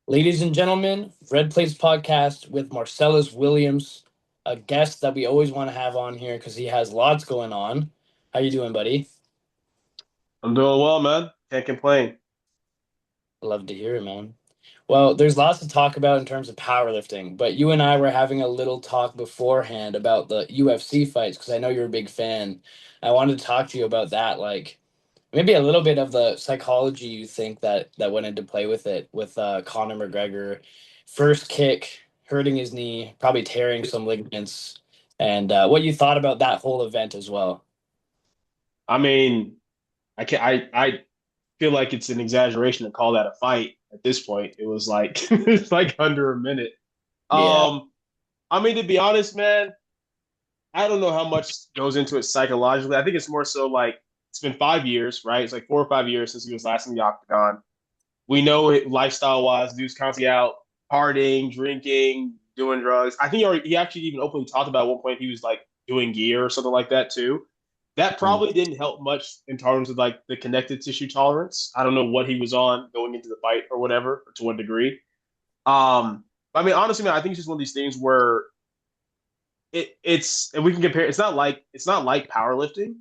Ladies and gentlemen, Red Plates Podcast with Marcellus Williams, a guest that we always want to have on here because he has lots going on. How you doing, buddy? I'm doing well, man. Can't complain. Love to hear it, man. Well, there's lots to talk about in terms of powerlifting, but you and I were having a little talk beforehand about the UFC fights because I know you're a big fan. I wanted to talk to you about that, like maybe a little bit of the psychology you think that went into play with it, with Conor McGregor, first kick hurting his knee, probably tearing some ligaments, and what you thought about that whole event as well. I mean, I feel like it's an exaggeration to call that a fight at this point. It was like it's like under a minute. Yeah. Um, I mean, to be honest, man, I don't know how much goes into it psychologically. I think it's more so like it's been 5 years, right? It's like 4 or 5 years since he was last in the octagon. We know it lifestyle wise, dude's constantly out partying, drinking, doing drugs. I think he actually even openly talked about at one point he was like doing gear or something like that too. That Mm. probably didn't help much in terms of like the connective tissue tolerance. I don't know what he was on going into the fight or whatever, or to what degree. I mean, honestly, man, I think it's just one of these things where it's and we can compare. It's not like powerlifting,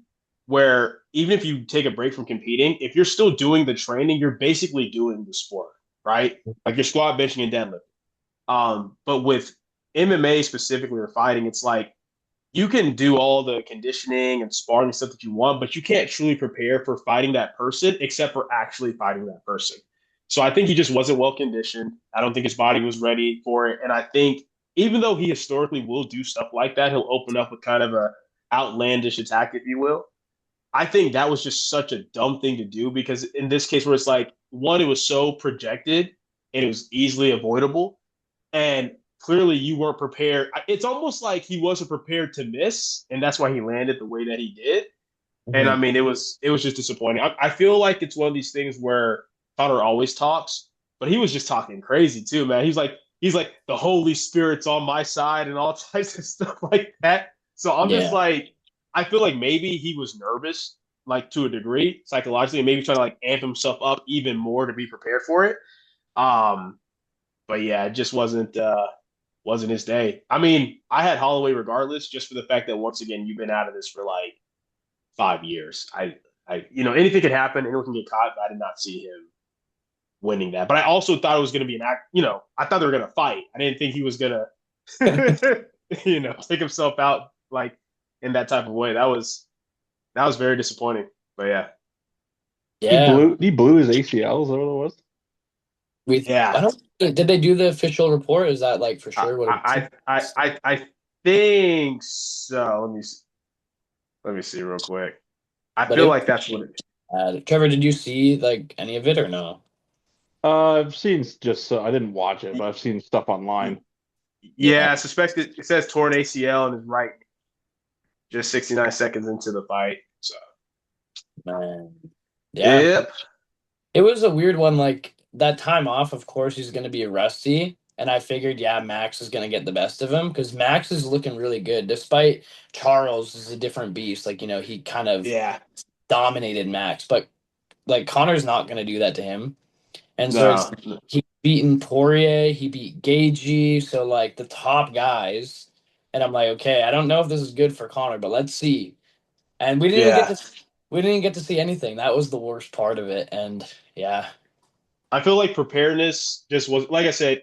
where even if you take a break from competing, if you're still doing the training, you're basically doing the sport, right? Like your squat, benching, and deadlift. But with MMA specifically or fighting, it's like you can do all the conditioning and sparring stuff that you want, but you can't truly prepare for fighting that person except for actually fighting that person. So I think he just wasn't well conditioned. I don't think his body was ready for it. And I think even though he historically will do stuff like that, he'll open up with kind of a outlandish attack, if you will. I think that was just such a dumb thing to do because in this case where it's like one, it was so projected and it was easily avoidable. And clearly you weren't prepared. It's almost like he wasn't prepared to miss, and that's why he landed the way that he did. And I Mhm. mean, it was just disappointing. I feel like it's one of these things where Connor always talks, but he was just talking crazy too, man. He's like the Holy Spirit's on my side and all types of stuff like that. So I'm just Yeah. like, I feel like maybe he was nervous, like to a degree, psychologically, and maybe trying to like amp himself up even more to be prepared for it. Um, but yeah, it just wasn't his day. I mean, I had Holloway regardless, just for the fact that once again you've been out of this for like 5 years. Anything could happen, anyone can get caught, but I did not see him winning that. But I also thought it was going to be an act. I thought they were going to fight. I didn't think he was going to, take himself out like in that type of way. That was very disappointing. But yeah, He Yeah. blew he blew his ACL, is that what it was? I yeah. don't did they do the official report? Is that like for I sure what it was? I think so. Let me see real quick. I But feel it like that's what it. Trevor, did you see like any of it or no? I've seen just I didn't watch it, but I've seen stuff online. Yeah. Yeah, I suspect it says torn ACL in his right, just 69 seconds into the fight. So, Man. Yeah. yep. It was a weird one. Like that time off, of course, he's going to be rusty. And I figured, yeah, Max is going to get the best of him because Max is looking really good. Despite Charles is a different beast. Like, he kind of Yeah. dominated Max. But like Connor's not going to do that to him. And so it's No. he beaten Poirier, he beat Gagey. So like the top guys. And I'm like, okay, I don't know if this is good for Connor, but let's see. And Yeah. we didn't get to see anything. That was the worst part of it. And yeah. I feel like preparedness just was, like I said,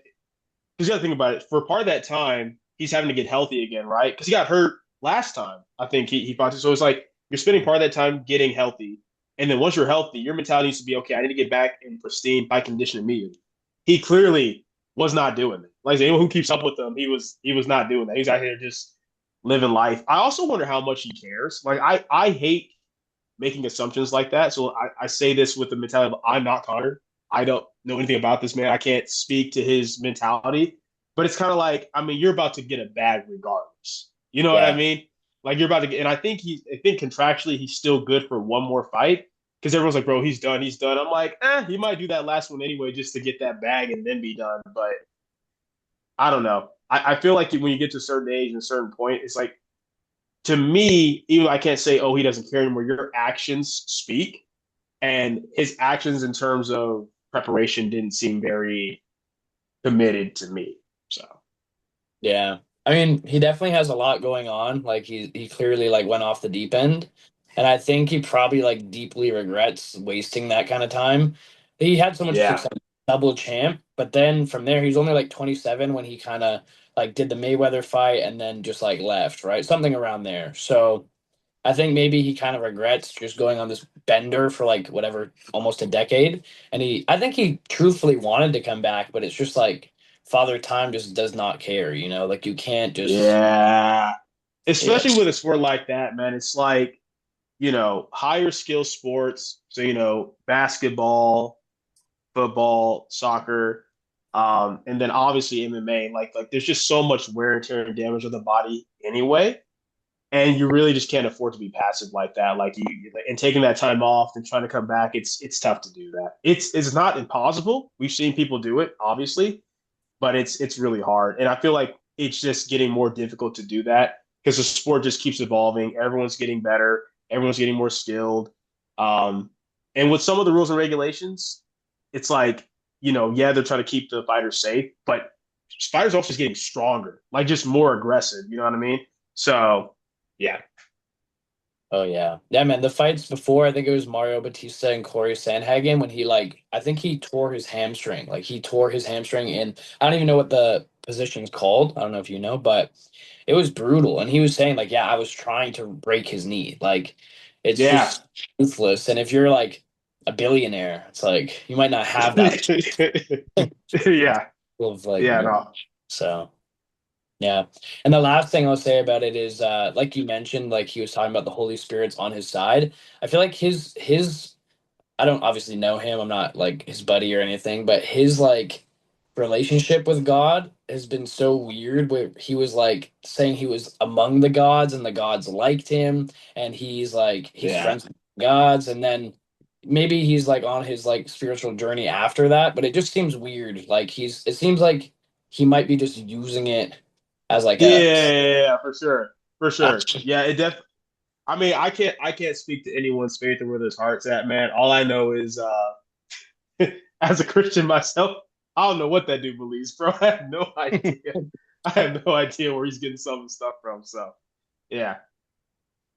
because you got to think about it. For part of that time, he's having to get healthy again, right? Because he got hurt last time. I think he fought. So it's like you're spending part of that time getting healthy. And then once you're healthy, your mentality needs to be, okay, I need to get back in pristine by condition immediately. He clearly was not doing it. Like anyone who keeps up with him, he was not doing that. He's out here just living life. I also wonder how much he cares. Like I hate making assumptions like that. So I say this with the mentality of I'm not Connor. I don't know anything about this man. I can't speak to his mentality. But it's kind of like, I mean, you're about to get a bag regardless. You know what I Yeah. mean? Like you're about to get, and I think contractually he's still good for one more fight because everyone's like, bro, he's done, he's done. I'm like, he might do that last one anyway just to get that bag and then be done. But I don't know. I feel like when you get to a certain age and a certain point, it's like to me, even I can't say, oh, he doesn't care anymore. Your actions speak, and his actions in terms of preparation didn't seem very. committed to me. So Yeah. I mean, he definitely has a lot going on. Like he clearly like went off the deep end. And I think he probably like deeply regrets wasting that kind of time. He had so much yeah, success, double champ, but then from there he was only like 27 when he kind of like did the Mayweather fight and then just like left, right? Something around there. So I think maybe he kind of regrets just going on this bender for like whatever, almost a decade. And I think he truthfully wanted to come back, but it's just like Father Time just does not care, you know? Like you can't just, yeah. yeah, Especially with a sport like that, man. It's like, higher skill sports. So, basketball, football, soccer, and then obviously MMA. Like there's just so much wear and tear and damage of the body anyway. And you really just can't afford to be passive like that. Like and taking that time off and trying to come back, it's tough to do that. It's not impossible. We've seen people do it, obviously, but it's really hard. And I feel like it's just getting more difficult to do that because the sport just keeps evolving. Everyone's getting better. Everyone's getting more skilled. Um, and with some of the rules and regulations, it's like, yeah, they're trying to keep the fighters safe, but fighters are also just getting stronger, like just more aggressive. You know what I mean? So, yeah, oh yeah. Yeah, man. The fights before, I think it was Mario Batista and Corey Sandhagen when he like I think he tore his hamstring. Like he tore his hamstring in I don't even know what the position's called. I don't know if you know, but it was brutal. And he was saying like, yeah, I was trying to break his knee. Like it's yeah, just ruthless. And if you're like a billionaire, it's like you might not have that much yeah, of like yeah. No, so yeah. And the last thing I'll say about it is like you mentioned, like he was talking about the Holy Spirit's on his side. I feel like his I don't obviously know him. I'm not like his buddy or anything, but his like relationship with God has been so weird where he was like saying he was among the gods and the gods liked him and he's yeah. friends with gods and then maybe he's like on his like spiritual journey after that, but it just seems weird. Like it seems like he might be just using it as like Yeah, a yeah, yeah, yeah, for sure. For sure. Yeah, it def I mean, I can't speak to anyone's faith or where their heart's at, man. All I know is as a Christian myself, I don't know what that dude believes, bro. I have no idea. I have no idea where he's getting some of the stuff from. So yeah.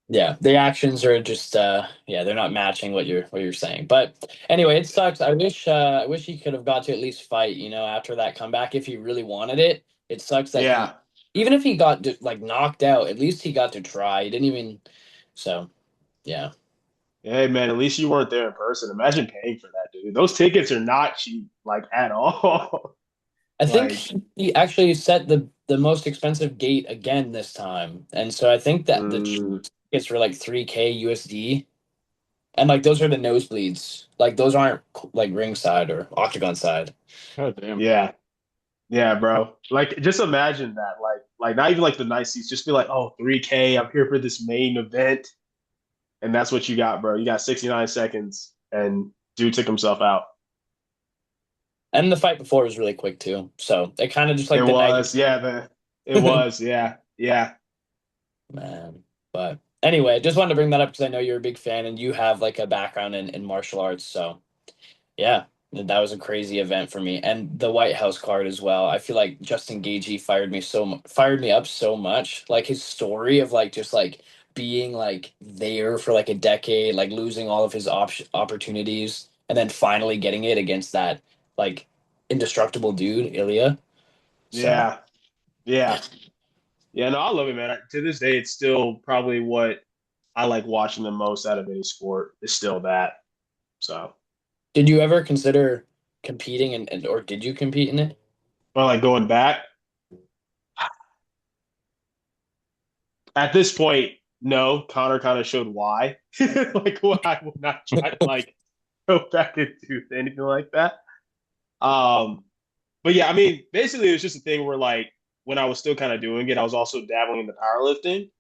yeah, the actions are just yeah, they're not matching what you're saying. But anyway, it sucks. I wish he could have got to at least fight, you know, after that comeback if he really wanted it. It sucks that he Yeah. even if he got like knocked out, at least he got to try. He didn't even so yeah. Hey man, at least you weren't there in person. Imagine paying for that, dude. Those tickets are not cheap, like at all. I think Like, he actually set the most expensive gate again this time. And so I think that the mm, tickets were like 3K USD. And like those are the nosebleeds. Like those aren't like ringside or octagon side. God damn. yeah. Yeah, bro. Like, just imagine that. Like not even like the nice seats. Just be like, oh, 3K. I'm here for this main event, and that's what you got, bro. You got 69 seconds, and dude took himself out. And the fight before was really quick too. So it kind of just It like the night, was, yeah. It was, yeah, yeah, man. But anyway, just wanted to bring that up because I know you're a big fan and you have like a background in martial arts. So yeah, that was a crazy event for me. And the White House card as well. I feel like Justin Gagey fired me up so much. Like his story of like just like being like there for like a decade, like losing all of his opportunities, and then finally getting it against that like indestructible dude, Ilya. So yeah, yeah, yeah. No, I love it, man. To this day, it's still probably what I like watching the most out of any sport. Is still that. So, did you ever consider competing in or did you compete in it? but like going back at this point, no. Connor kind of showed why. Like, why I will not try to like go back and do anything like that. Um, but yeah, I mean, basically, it was just a thing where like when I was still kind of doing it, I was also dabbling in the powerlifting,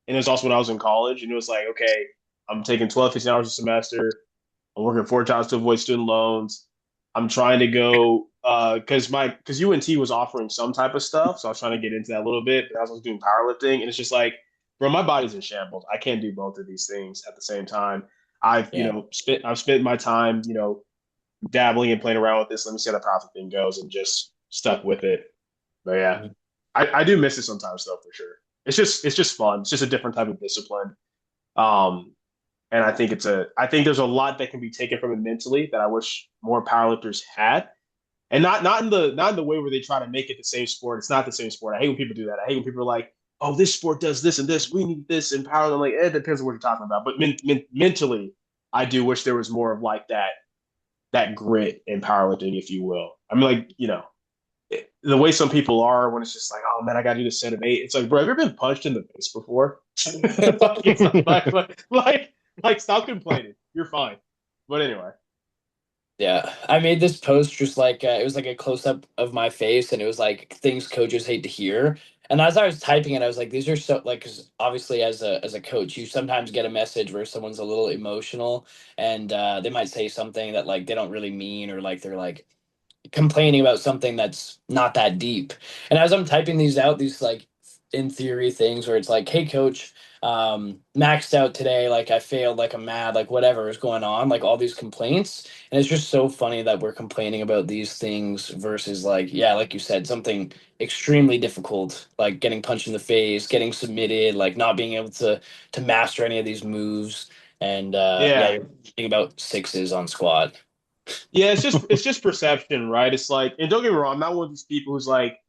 and it was also when I was in college, and it was like, okay, I'm taking 12, 15 hours a semester. I'm working 4 jobs to avoid student loans. I'm trying to go because UNT was offering some type of stuff, so I was trying to get into that a little bit. But I was also doing powerlifting, and it's just like, bro, my body's in shambles. I can't do both of these things at the same time. Yeah. I've spent my time, dabbling and playing around with this. Let me see how the profit thing goes, and just stuck with it. But yeah, I do miss it sometimes though, for sure. It's just fun. It's just a different type of discipline. Um, and I think there's a lot that can be taken from it mentally that I wish more powerlifters had. And not in the way where they try to make it the same sport. It's not the same sport. I hate when people do that. I hate when people are like, "Oh, this sport does this and this. We need this in power." I'm like, it depends on what you're talking about. But mentally, I do wish there was more of like that grit in powerlifting, if you will. I mean, like the way some people are when it's just like, "Oh man, I got to do this set of 8." It's like, bro, have you ever been punched in the face before? Like, it's not like stop complaining. You're fine. But anyway, Yeah, I made this post just like it was like a close up of my face, and it was like things coaches hate to hear. And as I was typing it, I was like, these are so like, because obviously as a coach, you sometimes get a message where someone's a little emotional, and they might say something that like they don't really mean, or like they're like complaining about something that's not that deep. And as I'm typing these out, these like in theory things where it's like, hey coach, maxed out today, like I failed, like I'm mad, like whatever is going on, like all these complaints. And it's just so funny that we're complaining about these things versus like, yeah, like you said, something extremely difficult, like getting punched in the face, getting submitted, like not being able to master any of these moves. And yeah, yeah. you're thinking about sixes on squat. Yeah, it's just perception, right? It's like, and don't get me wrong, I'm not one of these people who's like,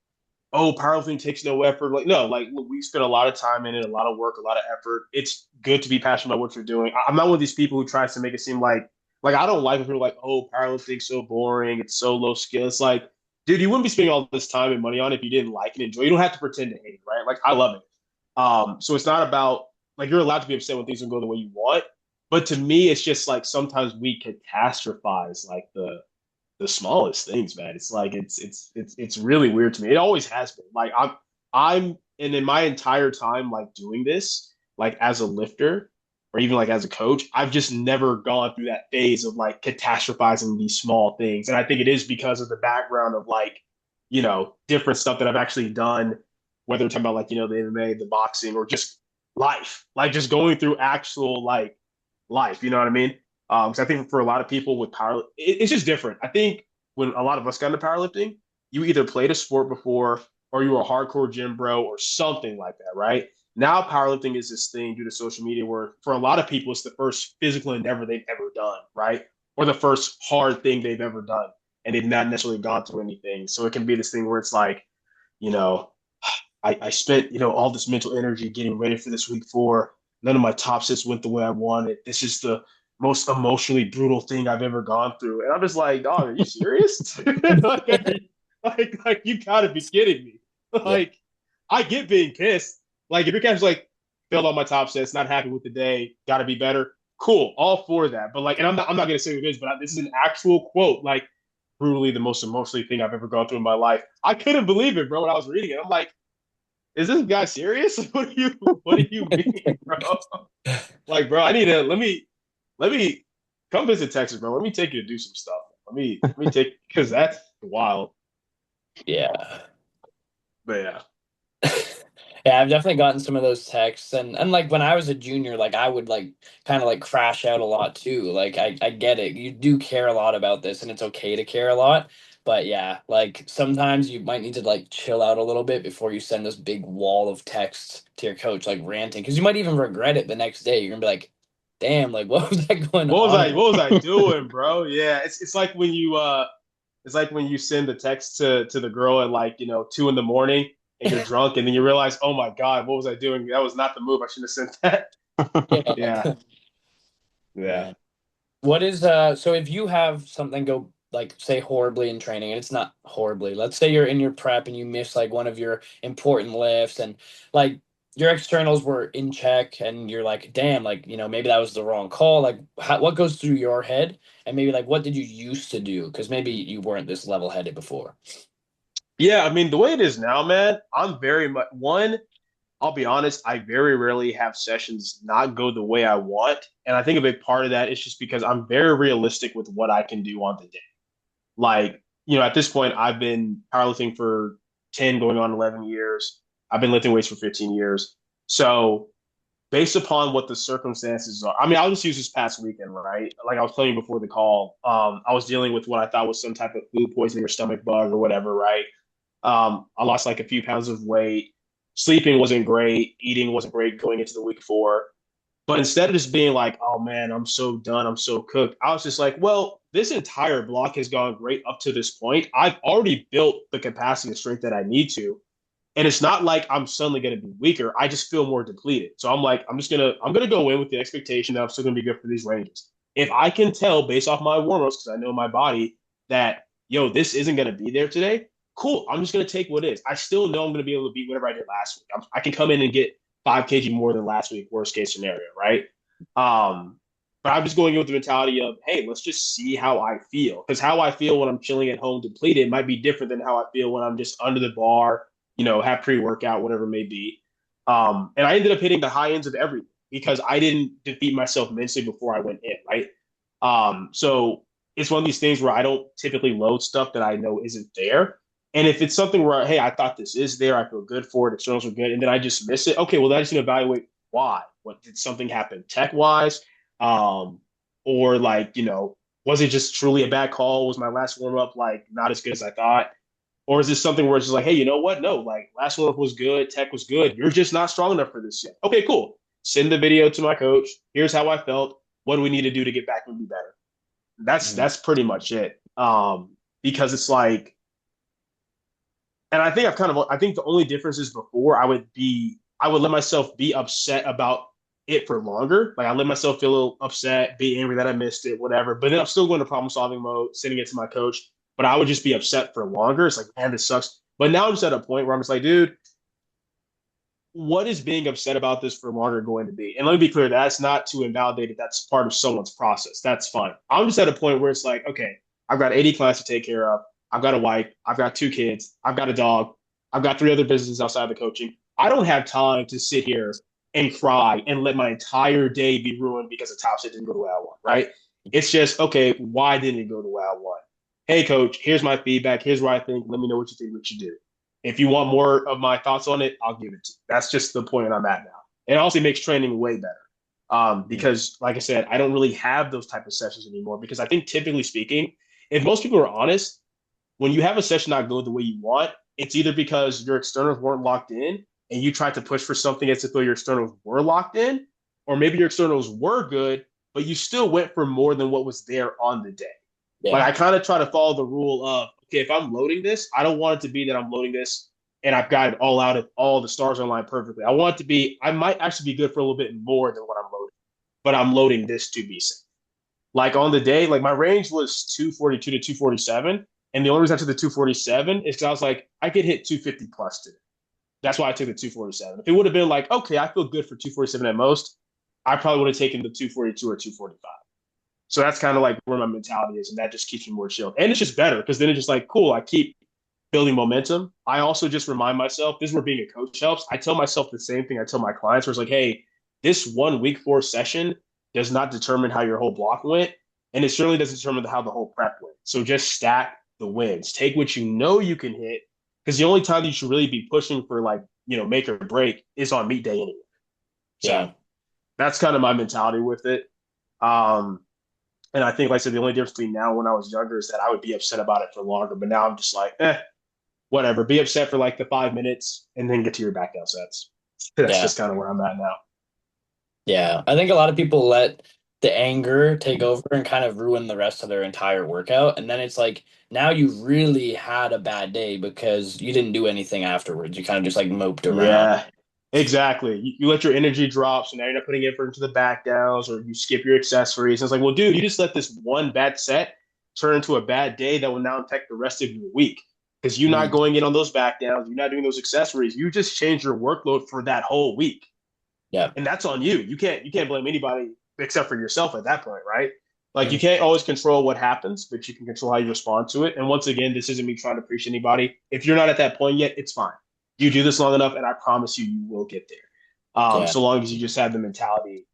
oh, powerlifting takes no effort. Like, no, like look, we spend a lot of time in it, a lot of work, a lot of effort. It's good to be passionate about what you're doing. I'm not one of these people who tries to make it seem like I don't like when people are like, oh, powerlifting's so boring, it's so low skill. It's like, dude, you wouldn't be spending all this time and money on it if you didn't like it, enjoy. You don't have to pretend to hate it, right? Like I love it. So it's not about like you're allowed to be upset when things don't go the way you want. But to me, it's just like sometimes we catastrophize like the smallest things, man. It's like it's really weird to me. It always has been. Like I'm and in my entire time like doing this, like as a lifter or even like as a coach, I've just never gone through that phase of like catastrophizing these small things. And I think it is because of the background of like, different stuff that I've actually done, whether we're talking about like, the MMA, the boxing, or just life, like just going through actual like life, you know what I mean? Because I think for a lot of people with power, it's just different. I think when a lot of us got into powerlifting, you either played a sport before or you were a hardcore gym bro or something like that, right? Now powerlifting is this thing due to social media where for a lot of people it's the first physical endeavor they've ever done, right? Or the first hard thing they've ever done. And they've not necessarily gone through anything. So it can be this thing where it's like, you know, I spent, all this mental energy getting ready for this week 4. None of my top sets went the way I wanted. This is the most emotionally brutal thing I've ever gone through. And I'm just like, dog, are you serious? like, you gotta be kidding me. Yeah. Like, I get being pissed. Like, if your cat's like, failed on my top sets, not happy with the day, gotta be better. Cool, all for that. But like, and I'm not gonna say who it is, but this is an actual quote. Like, brutally the most emotionally thing I've ever gone through in my life. I couldn't believe it, bro. When I was reading it, I'm like, is this guy serious? What do you mean, bro? Like, bro, I need to let me come visit Texas, bro. Let me take you to do some stuff. Let me take because that's wild. Yeah. But yeah. Yeah, I've definitely gotten some of those texts, and like when I was a junior, like I would like kind of like crash out a lot too. Like I get it. You do care a lot about this, and it's okay to care a lot. But yeah, like sometimes you might need to like chill out a little bit before you send this big wall of texts to your coach, like ranting, because you might even regret it the next day. You're gonna be like, damn, like what was that going What was on I about? what was I doing, bro? Yeah, it's like when you send the text to the girl at like, 2 in the morning and you're drunk and then you realize, oh my God, what was I doing? That was not the move. I shouldn't have sent that. Yeah. Yeah. Yeah. Man. What is so if you have something go like say horribly in training, and it's not horribly, let's say you're in your prep and you miss like one of your important lifts, and like your externals were in check and you're like, damn, like maybe that was the wrong call, like what goes through your head, and maybe like what did you used to do, because maybe you weren't this level headed before. Yeah, I mean, the way it is now, man, I'm very much one. I'll be honest, I very rarely have sessions not go the way I want. And I think a big part of that is just because I'm very realistic with what I can do on the day. Like, at this point, I've been powerlifting for 10, going on 11 years. I've been lifting weights for 15 years. So based upon what the circumstances are. I mean, I'll just use this past weekend, right? Like I was telling you before the call, I was dealing with what I thought was some type of food poisoning or stomach bug or whatever, right? I lost like a few pounds of weight. Sleeping wasn't great. Eating wasn't great going into the week four. But instead of just being like, oh man, I'm so done, I'm so cooked, I was just like, well, this entire block has gone great up to this point. I've already built the capacity and strength that I need to. And it's not like I'm suddenly going to be weaker. I just feel more depleted. So I'm like, I'm gonna go in with the expectation that I'm still going to be good for these ranges. If I can tell based off my warm-ups, because I know my body that, yo, this isn't going to be there today, cool. I'm just going to take what is. I still know I'm going to be able to beat whatever I did last week. I can come in and get 5 kg more than last week, worst case scenario, right? Um, but I'm just going in with the mentality of, hey, let's just see how I feel. Because how I feel when I'm chilling at home depleted might be different than how I feel when I'm just under the bar, have pre-workout, whatever it may be. And I ended up hitting the high ends of everything because I didn't defeat myself mentally before I went in, right? So it's one of these things where I don't typically load stuff that I know isn't there. And if it's something where, hey, I thought this is there, I feel good for it, externals are good, and then I just miss it, okay, well, then I just need to evaluate why. What did something happen tech wise? Or like, was it just truly a bad call? Was my last warm up like not as good as I thought? Or is this something where it's just like, hey, you know what? No, like last warm up was good, tech was good. You're just not strong enough for this yet. Okay, cool. Send the video to my coach. Here's how I felt. What do we need to do to get back and be better? That's pretty much it. Because it's like, and I think the only difference is before I would let myself be upset about it for longer. Like I let myself feel a little upset, be angry that I missed it, whatever. But then I'm still going to problem solving mode, sending it to my coach. But I would just be upset for longer. It's like, man, this sucks. But now I'm just at a point where I'm just like, dude, what is being upset about this for longer going to be? And let me be clear, that's not to invalidate it. That's part of someone's process. That's fine. I'm just at a point where it's like, okay, I've got 80 clients to take care of. I've got a wife. I've got 2 kids. I've got a dog. I've got 3 other businesses outside of the coaching. I don't have time to sit here and cry and let my entire day be ruined because the top set didn't go the way I want, right? It's just, okay, why didn't it go the way I want? Hey, coach, here's my feedback. Here's what I think. Let me know what you think, what you do. If you want more of my thoughts on it, I'll give it to you. That's just the point I'm at now. It also makes training way better. Because like I said, I don't really have those type of sessions anymore because I think typically speaking, if most people are honest, when you have a session not go the way you want, it's either because your externals weren't locked in and you tried to push for something as if your externals were locked in, or maybe your externals were good, but you still went for more than what was there on the day. Like Yeah. I kind of try to follow the rule of, okay, if I'm loading this, I don't want it to be that I'm loading this and I've got it all out if all the stars are aligned perfectly. I want it to be, I might actually be good for a little bit more than what I'm loading, but I'm loading this to be safe. Like on the day, like my range was 242 to 247. And the only reason I took the 247 is because I was like, I could hit 250 plus today. That's why I took the 247. If it would have been like, okay, I feel good for 247 at most, I probably would have taken the 242 or 245. So that's kind of like where my mentality is, and that just keeps me more chill. And it's just better because then it's just like, cool, I keep building momentum. I also just remind myself, this is where being a coach helps. I tell myself the same thing I tell my clients, where it's like, hey, this one week 4 session does not determine how your whole block went. And it certainly doesn't determine how the whole prep went. So just stack the wins. Take what you know you can hit, because the only time you should really be pushing for like, make or break is on meet day anyway. So Yeah. that's kind of my mentality with it. Um, and I think, like I said, the only difference between now and when I was younger is that I would be upset about it for longer. But now I'm just like, whatever. Be upset for like the 5 minutes and then get to your back down sets. That's Yeah. just kind of where I'm at now. Yeah. I think a lot of people let the anger take over and kind of ruin the rest of their entire workout. And then it's like now you really had a bad day because you didn't do anything afterwards. You kind of just like moped around. Yeah, exactly. You let your energy drop, so now you're not putting effort into the back downs, or you skip your accessories. And it's like, well, dude, you just let this one bad set turn into a bad day that will now affect the rest of your week. Because you're not Mhm. going in on those back downs, you're not doing those accessories. You just changed your workload for that whole week, Yeah. and that's on you. You can't blame anybody except for yourself at that point, right? Like you Mhm. can't always control what happens, but you can control how you respond to it. And once again, this isn't me trying to preach anybody. If you're not at that point yet, it's fine. You do this long enough, and I promise you, you will get there. Yeah. So long as you just have the mentality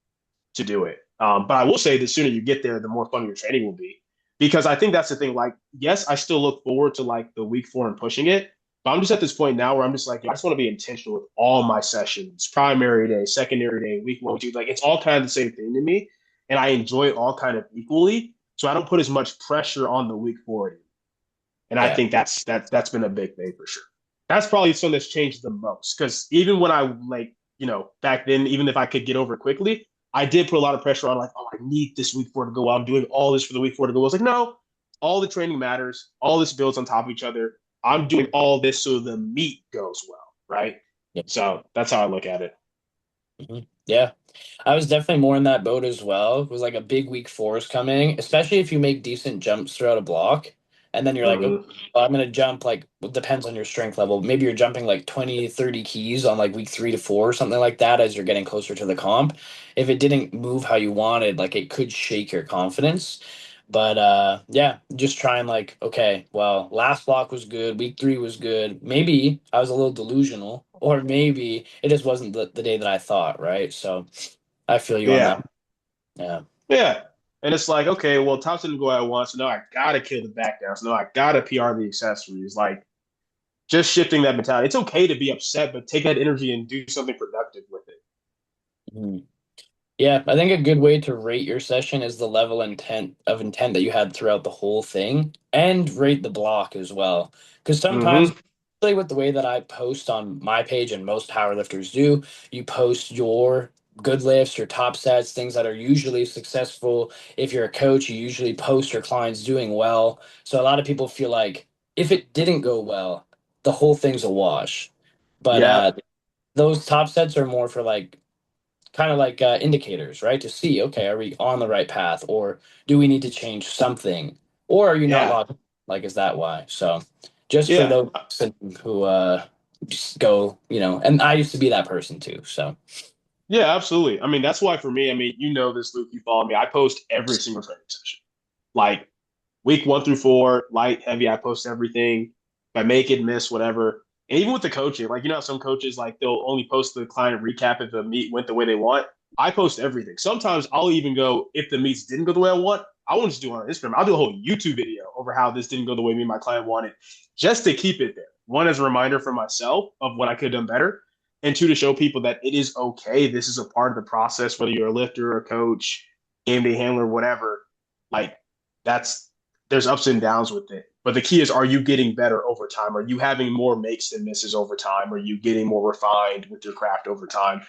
to do it. But I will say, the sooner you get there, the more fun your training will be. Because I think that's the thing. Like, yes, I still look forward to like the week 4 and pushing it, But I'm just at this point now where I'm just like, I just want to be intentional with all my sessions, primary day, secondary day, week one, two. Like it's all kind of the same thing to me. And I enjoy it all kind of equally. So I don't put as much pressure on the week 40. And I Yeah. think that's been a big thing for sure. That's probably something that's changed the most. Because even when I like, back then, even if I could get over it quickly, I did put a lot of pressure on like, oh, I need this week 4 to go well. I'm doing all this for the week 4 to go well. I was like, no, all the training matters. All this builds on top of each other. I'm doing all this so the meat goes well, right? Yeah. So that's how I look at it. Yeah. I was definitely more in that boat as well. It was like a big week 4 is coming, especially if you make decent jumps throughout a block. And then you're like, okay, Mm-hmm. well, I'm going to jump like, well, depends on your strength level. Maybe you're jumping like 20, 30 keys on like week 3 to 4 or something like that as you're getting closer to the comp. If it didn't move how you wanted, like it could shake your confidence. But yeah, just trying like, okay, well, last block was good, week 3 was good. Maybe I was a little delusional, or maybe it just wasn't the day that I thought, right? So I feel you on Yeah. that. Yeah. Yeah. And it's like, okay, well, Thompson didn't go at once. So now I gotta kill the back down. So now I gotta PR the accessories. Like just shifting that mentality. It's okay to be upset, but take that energy and do something productive with it. Mhm. Yeah, I think a good way to rate your session is the level intent that you had throughout the whole thing, and rate the block as well. Because sometimes, Mm-hmm. especially with the way that I post on my page and most powerlifters do, you post your good lifts, your top sets, things that are usually successful. If you're a coach, you usually post your clients doing well. So a lot of people feel like if it didn't go well, the whole thing's a wash. But Yeah. those top sets are more for like kind of like indicators, right? To see, okay, are we on the right path, or do we need to change something, or are you not Yeah. locked? Like, is that why? So, just for Yeah. those who just go, and I used to be that person too. So, Yeah, absolutely. I mean, that's why for me, I mean, you know this, Luke, you follow me. I post every single training session. Like week 1 through 4, light, heavy, I post everything. If I make it, miss, whatever. And even with the coaching, like how some coaches like they'll only post the client recap if the meet went the way they want. I post everything. Sometimes I'll even go if the meets didn't go the way I want. I won't just do it on Instagram. I'll do a whole YouTube video over how this didn't go the way me and my client wanted, just to keep it there. One as a reminder for myself of what I could have done better, and two to show people that it is okay. This is a part of the process, whether you're a lifter, a coach, game day handler, whatever. Like that's there's ups and downs with it. But the key is, are you getting better over time? Are you having more makes than misses over time? Are you getting more refined with your craft over time?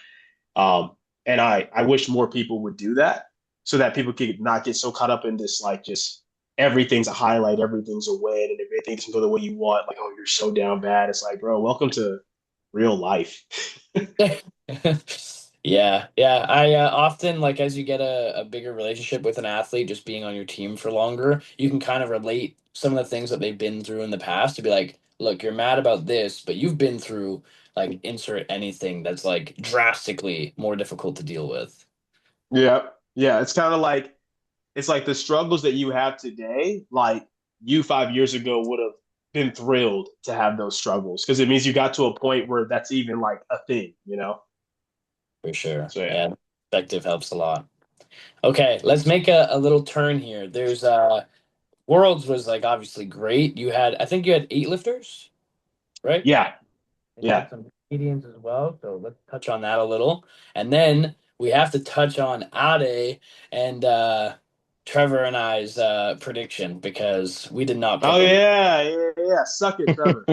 And I wish more people would do that so that people could not get so caught up in this, like just everything's a highlight, everything's a win, and everything doesn't go the way you want. Like, oh, you're so down bad. It's like, bro, welcome to real life. yeah, yeah. I often like as you get a bigger relationship with an athlete, just being on your team for longer, you can kind of relate some of the things that they've been through in the past to be like, look, you're mad about this, but you've been through like insert anything that's like drastically more difficult to deal with. Yeah. Yeah. It's kind of like, it's like the struggles that you have today, like you 5 years ago would have been thrilled to have those struggles because it means you got to a point where that's even like a thing. For sure. So yeah. Yeah, perspective helps a lot. Okay, let's make a little turn here. There's Worlds was like obviously great. I think you had 8 lifters, right? Yeah. And you Yeah. had some Canadians as well. So let's touch on that a little. And then we have to touch on Ade and Trevor and I's prediction because we did not pick Oh them. yeah. Yeah. Yeah. Suck it, Trevor.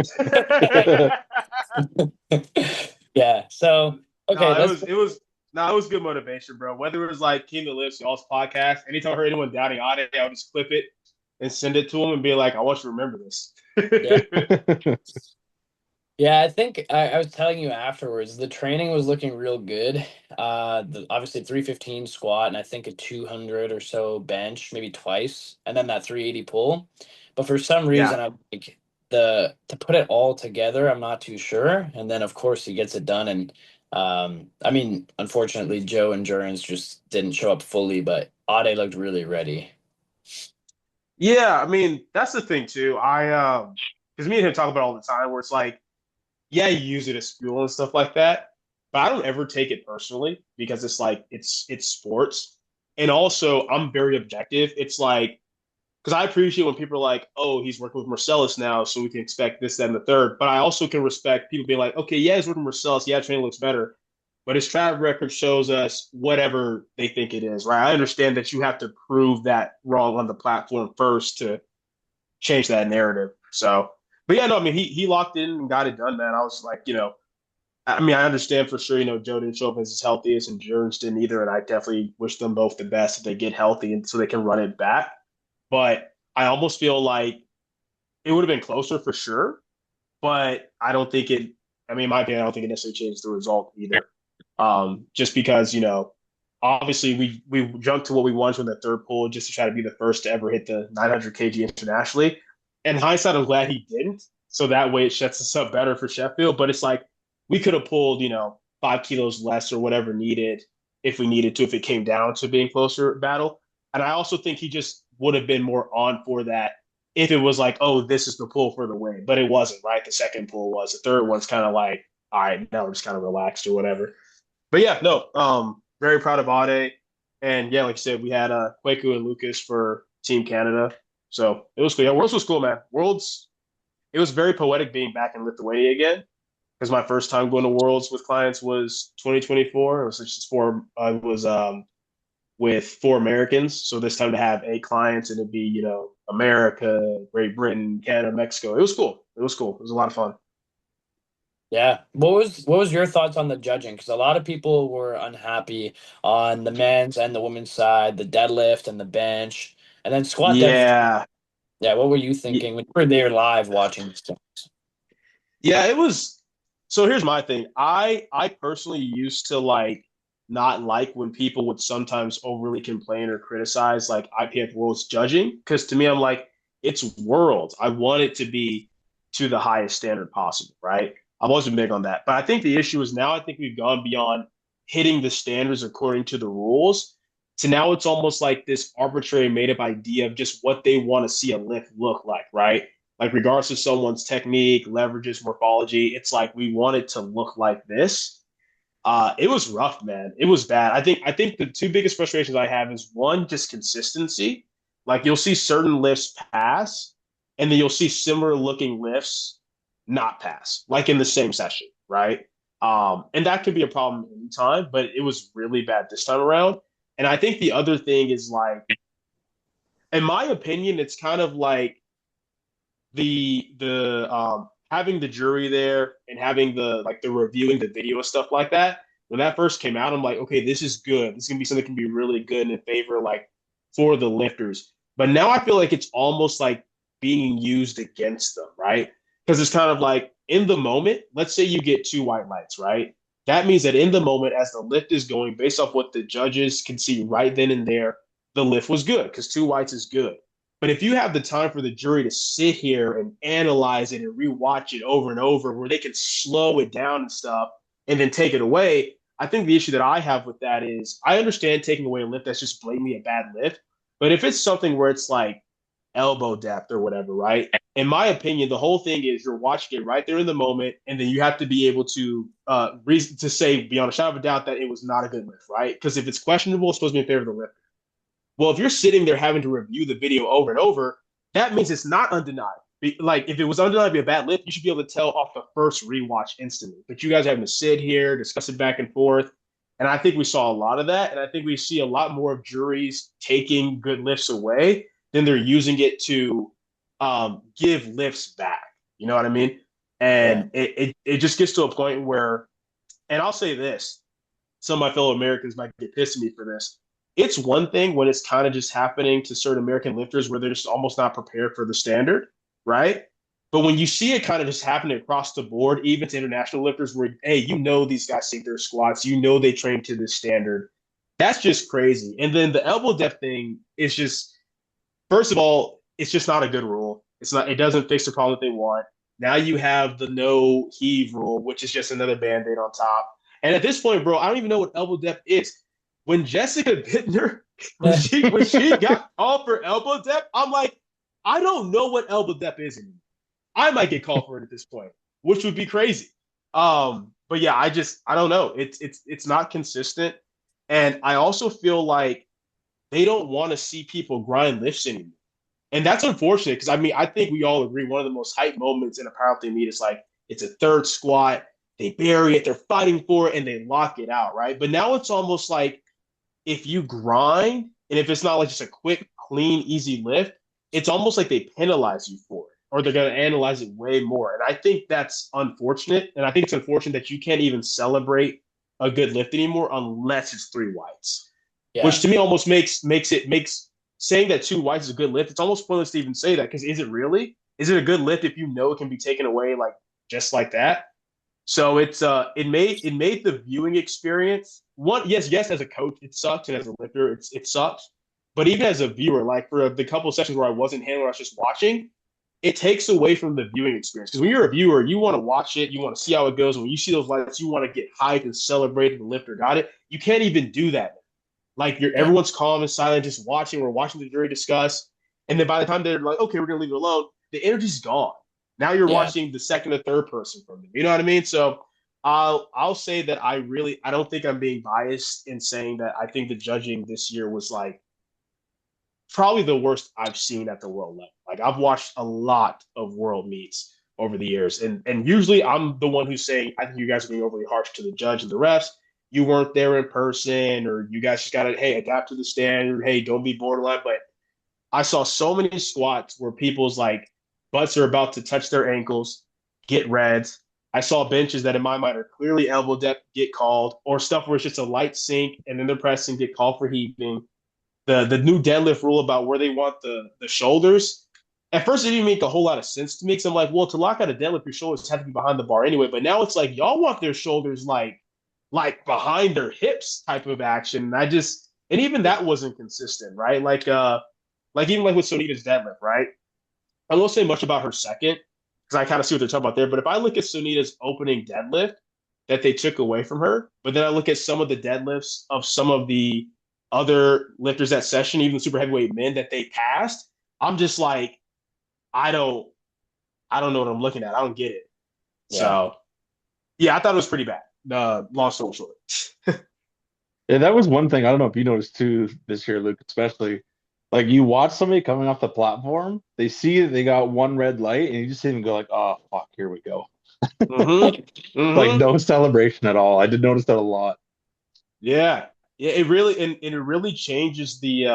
Yeah. So okay, No, it let's was it was no, it was good motivation, bro. Whether it was like King of the Lips, y'all's podcast, anytime I heard anyone doubting on it, I would just clip it and send it to them and be like, I want you to remember this. yeah. Yeah, I think I was telling you afterwards, the training was looking real good. Obviously 315 squat and I think a 200 or so bench, maybe twice, and then that 380 pull. But for some reason, Yeah. I'm like the to put it all together, I'm not too sure. And then of course he gets it done, and I mean, unfortunately, Joe Endurance just didn't show up fully, but Ade looked really ready. Yeah, I mean, that's the thing too. Because me and him talk about it all the time where it's like, yeah, you use it as fuel and stuff like that, but I don't ever take it personally because it's like it's sports. And also I'm very objective. It's like because I appreciate when people are like, oh, he's working with Marcellus now, so we can expect this, that, and the third. But I also can respect people being like, okay, yeah, he's working with Marcellus. Yeah, training looks better. But his track record shows us whatever they think it is, right? I understand that you have to prove that wrong on the platform first to change that narrative. So, but yeah, no, I mean, he locked in and got it done, man. I was like, I mean, I understand for sure, Joe didn't show up as his healthiest and Jerns didn't either. And I definitely wish them both the best if they get healthy and so they can run it back. But I almost feel like it would have been closer for sure. But I don't think it, I mean, in my opinion, I don't think it necessarily changed the result either. Just because, obviously we jumped to what we wanted from the third pool just to try to be the first to ever hit the 900 kg internationally. In hindsight, I'm glad he didn't. So that way it sets us up better for Sheffield. But it's like we could have pulled, 5 kilos less or whatever needed if we needed to, if it came down to being closer battle. And I also think he just would have been more on for that if it was like, oh, this is the pull for the win. But it wasn't, right? The second pull was. The third one's kind of like, all right, now we're just kind of relaxed or whatever. But yeah, no, very proud of Ade. And yeah, like I said, we had Kwaku and Lucas for Team Canada. So it was cool. Yeah, Worlds was cool, man. Worlds, it was very poetic being back in Lithuania again because my first time going to Worlds with clients was 2024. It was just with 4 Americans. So this time to have 8 clients and it'd be, America, Great Britain, Canada, Mexico. It was cool. It was cool. It was a lot of fun. Yeah. What was your thoughts on the judging? Because a lot of people were unhappy on the men's and the women's side, the deadlift and the bench, and then squat deadlift. Yeah. Yeah. What were you thinking when you were there live watching stuff? Yeah, it was. So here's my thing. I personally used to not like when people would sometimes overly complain or criticize like IPF World's judging because to me I'm like it's Worlds. I want it to be to the highest standard possible, right? I've always been big on that. But I think the issue is now I think we've gone beyond hitting the standards according to the rules to now it's almost like this arbitrary made up idea of just what they want to see a lift look like, right? Like regardless of someone's technique, leverages, morphology, it's like we want it to look like this. It was rough, man. It was bad. I think the two biggest frustrations I have is one, just consistency. Like you'll see certain lifts pass, and then you'll see similar looking lifts not pass, like in the same session, right? And that could be a problem anytime, but it was really bad this time around. And I think the other thing is like, in my opinion, it's kind of like the having the jury there and having the reviewing the video and stuff like that. When that first came out, I'm like, okay, this is good. This is gonna be something that can be really good and in favor like for the lifters. But now I feel like it's almost like being used against them, right? Because it's kind of like in the moment, let's say you get 2 white lights, right? That means that in the moment, as the lift is going, based off what the judges can see right then and there, the lift was good because 2 whites is good. But if you have the time for the jury to sit here and analyze it and rewatch it over and over, where they can slow it down and stuff and then take it away, I think the issue that I have with that is I understand taking away a lift that's just blatantly a bad lift. But if it's something where it's like elbow depth or whatever, right? In my opinion, the whole thing is you're watching it right there in the moment, and then you have to be able to reason to say beyond a shadow of a doubt that it was not a good lift, right? Because if it's questionable, it's supposed to be in favor of the lift. Well, if you're sitting there having to review the video over and over, that means it's not undeniable. Like if it was undeniably a bad lift, you should be able to tell off the first rewatch instantly. But you guys are having to sit here, discuss it back and forth. And I think we saw a lot of that. And I think we see a lot more of juries taking good lifts away than they're using it to give lifts back. You know what I mean? Yeah. And it just gets to a point where, and I'll say this, some of my fellow Americans might get pissed at me for this. It's one thing when it's kind of just happening to certain American lifters where they're just almost not prepared for the standard, right? But when you see it kind of just happening across the board, even to international lifters, where hey, these guys sink their squats, they train to this standard. That's just crazy. And then the elbow depth thing is just, first of all, it's just not a good rule. It's not. It doesn't fix the problem that they want. Now you have the no heave rule, which is just another band-aid on top. And at this point, bro, I don't even know what elbow depth is. When Jessica Bittner, when she got called for elbow depth, I'm like, I don't know what elbow depth is anymore. I might get called for it at this point, which would be crazy. But yeah, I don't know. It's not consistent, and I also feel like they don't want to see people grind lifts anymore. And that's unfortunate because I mean, I think we all agree one of the most hype moments in a powerlifting meet is like it's a third squat, they bury it, they're fighting for it, and they lock it out, right? But now it's almost like if you grind and if it's not like just a quick, clean, easy lift, it's almost like they penalize you for it or they're going to analyze it way more. And I think that's unfortunate. And I think it's unfortunate that you can't even celebrate a good lift anymore unless it's three whites, which Yeah. to me almost makes saying that two whites is a good lift. It's almost pointless to even say that because is it really? Is it a good lift if you know it can be taken away like just like that? So it made the viewing experience one yes as a coach it sucks and as a lifter it sucks, but even as a viewer like for the couple of sessions where I wasn't handling I was just watching it takes away from the viewing experience because when you're a viewer you want to watch it you want to see how it goes when you see those lights you want to get hyped and celebrate that the lifter got it you can't even do that like you're Yeah. everyone's calm and silent just watching we're watching the jury discuss and then by the time they're like okay we're gonna leave it alone the energy's gone now you're Yeah. watching the second or third person from them. You know what I mean? So I'll say that I don't think I'm being biased in saying that I think the judging this year was like probably the worst I've seen at the world level. Like I've watched a lot of world meets over the years, and usually I'm the one who's saying I think you guys are being overly harsh to the judge and the refs. You weren't there in person, or you guys just got to hey adapt to the standard. Hey, don't be borderline. But I saw so many squats where people's like butts are about to touch their ankles, get reds. I saw benches that in my mind are clearly elbow depth get called, or stuff where it's just a light sink and then they're pressing get called for heaving. The new deadlift rule about where they want the shoulders. At first, it didn't make a whole lot of sense to me. So I'm like, well, to lock out a deadlift, your shoulders have to be behind the bar anyway. But now it's like y'all want their shoulders like behind their hips type of action. And I just and even that wasn't consistent, right? Like even like with Sonita's deadlift, right? I won't say much about her second because I kind of see what they're talking about there. But if I look at Sonita's opening deadlift that they took away from her, but then I look at some of the deadlifts of some of the other lifters that session, even the super heavyweight men that they passed, I'm just like, I don't, I don't know what I'm looking at. I don't get it. Yeah. So yeah, I thought it was pretty bad. Long story short. Yeah, that was one thing. I don't know if you noticed too this year, Luke, especially. Like you watch somebody coming off the platform, they see that they got one red light, and you just see them go like, "Oh fuck, here we go." Mm-hmm. Like Mm-hmm. no celebration at all. I did notice that a lot. Yeah. Yeah. It really and it really changes the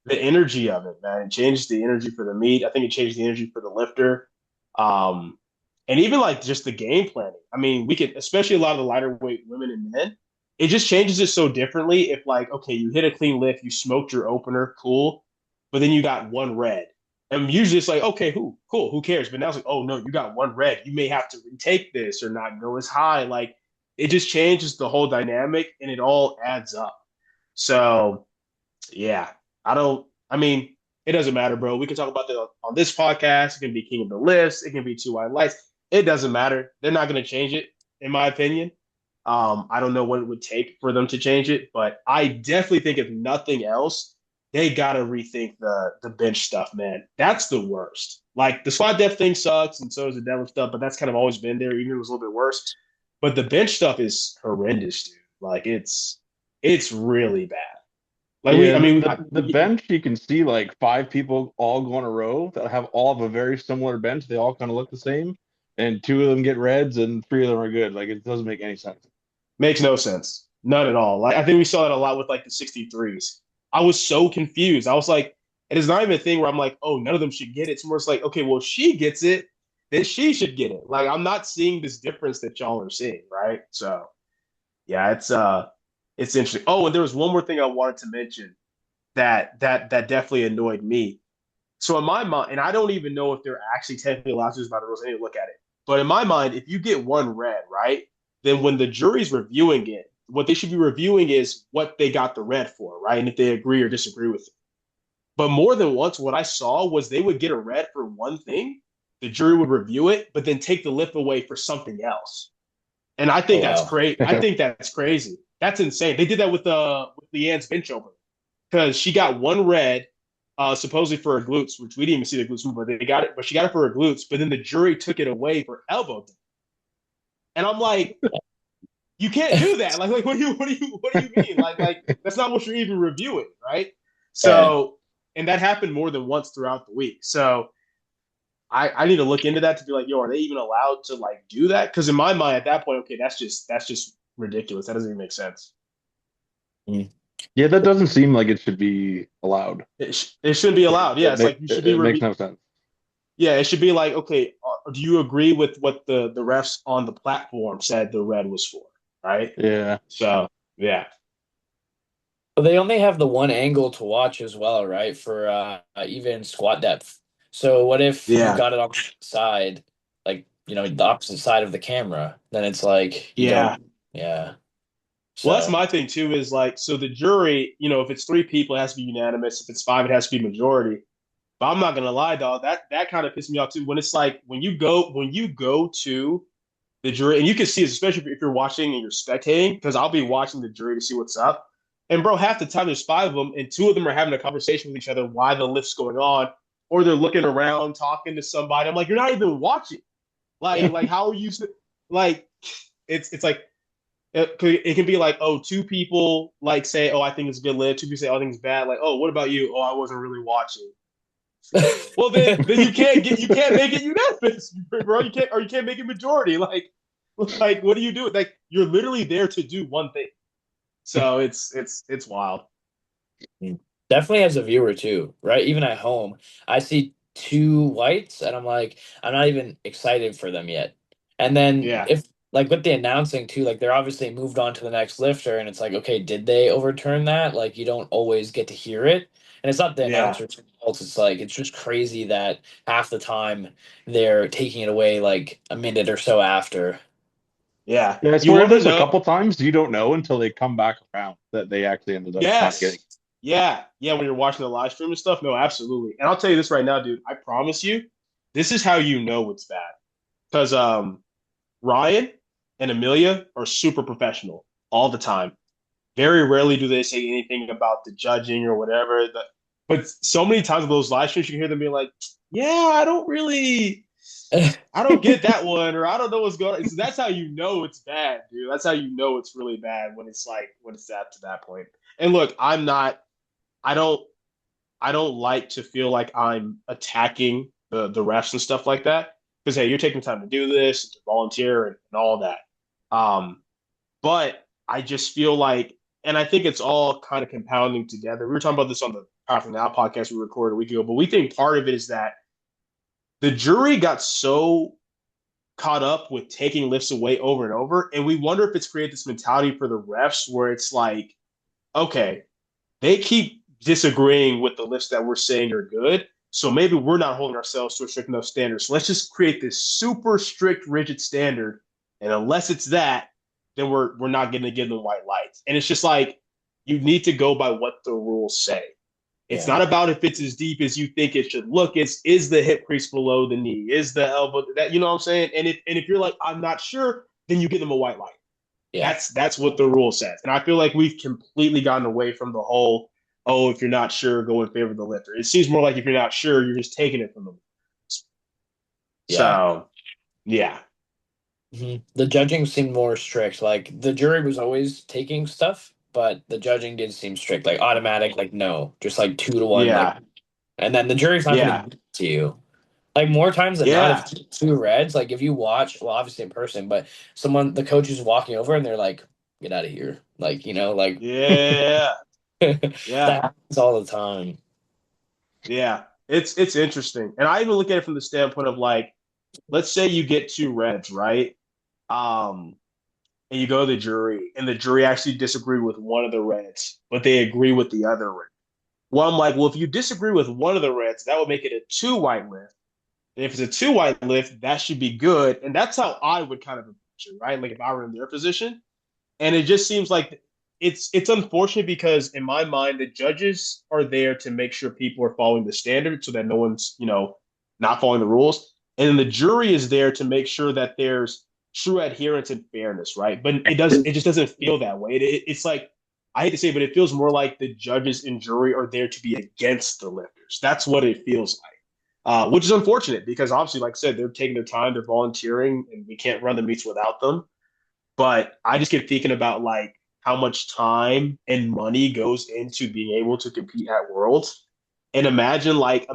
energy of it, man. It changed the energy for the meet. I think it changed the energy for the lifter. Um, and even like just the game planning. I mean, we could, especially a lot of the lighter weight women and men, it just changes it so differently. If like, okay, you hit a clean lift, you smoked your opener, cool, but then you got one red. And usually it's like, okay, cool, who cares? But now it's like, oh no, you got one red. You may have to retake this or not go as high. Like it just changes the whole dynamic and it all adds up. So yeah, I don't. I mean, it doesn't matter, bro. We can talk about that on this podcast. It can be King of the Lifts. It can be Two White Lights. It doesn't matter. They're not going to change it, in my opinion. I don't know what it would take for them to change it, but I definitely think if nothing else, they got to rethink the bench stuff, man. That's the worst. Like the squat depth thing sucks, and so does the deadlift stuff, but that's kind of always been there, even if it was a little bit worse. But the bench stuff is horrendous, dude. Like it's really bad. Like we, Yeah, I mean, the bench you can see like five people all go in a row that have all of a very similar bench. They all kind of look the same, and two of them get reds and three of them are good. Like it doesn't make any sense. makes no sense, none at all. Like I think we saw that a lot with like the 63s. I was so confused. I was like, it is not even a thing where I'm like, oh, none of them should get it. It's more it's like, okay, well, if she gets it, then she should get it. Like I'm not seeing this difference that y'all are seeing, right? So yeah, it's interesting. Oh, and there was one more thing I wanted to mention that definitely annoyed me. So in my mind, and I don't even know if they're actually technically allowed to use by the rules. I need to look at it. But in my mind, if you get one red, right, then when the jury's reviewing it, what they should be reviewing is what they got the red for, right? And if they agree or disagree with it. But more than once, what I saw was they would get a red for one thing, the jury would review it, but then take the lift away for something else. And I Oh think that's wow. crazy. I think that's crazy. That's insane. They did that with Leanne's bench opener because she got one red supposedly for her glutes, which we didn't even see the glutes move, but they got it, but she got it for her glutes, but then the jury took it away for elbow. And I'm like, you can't do that. Like what do you mean? Like that's not what you're even reviewing, right? Right. So and that happened more than once throughout the week. So I need to look into that to be like, yo, are they even allowed to like do that? Because in my mind, at that point, okay, that's just ridiculous. That doesn't even make sense. Mm. Yeah, that doesn't seem like it should be allowed. It shouldn't be allowed. Yeah, it's like you should be It makes no sense. yeah, it should be like, okay, do you agree with what the refs on the platform said the red was for, right? Yeah. So yeah, But they only have the one angle to watch as well, right? For even squat depth. So what if you yeah, got it on the side, like, the opposite side of the camera? Then it's like you yeah. don't, yeah. Well, that's So my thing too. Is like, so the jury, if it's three people, it has to be unanimous. If it's five, it has to be majority. But I'm not gonna lie, dog. That kind of pissed me off too. When it's like when you go to the jury, and you can see it, especially if you're watching and you're spectating, because I'll be watching the jury to see what's up. And bro, half the time there's five of them, and two of them are having a conversation with each other while the lift's going on, or they're looking around talking to somebody. I'm like, you're not even watching. yeah, Like how are you like? It's like it can be like, oh, two people like say, oh, I think it's a good lift. Two people say, oh, I think it's bad. Like, oh, what about you? Oh, I wasn't really watching. Well, then you can't make it unanimous, bro. You can't make it majority. Like what do you do? Like you're literally there to do one thing. So it's wild. definitely as a viewer too, right? Even at home, I see two whites and I'm like, I'm not even excited for them yet. And then Yeah, if like with the announcing too, like they're obviously moved on to the next lifter and it's like, okay, did they overturn that? Like you don't always get to hear it. And it's not the yeah, announcer's fault. It's like it's just crazy that half the time they're taking it away like a minute or so after. yeah. Yeah, I You swear want to there's a know? couple times you don't know until they come back around that they actually ended up not getting. Yes. Yeah. Yeah. When you're watching the live stream and stuff. No, absolutely. And I'll tell you this right now, dude. I promise you, this is how you know it's bad. Because Ryan and Amelia are super professional all the time. Very rarely do they say anything about the judging or whatever. But so many times with those live streams, you hear them being like, "Yeah, I don't get that one, or I don't know what's going on." So that's how you know it's bad, dude. That's how you know it's really bad when it's like when it's at to that point. And look, I don't, I don't like to feel like I'm attacking the refs and stuff like that because hey, you're taking time to do this, to volunteer, and all that. Um, but I just feel like, and I think it's all kind of compounding together. We were talking about this on the Powerful Now podcast we recorded a week ago, but we think part of it is that the jury got so caught up with taking lifts away over and over, and we wonder if it's created this mentality for the refs where it's like, okay, they keep disagreeing with the lifts that we're saying are good. So maybe we're not holding ourselves to a strict enough standard. So let's just create this super strict, rigid standard. And unless it's that, then we're not going to give them white lights. And it's just like you need to go by what the rules say. It's Yeah. not about if it's as deep as you think it should look. It's is the hip crease below the knee? Is the elbow that you know what I'm saying? And if you're like, I'm not sure, then you give them a white light. Yeah. That's what the rule says. And I feel like we've completely gotten away from the whole, oh, if you're not sure, go in favor of the lifter. It seems more like if you're not sure, you're just taking it from them. Yeah. So yeah. The judging seemed more strict. Like the jury was always taking stuff, but the judging did seem strict, like automatic, like no, just like 2 to 1, like, Yeah. and then the jury's not going to Yeah. give it to you. Like more times than not, if Yeah. it's two reds, like if you watch, well, obviously in person, but the coach is walking over and they're like, get out of here. Like, like Yeah. that Yeah. happens all the time. Yeah. It's interesting. And I even look at it from the standpoint of like, let's say you get two reds, right? Um, and you go to the jury, and the jury actually disagree with one of the reds, but they agree with the other red. Well, I'm like, well, if you disagree with one of the reds, that would make it a two white lift. And if it's a two white lift, that should be good. And that's how I would kind of approach it, right? Like if I were in their position. And it just seems like it's unfortunate because in my mind, the judges are there to make sure people are following the standard so that no one's, not following the rules. And then the jury is there to make sure that there's true adherence and fairness, right? But it just doesn't feel that way. It's like I hate to say it, but it feels more like the judges and jury are there to be against the lifters. That's what it feels like. Which is unfortunate because obviously, like I said, they're taking their time, they're volunteering, and we can't run the meets without them. But I just keep thinking about how much time and money goes into being able to compete at Worlds. And imagine like,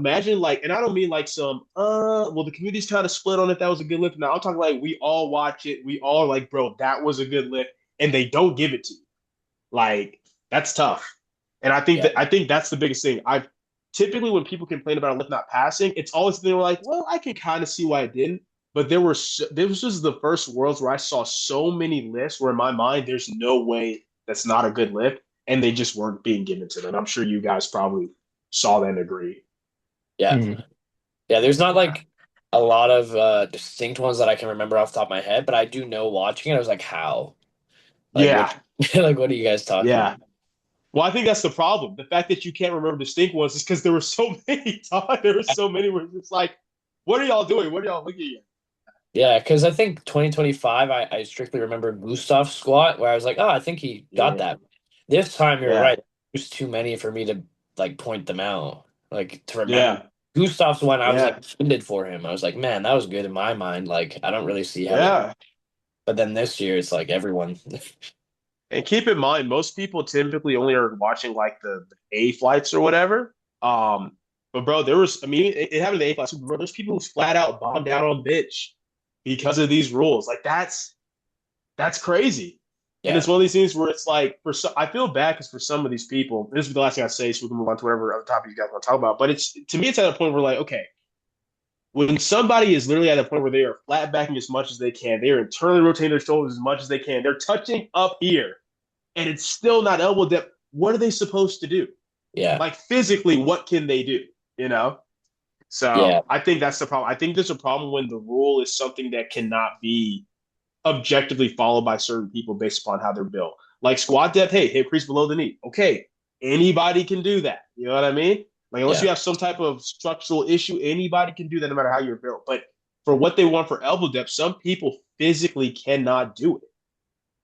and I don't mean like some, well, the community's kind of split on if that was a good lift. Now I'm talking like we all watch it. We all like, bro, that was a good lift, and they don't give it to you. Like that's tough. And Yeah. I think that's the biggest thing. I've typically when people complain about a lift not passing, it's always they were like, well, I can kind of see why it didn't. But there was just the first worlds where I saw so many lifts where in my mind there's no way that's not a good lift, and they just weren't being given to them. I'm sure you guys probably saw that and agree. Yeah. Mhm. Yeah. There's not like a lot of distinct ones that I can remember off the top of my head, but I do know watching it, I was like, how? Like what Yeah, like what are you guys talking yeah. about? Well, I think that's the problem. The fact that you can't remember distinct ones is because there were so many. Todd. There were so many where it's like, what are y'all doing? What are y'all looking at? Yeah, because I think 2025, I strictly remember Gustav's squat where I was like, oh, I think he got Yeah, that. This time you're yeah, right. There's too many for me to like point them out, like to remember. yeah, Gustav's one, I was like yeah, offended for him. I was like, man, that was good in my mind. Like, I don't really see how they, yeah. but then this year it's like everyone. And keep in mind, most people typically only are watching like the A flights or whatever. Um, but bro, there was, I mean, it happened in the A flights. Bro, there's people who flat out bombed out on bitch because of these rules. Like that's crazy. And Yeah, it's one of these things where it's like for some, I feel bad because for some of these people, this is the last thing I say, so we can move on to whatever other topic you guys want to talk about. But it's to me, it's at a point where like, okay, when somebody is literally at a point where they are flat backing as much as they can, they are internally rotating their shoulders as much as they can, they're touching up here, and it's still not elbow depth. What are they supposed to do? yeah, Like physically, what can they do? You know? yeah, So I think that's the problem. I think there's a problem when the rule is something that cannot be objectively followed by certain people based upon how they're built. Like squat depth, hey, hip crease below the knee. Okay, anybody can do that. You know what I mean? Like unless yeah. you have some type of structural issue, anybody can do that no matter how you're built. But for what they want for elbow depth, some people physically cannot do it.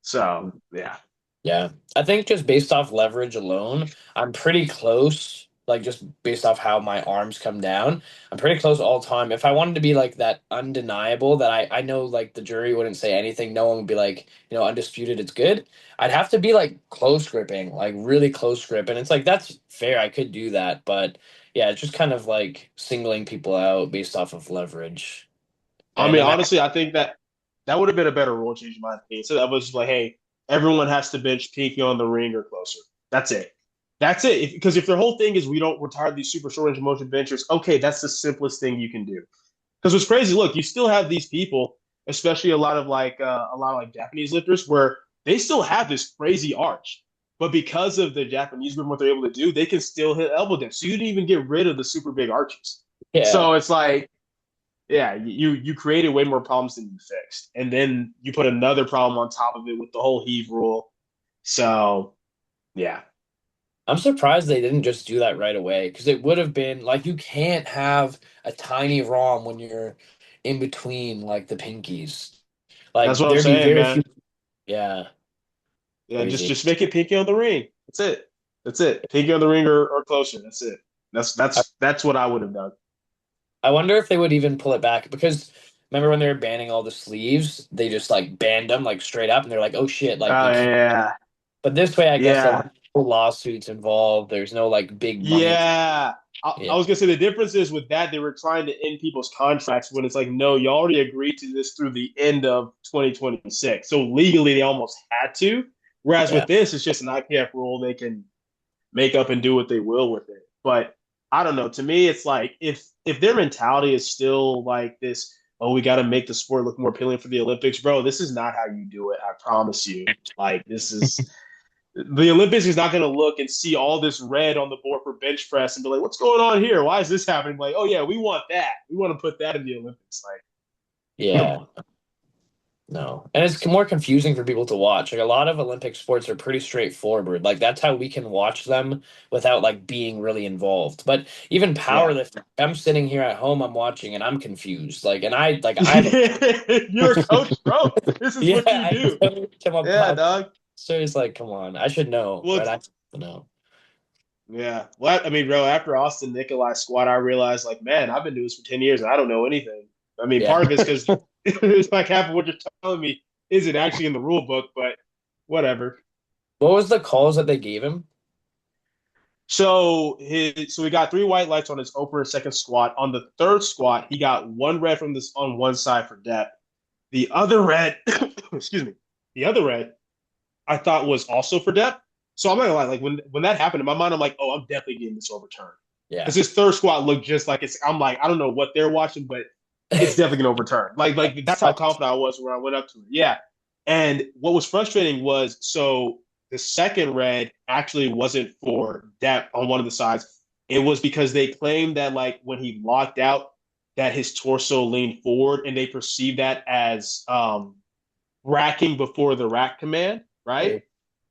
So yeah. Yeah. I think just based off leverage alone, I'm pretty close. Like just based off how my arms come down, I'm pretty close all time. If I wanted to be like that undeniable that I know like the jury wouldn't say anything, no one would be like, undisputed, it's good. I'd have to be like close gripping, like really close grip. And it's like that's fair. I could do that, but yeah, it's just kind of like singling people out based off of leverage. I And mean, then honestly, I think that that would have been a better rule change in my opinion. So that was just like, hey, everyone has to bench pinky on the ring or closer. That's it. That's it. Because if their whole thing is we don't retire these super short range of motion benchers, okay, that's the simplest thing you can do. Because what's crazy, look, you still have these people, especially a lot of like Japanese lifters, where they still have this crazy arch, but because of the Japanese and what they're able to do, they can still hit elbow depth. So you didn't even get rid of the super big arches. yeah. So it's like yeah, you created way more problems than you fixed, and then you put another problem on top of it with the whole heave rule. So yeah, I'm surprised they didn't just do that right away because it would have been like you can't have a tiny ROM when you're in between like the pinkies. that's Like what I'm there'd be saying, very man. few. Yeah, Yeah, crazy. just make it pinky on the ring. That's it. That's it. Pinky on the ring or closer. That's it. I, That's what I would have done. I wonder if they would even pull it back because remember when they were banning all the sleeves, they just like banned them like straight up and they're like, oh shit, like Oh we can't. yeah, But this way, I guess like yeah, no lawsuits involved. There's no like big money. yeah. Yeah, I was gonna say the difference is with that they were trying to end people's contracts when it's like no, you already agreed to this through the end of 2026. So legally they almost had to. Whereas yeah, with this, it's just an IPF rule they can make up and do what they will with it. But I don't know. To me, it's like if their mentality is still like this, oh, we got to make the sport look more appealing for the Olympics, bro. This is not how you do it. I promise you. Like this is the Olympics is not going to look and see all this red on the board for bench press and be like, what's going on here? Why is this happening? Like, oh yeah, we want that. We want to put that in the Olympics. Like, come yeah. on. No. And it's more confusing for people to watch. Like a lot of Olympic sports are pretty straightforward. Like that's how we can watch them without like being really involved. But even Yeah. powerlifting, I'm sitting here at home, I'm watching and I'm confused. Like and I have a You're a coach, bro. This is yeah, what you I do. go to my Yeah, pop. dog. So it's like, come on, I should know, Well, right? I should know. yeah. Well, I mean, bro, after Austin Nikolai squad, I realized, like, man, I've been doing this for 10 years and I don't know anything. I mean, Yeah. part of it's because it's like half of what you're telling me isn't actually in the rule book, but whatever. What was the calls that they gave him? So he got three white lights on his opener second squat. On the third squat, he got one red from this on one side for depth. The other red, excuse me, the other red I thought was also for depth. So I'm not gonna lie, like when that happened in my mind, I'm like, oh, I'm definitely getting this overturned because Yeah. his third squat looked just like it's. I'm like, I don't know what they're watching, but it's definitely gonna overturn. Like that's how confident I was when I went up to it. Yeah. And what was frustrating was so the second red actually wasn't for depth on one of the sides. It was because they claimed that like when he locked out, that his torso leaned forward, and they perceived that as racking before the rack command, right?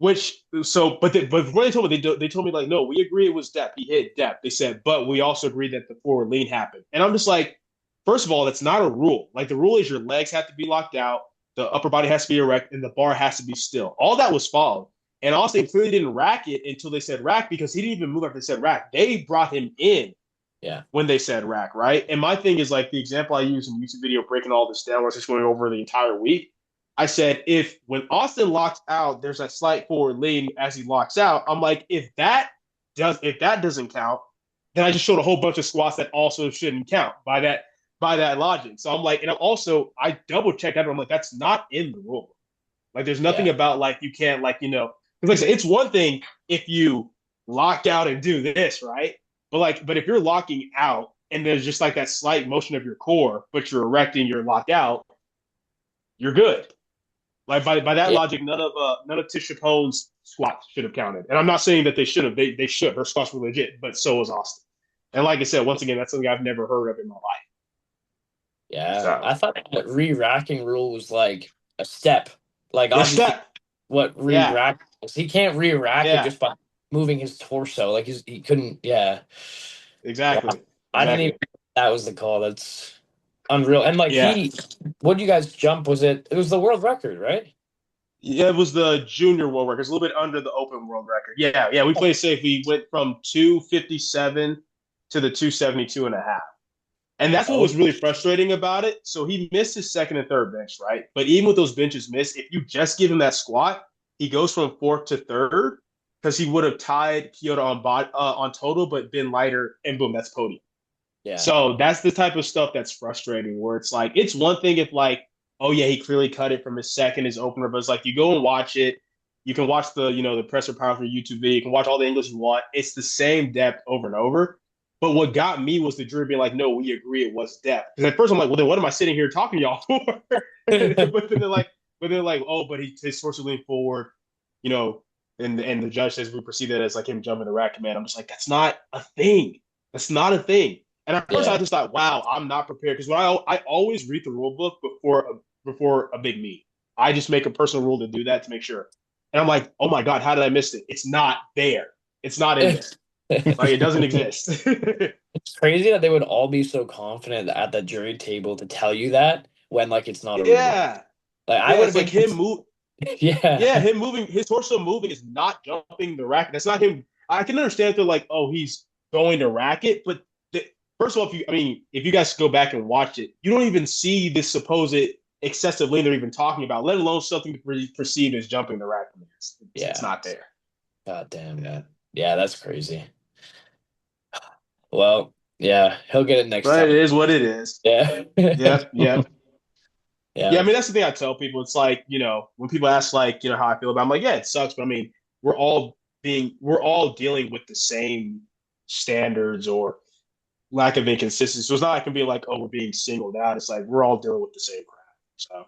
Oh, But when they told me they told me like no, we agree it was depth. He hit depth. They said, but we also agree that the forward lean happened. And I'm just like, first of all, that's not a rule. Like the rule is your legs have to be locked out, the upper body has to be erect, and the bar has to be still. All that was followed. And Austin clearly didn't rack it until they said rack because he didn't even move after they said rack. They brought him in yeah. when they said rack, right? And my thing is like the example I use in the YouTube video breaking all this down, where it's just going over the entire week. I said if when Austin locks out, there's a slight forward lean as he locks out. I'm like, if that doesn't count, then I just showed a whole bunch of squats that also shouldn't count by that logic. So I'm like, and I double checked that. I'm like, that's not in the rule. Like there's nothing Yeah. about like you can't like because like I said, it's one thing if you lock out and do this right, but if you're locking out and there's just like that slight motion of your core, but you're erecting your lock out, you're good. Like by that Yeah. logic, none of Tish Chapone's squats should have counted. And I'm not saying that they should have. They should. Her squats were legit, but so was Austin. And like I said, once again, that's something I've never heard of in my life. Yeah. So I thought that re-racking rule was like a step. Like a obviously step. what Yeah. re-rack is. He can't re-rack it Yeah. just by moving his torso. Like he couldn't. Yeah. Wow. Exactly. I didn't even Exactly. that was the call. That's unreal. And like Yeah. what did you guys jump? It was the world record, right? Yeah, it was the junior world record. It's a little bit under the open world record. Yeah, yeah. We played safe. We went from 257 to the 272 and a half. And that's what Oh, was really frustrating about it. So he missed his second and third bench, right? But even with those benches missed, if you just give him that squat, he goes from fourth to third because he would have tied Kyoto on total, but been lighter, and boom, that's podium. yeah. So that's the type of stuff that's frustrating where it's like, it's one thing if like, oh yeah, he clearly cut it from his second, his opener, but it's like you go and watch it. You can watch the presser power for YouTube video. You can watch all the English you want. It's the same depth over and over. But what got me was the jury being like, no, we agree it was depth. Because at first I'm like, well, then what am I sitting here talking to y'all for? But they're like, oh, but his torso leaned forward, you know, and the judge says we perceive that as like him jumping the rack command. I'm just like, that's not a thing. That's not a thing. And at first, I Yeah. just thought, "Wow, I'm not prepared." Because when I always read the rule book before a big meet, I just make a personal rule to do that to make sure. And I'm like, "Oh my god, how did I miss it? It's not there. It's not in there. Like it doesn't exist." It's crazy that they would all be so confident at the jury table to tell you that when like it's not a rule. Yeah, Like I yeah. would It's have like been, him move. Yeah, yeah, him moving his torso moving is not jumping the racket. That's not him. I can understand if they're like, "Oh, he's going to rack it," but the, first of all, if you guys go back and watch it, you don't even see this supposed excessive lean they're even talking about, let alone something perceived as jumping the rack. It's yeah. not there. God damn that. Yeah, that's crazy. Well, yeah, he'll get it next But it time. is what it is. Yeah, Yep, yep. Yeah, I yeah, mean that's the thing I tell people. It's like, when people ask like, how I feel about it, I'm like, yeah, it sucks, but I mean, we're all dealing with the same standards or lack of inconsistency. So it's not like I can be like, oh, we're being singled out. It's like we're all dealing with the same crap. So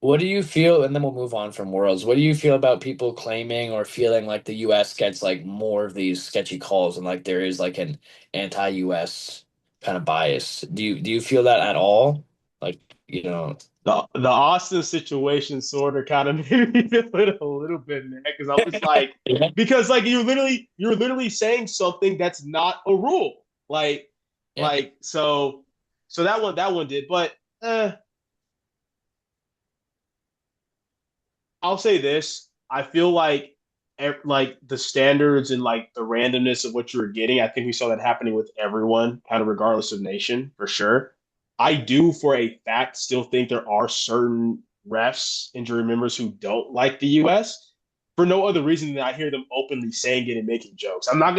What do you feel? And then we'll move on from Worlds. What do you feel about people claiming or feeling like the U.S. gets like more of these sketchy calls and like there is like an anti-U.S. kind of bias? Do you feel that at all? Like, you know, the Austin situation sort of kind of made me feel it a little bit mad because I was like, yeah, because like you're literally saying something that's not a rule. yeah, So that one did, but I'll say this: I feel like the standards and like the randomness of what you were getting. I think we saw that happening with everyone, kind of regardless of nation, for sure. I do, for a fact, still think there are certain refs and jury members who don't like the U.S. for no other reason than I hear them openly saying it and making jokes. I'm not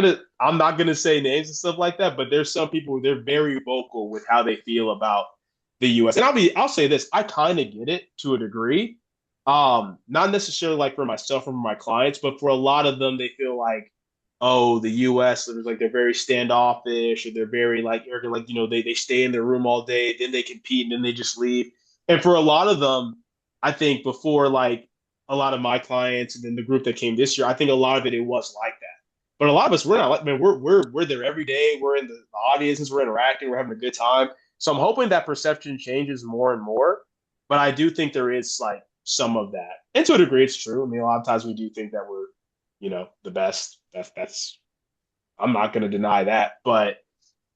gonna say names and stuff like that, but there's some people they're very vocal with how they feel about the US. And I'll say this, I kind of get it to a degree. Not necessarily like for myself or for my clients, but for a lot of them, they feel like, oh, the US is like they're very standoffish or they're very like arrogant, like they stay in their room all day, then they compete and then they just leave. And for a lot of them, I think before like a lot of my clients and then the group that came this year, I think a lot of it was like that. But a lot of us, we're not like, man, we're there every day. We're in the audiences, we're interacting, we're having a good time. So I'm hoping that perception changes more and more. But I do think there is like some of that. And to a degree, it's true. I mean, a lot of times we do think that we're, the best. That's I'm not gonna deny that. But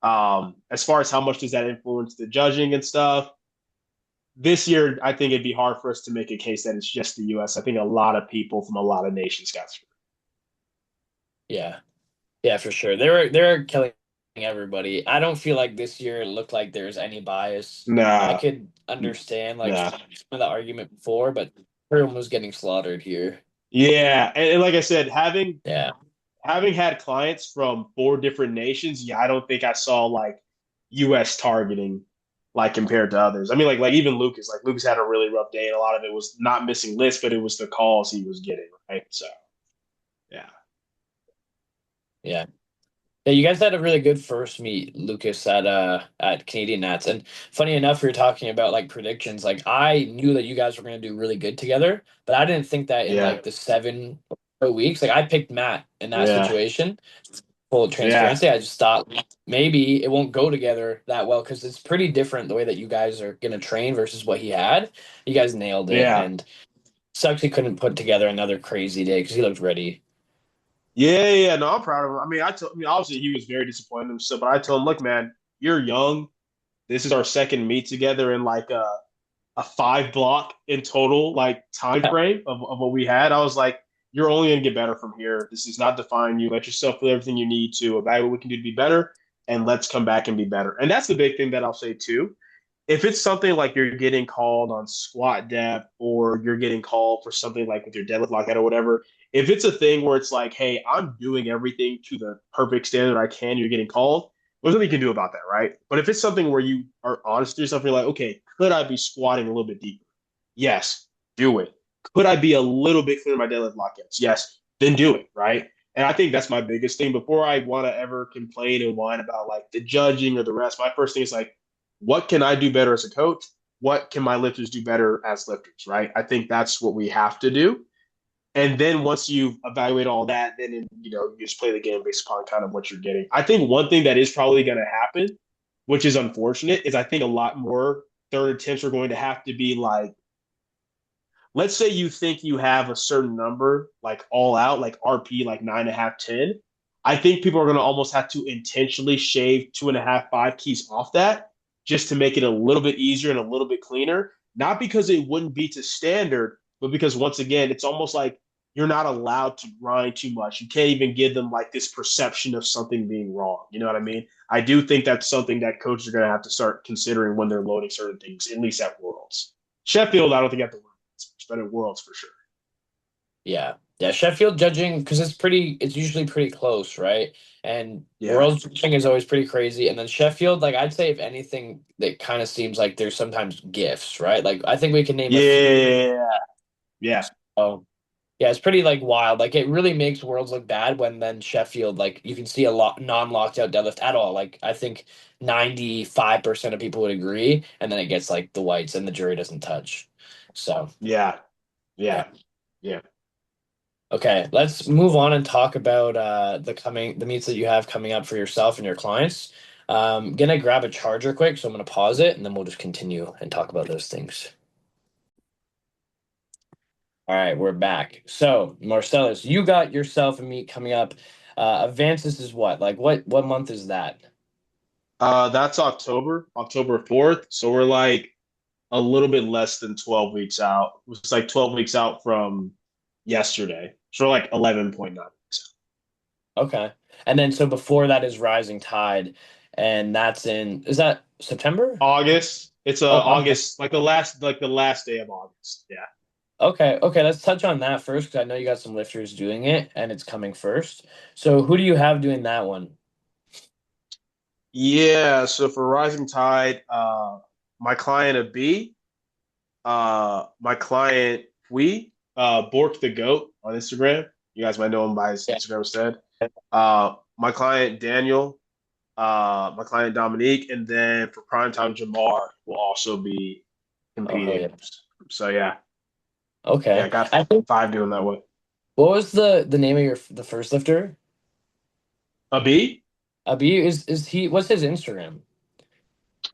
as far as how much does that influence the judging and stuff, this year, I think it'd be hard for us to make a case that it's just the U.S. I think a lot of people from a lot of nations got screwed. Yeah. Yeah, for sure. They're killing everybody. I don't feel like this year it looked like there's any bias. I Nah, could understand like nah. some of the argument before, but everyone was getting slaughtered here. Yeah, and like I said, Yeah. having had clients from four different nations, yeah, I don't think I saw like U.S. targeting like compared to others. I mean, like even Lucas had a really rough day, and a lot of it was not missing lists, but it was the calls he was getting, right? So yeah, Yeah. Yeah, you guys had a really good first meet, Lucas, at Canadian Nats. And funny enough, we were talking about like predictions. Like I knew that you guys were gonna do really good together, but I didn't think that in yeah, like the 7 weeks. Like I picked Matt in that yeah, situation. Full yeah, transparency, I just thought maybe it won't go together that well because it's pretty different the way that you guys are gonna train versus what he had. You guys nailed it, yeah. and sucks he couldn't put together another crazy day because he looked ready. Yeah, yeah, no, I'm proud of him. I mean, obviously he was very disappointed in himself, but I told him, look, man, you're young. This is our second meet together in like a 5 block in total, like time frame of what we had. I was like, you're only gonna get better from here. This is not define you. Let yourself feel everything you need to evaluate what we can do to be better, and let's come back and be better. And that's the big thing that I'll say too. If it's something like you're getting called on squat depth or you're getting called for something like with your deadlift lockout or whatever, if it's a thing where it's like, hey, I'm doing everything to the perfect standard I can, you're getting called, there's nothing you can do about that, right? But if it's something where you are honest with yourself, you're like, okay, could I be squatting a little bit deeper? Yes, do it. Could I be a little bit clearer in my deadlift lockouts? Yes, then do it, right? And I think that's my biggest thing. Before I want to ever complain and whine about like the judging or the rest, my first thing is like, what can I do better as a coach? What can my lifters do better as lifters, right? I think that's what we have to do. And then once you evaluate all that, then you just play the game based upon kind of what you're getting. I think one thing that is probably going to happen, which is unfortunate, is I think a lot more third attempts are going to have to be like, let's say you think you have a certain number, like all out, like RP, like 9.5, 10. I think people are going to almost have to intentionally shave 2.5, 5 keys off that just to make it a little bit easier and a little bit cleaner. Not because it wouldn't be to standard, but because once again, it's almost like you're not allowed to grind too much. You can't even give them like this perception of something being wrong. You know what I mean? I do think that's something that coaches are going to have to start considering when they're loading certain things, at least at Worlds. Sheffield, I don't think you have to worry but at Worlds for sure. Yeah. Yeah, Sheffield judging because it's usually pretty close, right? And Yeah. World's judging is always pretty crazy. And then Sheffield, like I'd say if anything, it kind of seems like there's sometimes gifts, right? Like I think we can name a few. Yeah. Yeah. Oh, yeah, it's pretty like wild. Like it really makes Worlds look bad when then Sheffield, like you can see a lot non-locked out deadlift at all. Like I think 95% of people would agree, and then it gets like the whites and the jury doesn't touch. So Yeah. yeah. Yeah. Yeah. Okay, let's move on and talk about the meets that you have coming up for yourself and your clients. Gonna grab a charger quick, so I'm gonna pause it and then we'll just continue and talk about those things. All right, we're back. So, Marcellus, you got yourself a meet coming up. Avancus is what? Like what month is that? That's October 4th. So we're like a little bit less than 12 weeks out. It was like 12 weeks out from yesterday. So we're like 11.9 weeks Okay. And then so before that is Rising Tide, and that's is that September? out. August. It's Oh, August. August, like the last day of August. Yeah. Okay, okay, let's touch on that first because I know you got some lifters doing it and it's coming first. So who do you have doing that one? Yeah, so for Rising Tide, my client a B, my client we, Bork the Goat on Instagram. You guys might know him by his Yeah. Instagram instead. My client Daniel, my client Dominique, and then for primetime Jamar will also be Oh hell competing. yeah. So yeah, I Okay. got I think five doing that one. what was the name of the first lifter? A B, Abi is he what's his Instagram?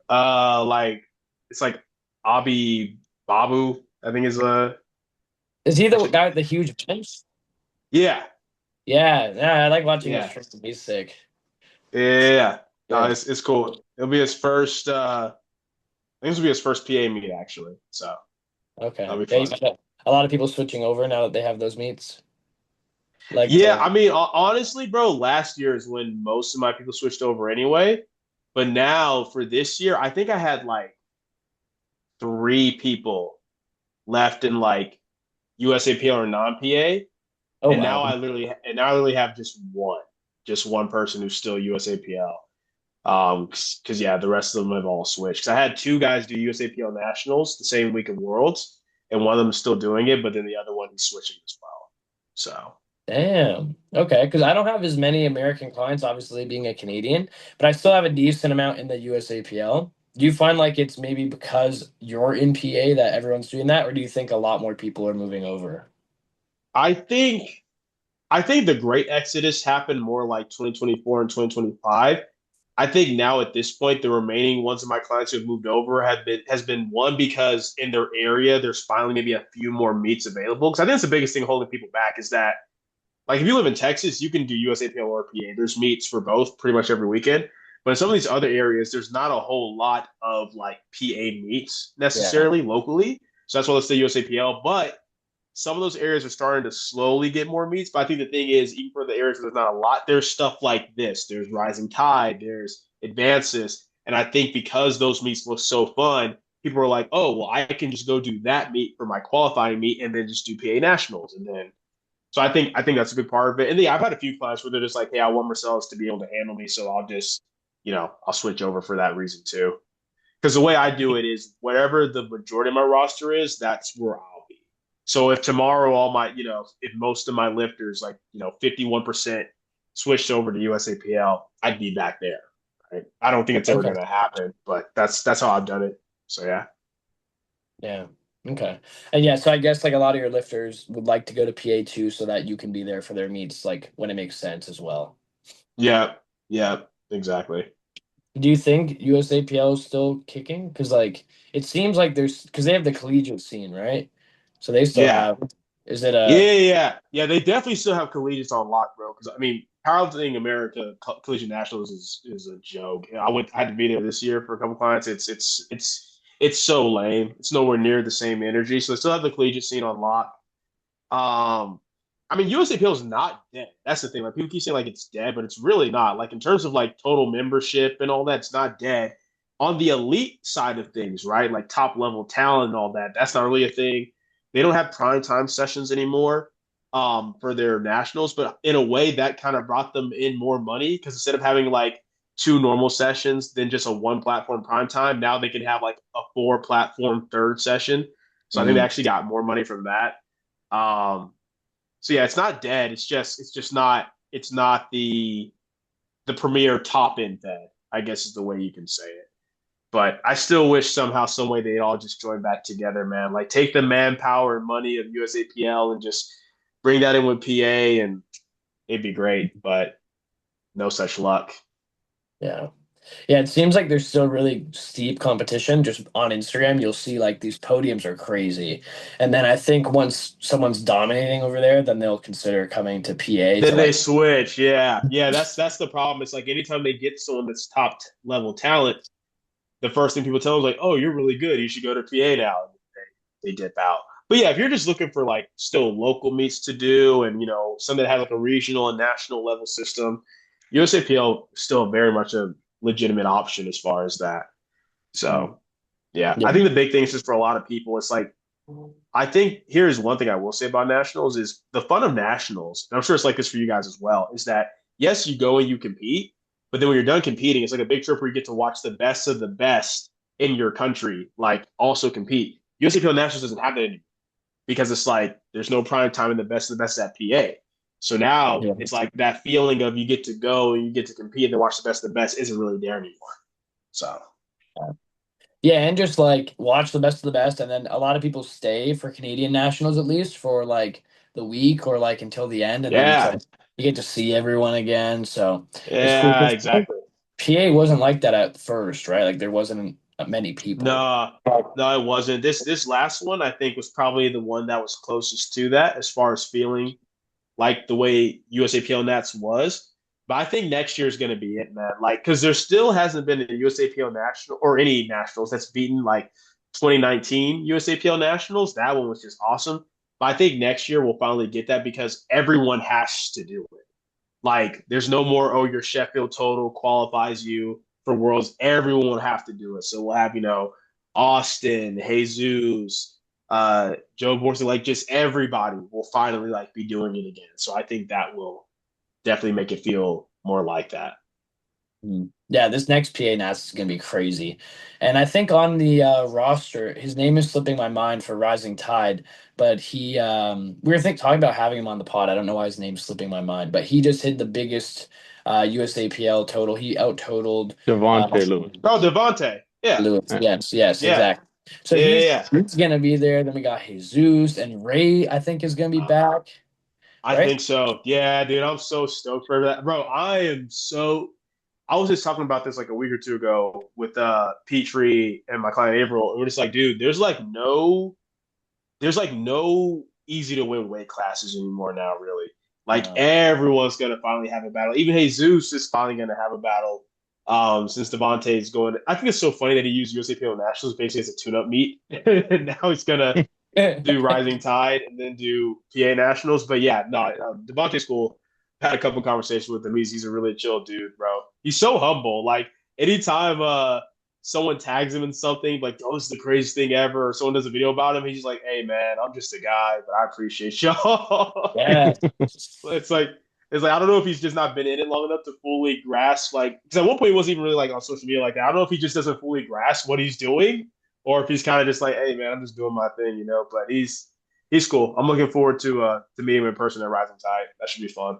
like it's like Abi Babu, I think is Is he the actually guy with the huge bench? yeah, Yeah, yeah, I like watching his yeah. tricks. He's sick. Yeah, no, Good. it's cool. It'll be his first. I think this will be his first PA meet actually, so Okay. that'll be Yeah, you fun. got a lot of people switching over now that they have those meets. Like Yeah, to I mean, honestly, bro, last year is when most of my people switched over anyway. But now for this year, I think I had like three people left in like USAPL or non-PA, oh and wow. now I literally have just one person who's still USAPL. Because yeah, the rest of them have all switched. 'Cause I had two guys do USAPL Nationals the same week of Worlds, and one of them is still doing it, but then the other one is switching as well. So Damn. Okay, because I don't have as many American clients, obviously being a Canadian, but I still have a decent amount in the USAPL. Do you find like it's maybe because you're in PA that everyone's doing that, or do you think a lot more people are moving over? I think I think the great exodus happened more like 2024 and 2025. I think now at this point, the remaining ones of my clients who have moved over have been has been one because in their area there's finally maybe a few more meets available. Because I think that's the biggest thing holding people back is that like if you live in Texas, you can do USAPL or PA. There's meets for both pretty much every weekend. But in some of these other areas, there's not a whole lot of like PA meets Yeah. necessarily locally. So that's why let's say USAPL. But some of those areas are starting to slowly get more meets. But I think the thing is, even for the areas where there's not a lot, there's stuff like this. There's Rising Tide, there's Advances. And I think because those meets look so fun, people are like, oh, well, I can just go do that meet for my qualifying meet and then just do PA Nationals. And then so I think that's a big part of it. And then I've had a few clients where they're just like, hey, I want Marcellus to be able to handle me, so I'll just, I'll switch over for that reason too. Because the way I do it is whatever the majority of my roster is, that's where I'll be. So if tomorrow all my, if most of my lifters, like, 51% switched over to USAPL, I'd be back there. Right. I don't think it's ever Okay. gonna happen, but that's how I've done it. So yeah. Yeah. Okay. And yeah, so I guess like a lot of your lifters would like to go to PA too so that you can be there for their meets like when it makes sense as well. Yeah. Yeah. Exactly. Do you think USAPL is still kicking? Because like it seems like there's because they have the collegiate scene, right? So they still Yeah. have. Is it Yeah, a? yeah, yeah. Yeah, they definitely still have collegiates on lock, bro. Because I mean, powerlifting America Collegiate Nationals is a joke. I had to be there this year for a couple clients. It's so lame. It's nowhere near the same energy. So they still have the collegiate scene on lock. Um, I mean, USAPL is not dead. That's the thing. Like people keep saying like it's dead, but it's really not. Like in terms of like total membership and all that, it's not dead. On the elite side of things, right? Like top level talent and all that, that's not really a thing. They don't have prime time sessions anymore for their nationals, but in a way that kind of brought them in more money because instead of having like two normal sessions, then just a one platform prime time, now they can have like a four platform third session. So I think they Mm, actually got more money from that. Um, so yeah, it's not dead. It's just not the premier top end fed, I guess is the way you can say it. But I still wish somehow, some way they'd all just join back together, man. Like take the manpower and money of USAPL and just bring that in with PA and it'd be great. But no such luck. yeah. Yeah, it seems like there's still really steep competition. Just on Instagram, you'll see like these podiums are crazy. And then I think once someone's dominating over there, then they'll consider coming to PA to Then they like, switch. Yeah. Yeah, that's the problem. It's like anytime they get someone that's top level talent, the first thing people tell them is like, "Oh, you're really good. You should go to PA now." They dip out. But yeah, if you're just looking for like still local meets to do and some that have like a regional and national level system, USAPL is still very much a legitimate option as far as that. mm, So yeah, I yeah, think the big thing is just for a lot of people, it's like I think here's one thing I will say about nationals is the fun of nationals, and I'm sure it's like this for you guys as well, is that yes, you go and you compete, but then when you're done competing, it's like a big trip where you get to watch the best of the best in your country, like also compete. USAPL Nationals doesn't have that anymore because it's like there's no prime time and the best of the best is at PA. So now Yeah. it's like that feeling of you get to go and you get to compete and then watch the best of the best isn't really there anymore. So Yeah, and just like watch the best of the best, and then a lot of people stay for Canadian nationals at least for like the week or like until the end, and then it's yeah, like you get to see everyone again. So it's cool. yeah, exactly. PA wasn't like that at first, right? Like there wasn't many people. No, no, it wasn't. This last one I think was probably the one that was closest to that as far as feeling like the way USAPL Nats was. But I think next year is going to be it, man. Like, because there still hasn't been a USAPL national or any nationals that's beaten like 2019 USAPL nationals. That one was just awesome. But I think next year we'll finally get that because everyone has to do it. Like, there's no more, oh, your Sheffield total qualifies you for Worlds. Everyone will have to do it. So we'll have, Austin, Jesus, Joe Borsley, like just everybody will finally like be doing it again. So I think that will definitely make it feel more like that. Mm. Yeah, this next PA Nats is gonna be crazy. And I think on the roster, his name is slipping my mind for Rising Tide, but he we were talking about having him on the pod. I don't know why his name's slipping my mind, but he just hit the biggest USAPL total. He out totaled Devontae Lewis. Oh, Devontae. Yeah. Lewis. Yeah. Yes, yes, Yeah. exactly. So Yeah. Yeah. he's Yeah. he's gonna be there. Then we got Jesus and Ray, I think is gonna be back, I right? think so. Yeah, dude. I'm so stoked for that. Bro, I was just talking about this like a week or two ago with Petrie and my client April. And we're just like, dude, there's like no easy to win weight classes anymore now, really. Like Uh, everyone's gonna finally have a battle. Even Jesus is finally gonna have a battle. Since Devontae is going, I think it's so funny that he used USAPL Nationals basically as a tune-up meet, and now he's gonna do Rising Tide and then do PA Nationals. But yeah, no, Devontae's cool. Had a couple conversations with him. He's a really chill dude, bro. He's so humble. Like anytime someone tags him in something, like, oh, this is the craziest thing ever, or someone does a video about him, he's just like, hey man, I'm just a guy, but I appreciate y'all. yeah. it's like it's like I don't know if he's just not been in it long enough to fully grasp like because at one point he wasn't even really like on social media like that. I don't know if he just doesn't fully grasp what he's doing or if he's kind of just like, hey man, I'm just doing my thing. But he's cool. I'm looking forward to meeting him in person at Rising Tide. That should be fun.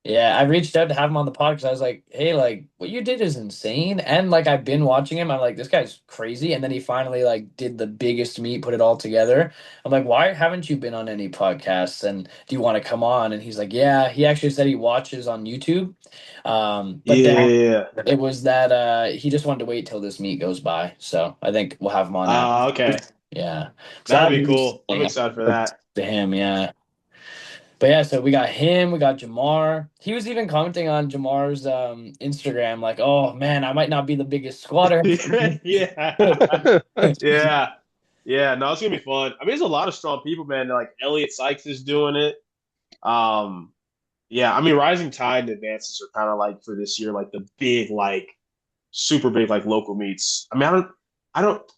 Yeah, I reached out to have him on the pod because I was like, "Hey, like what you did is insane." And like I've been watching him, I'm like, "This guy's crazy." And then he finally like did the biggest meet, put it all together. I'm like, "Why haven't you been on any podcasts? And do you want to come on?" And he's like, "Yeah." He actually said he watches on YouTube. But then Yeah. it was that he just wanted to wait till this meet goes by. So I think we'll have him on after. Okay. Yeah, so That'd that'd be be cool. I'm interesting. excited for that. To him, yeah. But yeah, so we got him, we got Jamar. He was even commenting on Jamar's Instagram, like, "Oh man, I might not be the biggest squatter." Yeah. Yeah. Yeah. No, it's gonna be fun. I mean, there's a lot of strong people, man. Like Elliot Sykes is doing it. Um, yeah, I mean, Rising Tide and Advances are kind of like for this year, like the big, like super big, like local meets. I mean,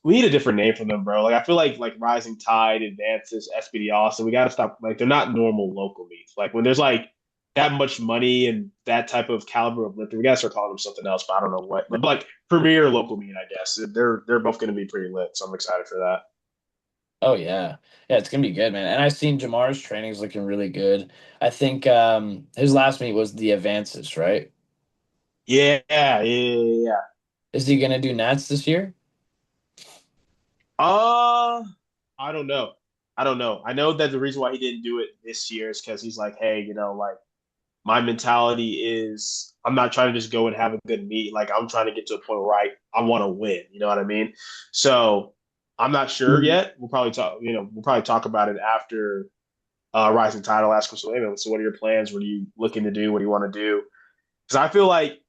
we need a different name for them, bro. Like, I feel like Rising Tide, Advances, SPD Austin. We got to stop. Like, they're not normal local meets. Like, when there's like that much money and that type of caliber of lifter, we got to start calling them something else. But I don't know what. But like premier local meet, I guess they're both going to be pretty lit. So I'm excited for that. Oh yeah. Yeah, it's gonna be good, man. And I've seen Jamar's training is looking really good. I think his last meet was the Avances, right? Yeah, yeah, yeah, yeah. Is he gonna do Nats this year? Uh, I don't know. I don't know. I know that the reason why he didn't do it this year is because he's like, hey, like my mentality is I'm not trying to just go and have a good meet. Like I'm trying to get to a point where I want to win. You know what I mean? So I'm not sure Mhm. yet. We'll probably talk about it after Rising Title. Ask him, so, hey, man, so what are your plans? What are you looking to do? What do you want to do? Because I feel like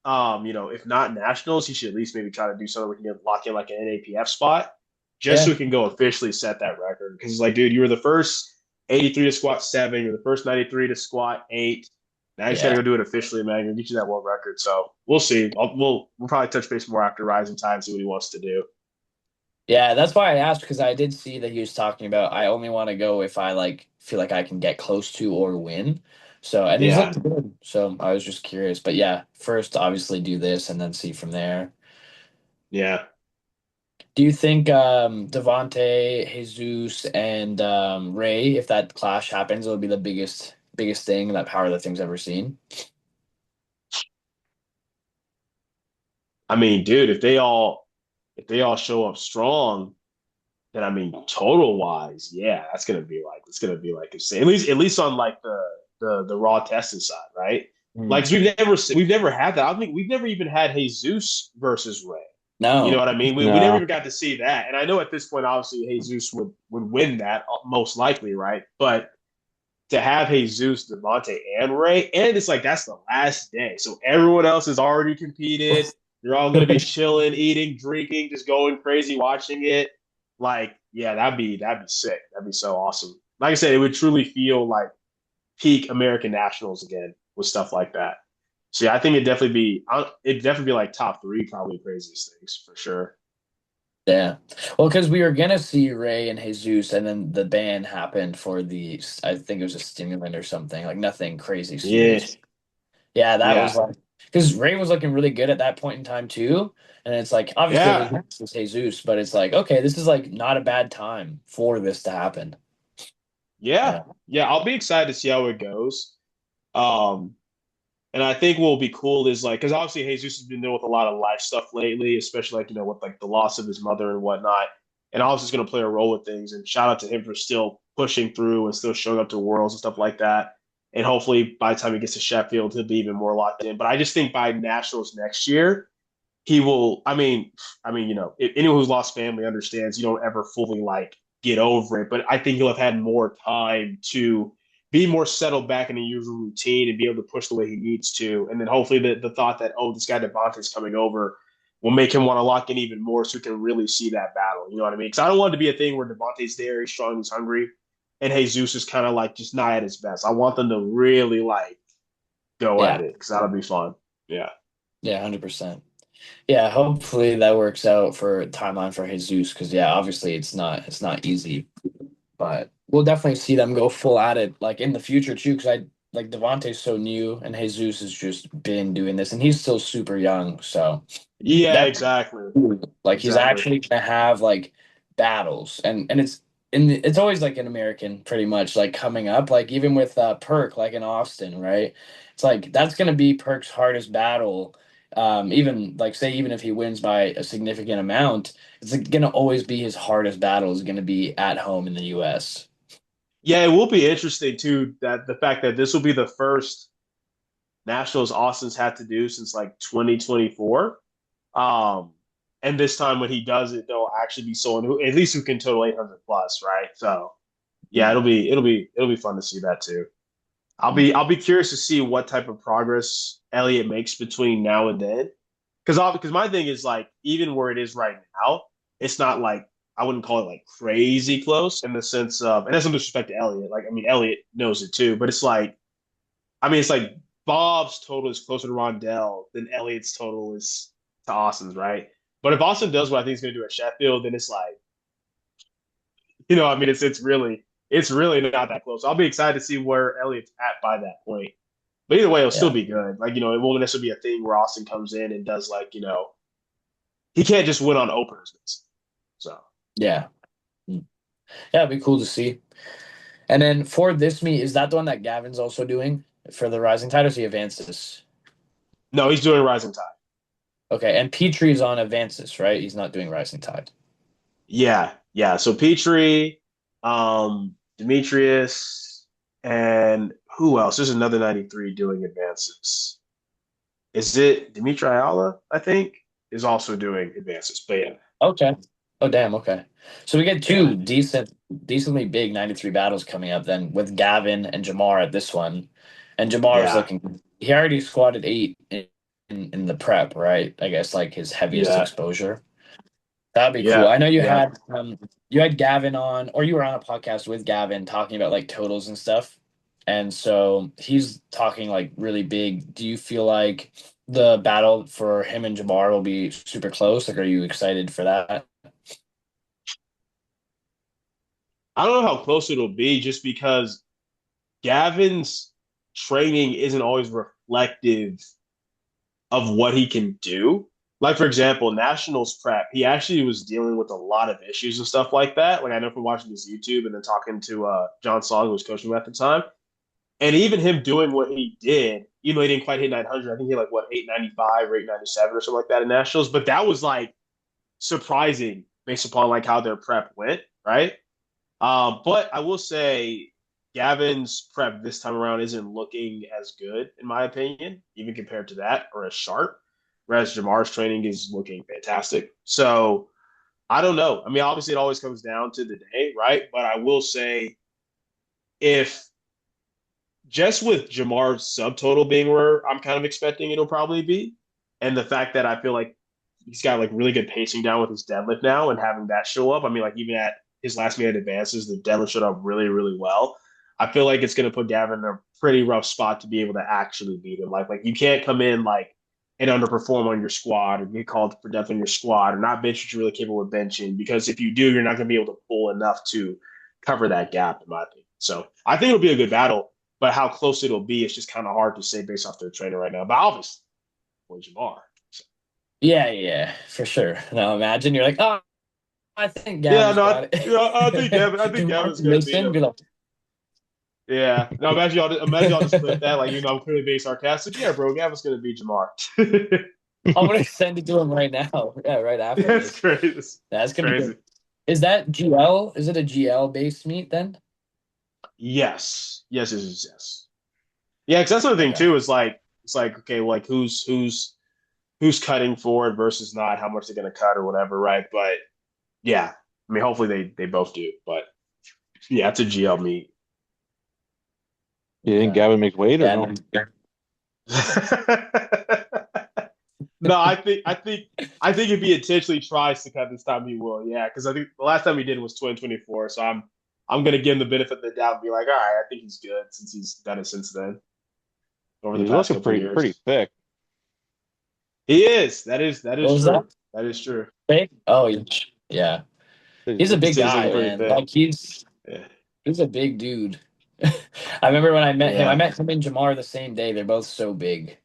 if not nationals, he should at least maybe try to do something where he can lock in like an NAPF spot just so Yeah. he can go officially set that record. Because it's like, dude, you were the first 83 to squat 7, you're the first 93 to squat 8. Now you just gotta Yeah. go do it officially, man. You'll get you that world record. So we'll see. We'll probably touch base more after Rising Time, see what he wants to do. Yeah, that's why I asked because I did see that he was talking about I only want to go if I like feel like I can get close to or win. So, and he's Yeah, looking good. So I was just curious. But yeah, first obviously do this and then see from there. yeah. Do you think Devontae, Jesus, and Ray, if that clash happens, it'll be the biggest thing that powerlifting's ever seen? I mean, dude, if they all show up strong, then I mean, total wise, yeah, that's gonna be like it's gonna be like insane. At least on like the raw testing side, right? Like 'cause Mm. we've never had that. I think we've never even had Jesus versus Ray. You know No. what I mean? We never No. even got to see that. And I know at this point, obviously, Jesus would win that most likely, right? But to have Jesus, Devontae, and Ray, and it's like that's the last day, so everyone else has already competed. They're all gonna be chilling, eating, drinking, just going crazy, watching it. Like, yeah, that'd be sick. That'd be so awesome. Like I said, it would truly feel like peak American Nationals again with stuff like that. So yeah, I think it'd definitely be like top three, probably craziest things for sure. Yeah. Well, because we were gonna see Ray and Jesus, and then the ban happened for I think it was a stimulant or something, like nothing crazy Yeah, serious. Yeah, that was yeah, like because Ray was looking really good at that point in time too. And it's like obviously yeah. Jesus is Jesus, but it's like, okay, this is like not a bad time for this to happen. Yeah, Yeah. yeah, I'll be excited to see how it goes. Um, and I think what will be cool is like, because obviously Jesus has been dealing with a lot of life stuff lately, especially like with like the loss of his mother and whatnot. And obviously, it's going to play a role with things. And shout out to him for still pushing through and still showing up to Worlds and stuff like that. And hopefully, by the time he gets to Sheffield, he'll be even more locked in. But I just think by Nationals next year, he will. Anyone who's lost family understands you don't ever fully like get over it, but I think he'll have had more time to be more settled back in the usual routine and be able to push the way he needs to. And then hopefully the thought that, oh, this guy Devontae's coming over will make him want to lock in even more so we can really see that battle. You know what I mean? Because I don't want it to be a thing where Devontae's there, he's strong, he's hungry, and Jesus is kind of like just not at his best. I want them to really like go at Yeah. it because that'll be fun. Yeah. Yeah, 100%. Yeah, hopefully that works out for timeline for Jesus because yeah, obviously it's not easy, but we'll definitely see them go full at it like in the future too. Because I like Devontae's so new and Jesus has just been doing this, and he's still super young. So Yeah, that exactly. like he's Exactly. actually gonna have like battles, and it's always like an American pretty much like coming up like even with Perk like in Austin, right? It's like that's gonna be Perk's hardest battle. Even like say even if he wins by a significant amount, it's like, gonna always be his hardest battle is gonna be at home in the US. Yeah, it will be interesting too that the fact that this will be the first Nationals Austin's had to do since like 2024. Um, and this time when he does it, there'll actually be someone who at least who can total 800 plus, right? So yeah, it'll be fun to see that too. I'll be curious to see what type of progress Elliott makes between now and then. Because my thing is like even where it is right now, it's not like I wouldn't call it like crazy close in the sense of, and that's no disrespect to Elliott. Like I mean, Elliott knows it too, but it's like I mean, it's like Bob's total is closer to Rondell than Elliott's total is to Austin's, right? But if Austin does what I think he's going to do at Sheffield, then it's like I mean, it's really not that close. I'll be excited to see where Elliott's at by that point. But either way, it'll still Yeah. be good. Like it won't necessarily be a thing where Austin comes in and does like he can't just win on openers. So Yeah. Mm. Yeah, it'd be cool to see. And then for this meet, is that the one that Gavin's also doing for the Rising Tide, or is he Avances? no, he's doing Rising Tide. Okay, and Petrie's on Avances, right? He's not doing Rising Tide. Yeah, yeah. So Petrie, Demetrius, and who else? There's another 93 doing advances. Is it Dimitri Ayala? I think is also doing advances. But yeah, Okay. Oh, damn. Okay. So we get yeah, two decently big 93 battles coming up then with Gavin and Jamar at this one. And Jamar is yeah, looking, he already squatted eight in the prep, right? I guess like his heaviest yeah, exposure. That'd be cool. yeah, I know yeah. you had Gavin on, or you were on a podcast with Gavin talking about like totals and stuff. And so he's talking like really big. Do you feel like the battle for him and Jamar will be super close? Like, are you excited for that? I don't know how close it'll be just because Gavin's training isn't always reflective of what he can do. Like, for example, Nationals prep, he actually was dealing with a lot of issues and stuff like that. Like, I know from watching his YouTube and then talking to John Song, who was coaching him at the time. And even him doing what he did, even though he didn't quite hit 900, I think he had like, what, 895 or 897 or something like that in Nationals. But that was like surprising based upon like how their prep went, right? But I will say Gavin's prep this time around isn't looking as good, in my opinion, even compared to that, or as sharp. Whereas Jamar's training is looking fantastic. So I don't know. I mean, obviously, it always comes down to the day, right? But I will say, if just with Jamar's subtotal being where I'm kind of expecting it'll probably be, and the fact that I feel like he's got like really good pacing down with his deadlift now and having that show up. I mean, like even at his last minute advances, the deadlift showed up really, really well. I feel like it's going to put Gavin in a pretty rough spot to be able to actually beat him. Like you can't come in like and underperform on your squad or get called for depth on your squad or not bench what you're really capable of benching because if you do, you're not going to be able to pull enough to cover that gap, in my opinion. So I think it'll be a good battle, but how close it'll be, it's just kind of hard to say based off their trainer right now. But obviously, for Jamar. Yeah, yeah, for sure. Now imagine you're like, oh, I think Yeah, Gavin's no, got I think it. I think Jamar's Gavin's gonna beat missing. him. Be like, Yeah. No, imagine y'all just clip that. Like, I'm clearly being sarcastic. Yeah, bro, Gavin's gonna beat Jamar. I'm gonna send it to him right now. Yeah, right after That's this. crazy. That's It's gonna be good. crazy. Is that GL? Is it a GL based meet then? Yes. Yes, yes. Yeah, because that's the other thing Okay. too, is like it's like, okay, like who's cutting forward versus not, how much they're gonna cut or whatever, right? But yeah, I mean hopefully they both do. But yeah, it's a GL meet. You think Okay. Gavin makes weight or Yeah. no? No, I think if he intentionally tries to cut this time, he will. Yeah, because I think the last time he did was 2024. So I'm gonna give him the benefit of the doubt and be like, all right, I think he's good since he's done it since then over the He's past looking couple of pretty years. thick. He is. That What is was that? true. That is true. Big? Oh, yeah. He's He's a looking big He's pretty guy, looking thick. pretty man. thick. Like Yeah. he's a big dude. I remember when I Yeah. met him and Jamar the same day. They're both so big.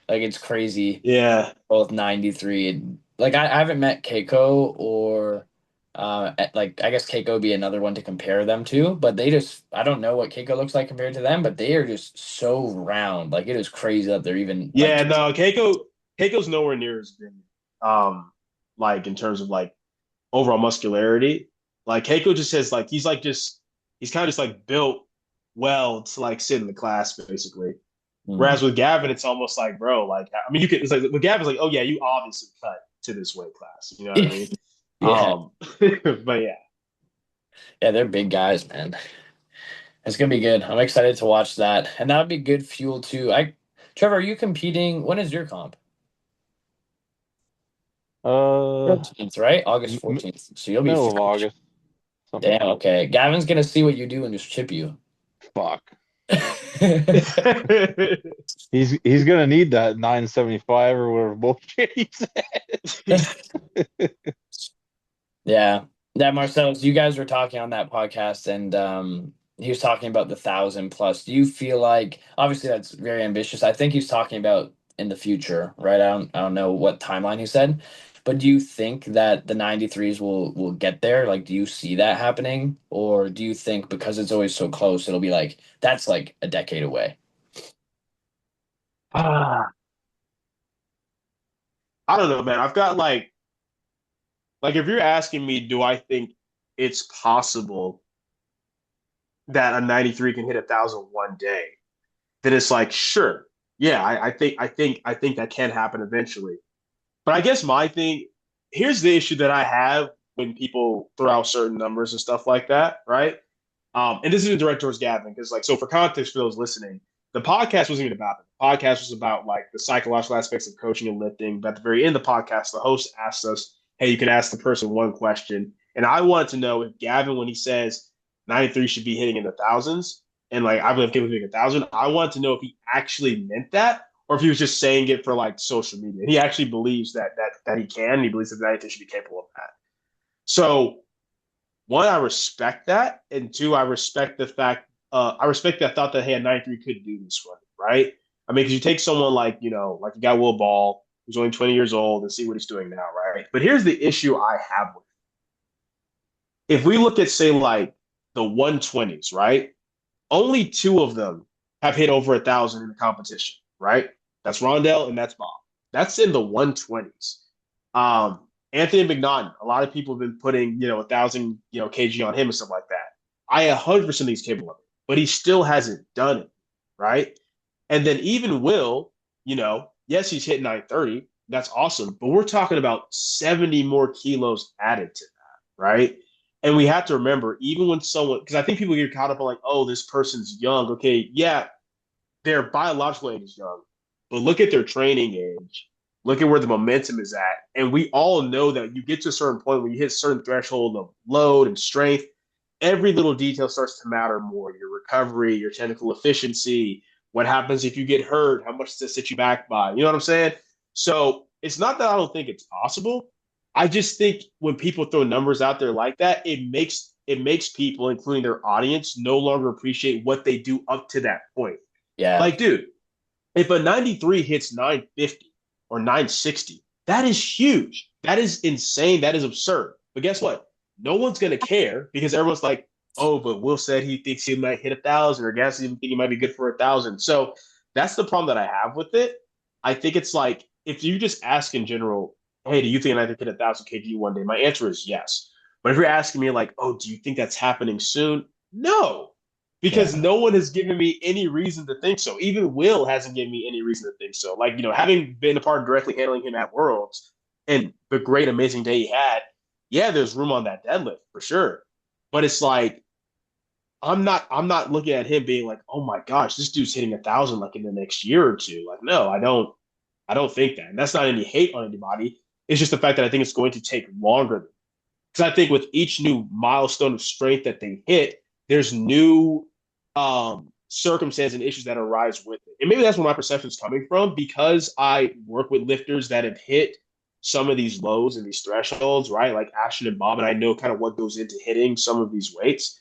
Like it's crazy. Yeah. Both 93. Like I haven't met Keiko or like I guess Keiko would be another one to compare them to, but they just I don't know what Keiko looks like compared to them, but they are just so round. Like it is crazy that they're even like Yeah. No, Keiko's nowhere near as big. Um, like in terms of like overall muscularity. Like Keiko just has like he's kind of just like built well to like sit in the class basically. mm, Whereas with Gavin, it's almost like, bro, like I mean, you could it's like with Gavin's like, oh yeah, you obviously cut to this weight class. You know what I mean? yeah. But yeah. Yeah, they're big guys, man. It's gonna be good. I'm excited to watch that. And that would be good fuel too. Trevor, are you competing? When is your comp? Uh, 14th, right? August m 14th. So you'll be middle of fresh. August, something like Damn, okay. Gavin's gonna see what you do and just chip you. that. Fuck. He's gonna need that 975 or whatever bullshit he said. Yeah. Yeah, Marcellus, you guys were talking on that podcast and he was talking about the 1,000 plus. Do you feel like obviously that's very ambitious. I think he's talking about in the future, right? I don't know what timeline he said. But do you think that the 93s will get there? Like do you see that happening? Or do you think because it's always so close, it'll be like that's like a decade away? Ah, I don't know, man. I've got like if you're asking me, do I think it's possible that a 93 can hit 1,000 one day? Then it's like, sure, yeah, I think that can happen eventually. But I guess my thing here's the issue that I have when people throw out certain numbers and stuff like that, right? And this isn't direct towards Gavin because, like, so for context for those listening, the podcast wasn't even about it. The podcast was about like the psychological aspects of coaching and lifting. But at the very end of the podcast, the host asked us, "Hey, you can ask the person one question," and I wanted to know if Gavin, when he says 93 should be hitting in the thousands, and like I believe people hitting 1,000, I wanted to know if he actually meant that or if he was just saying it for like social media. And he actually believes that he can. And he believes that 93 should be capable of that. So one, I respect that, and two, I respect that thought that hey, a 93 could do this one, right? I mean, because you take someone like like you got Will Ball, who's only 20 years old, and see what he's doing now, right? But here's the issue I have with it. If we look at say like the 120s, right? Only two of them have hit over 1,000 in the competition, right? That's Rondell and that's Bob. That's in the 120s. Anthony McNaughton, a lot of people have been putting, 1,000, kg on him and stuff like that. I 100% think he's capable of it, but he still hasn't done it, right? And then even Will, yes, he's hit 930. That's awesome. But we're talking about 70 more kilos added to that, right? And we have to remember, even when someone, because I think people get caught up on like, oh, this person's young. Okay, yeah, their biological age is young, but look at their training age. Look at where the momentum is at. And we all know that you get to a certain point when you hit a certain threshold of load and strength, every little detail starts to matter more. Your recovery, your technical efficiency, what happens if you get hurt, how much does that set you back by? You know what I'm saying? So it's not that I don't think it's possible. I just think when people throw numbers out there like that, it makes people, including their audience, no longer appreciate what they do up to that point. Yeah. Like, dude, if a 93 hits 950 or 960, that is huge. That is insane. That is absurd. But guess what? No one's going to care because everyone's like, oh, but Will said he thinks he might hit 1,000, or guys even think he might be good for 1,000. So that's the problem that I have with it. I think it's like, if you just ask in general, hey, do you think I could hit 1,000 kg one day? My answer is yes. But if you're asking me like, oh, do you think that's happening soon? No, because Yeah. no one has given me any reason to think so. Even Will hasn't given me any reason to think so. Like, having been a part of directly handling him at Worlds and the great, amazing day he had, yeah, there's room on that deadlift for sure. But it's like, I'm not looking at him being like, oh my gosh, this dude's hitting 1,000 like in the next year or two. Like, no, I don't think that. And that's not any hate on anybody. It's just the fact that I think it's going to take longer. Because I think with each new milestone of strength that they hit, there's new circumstances and issues that arise with it. And maybe that's where my perception is coming from because I work with lifters that have hit some of these lows and these thresholds, right? Like Ashton and Bob, and I know kind of what goes into hitting some of these weights.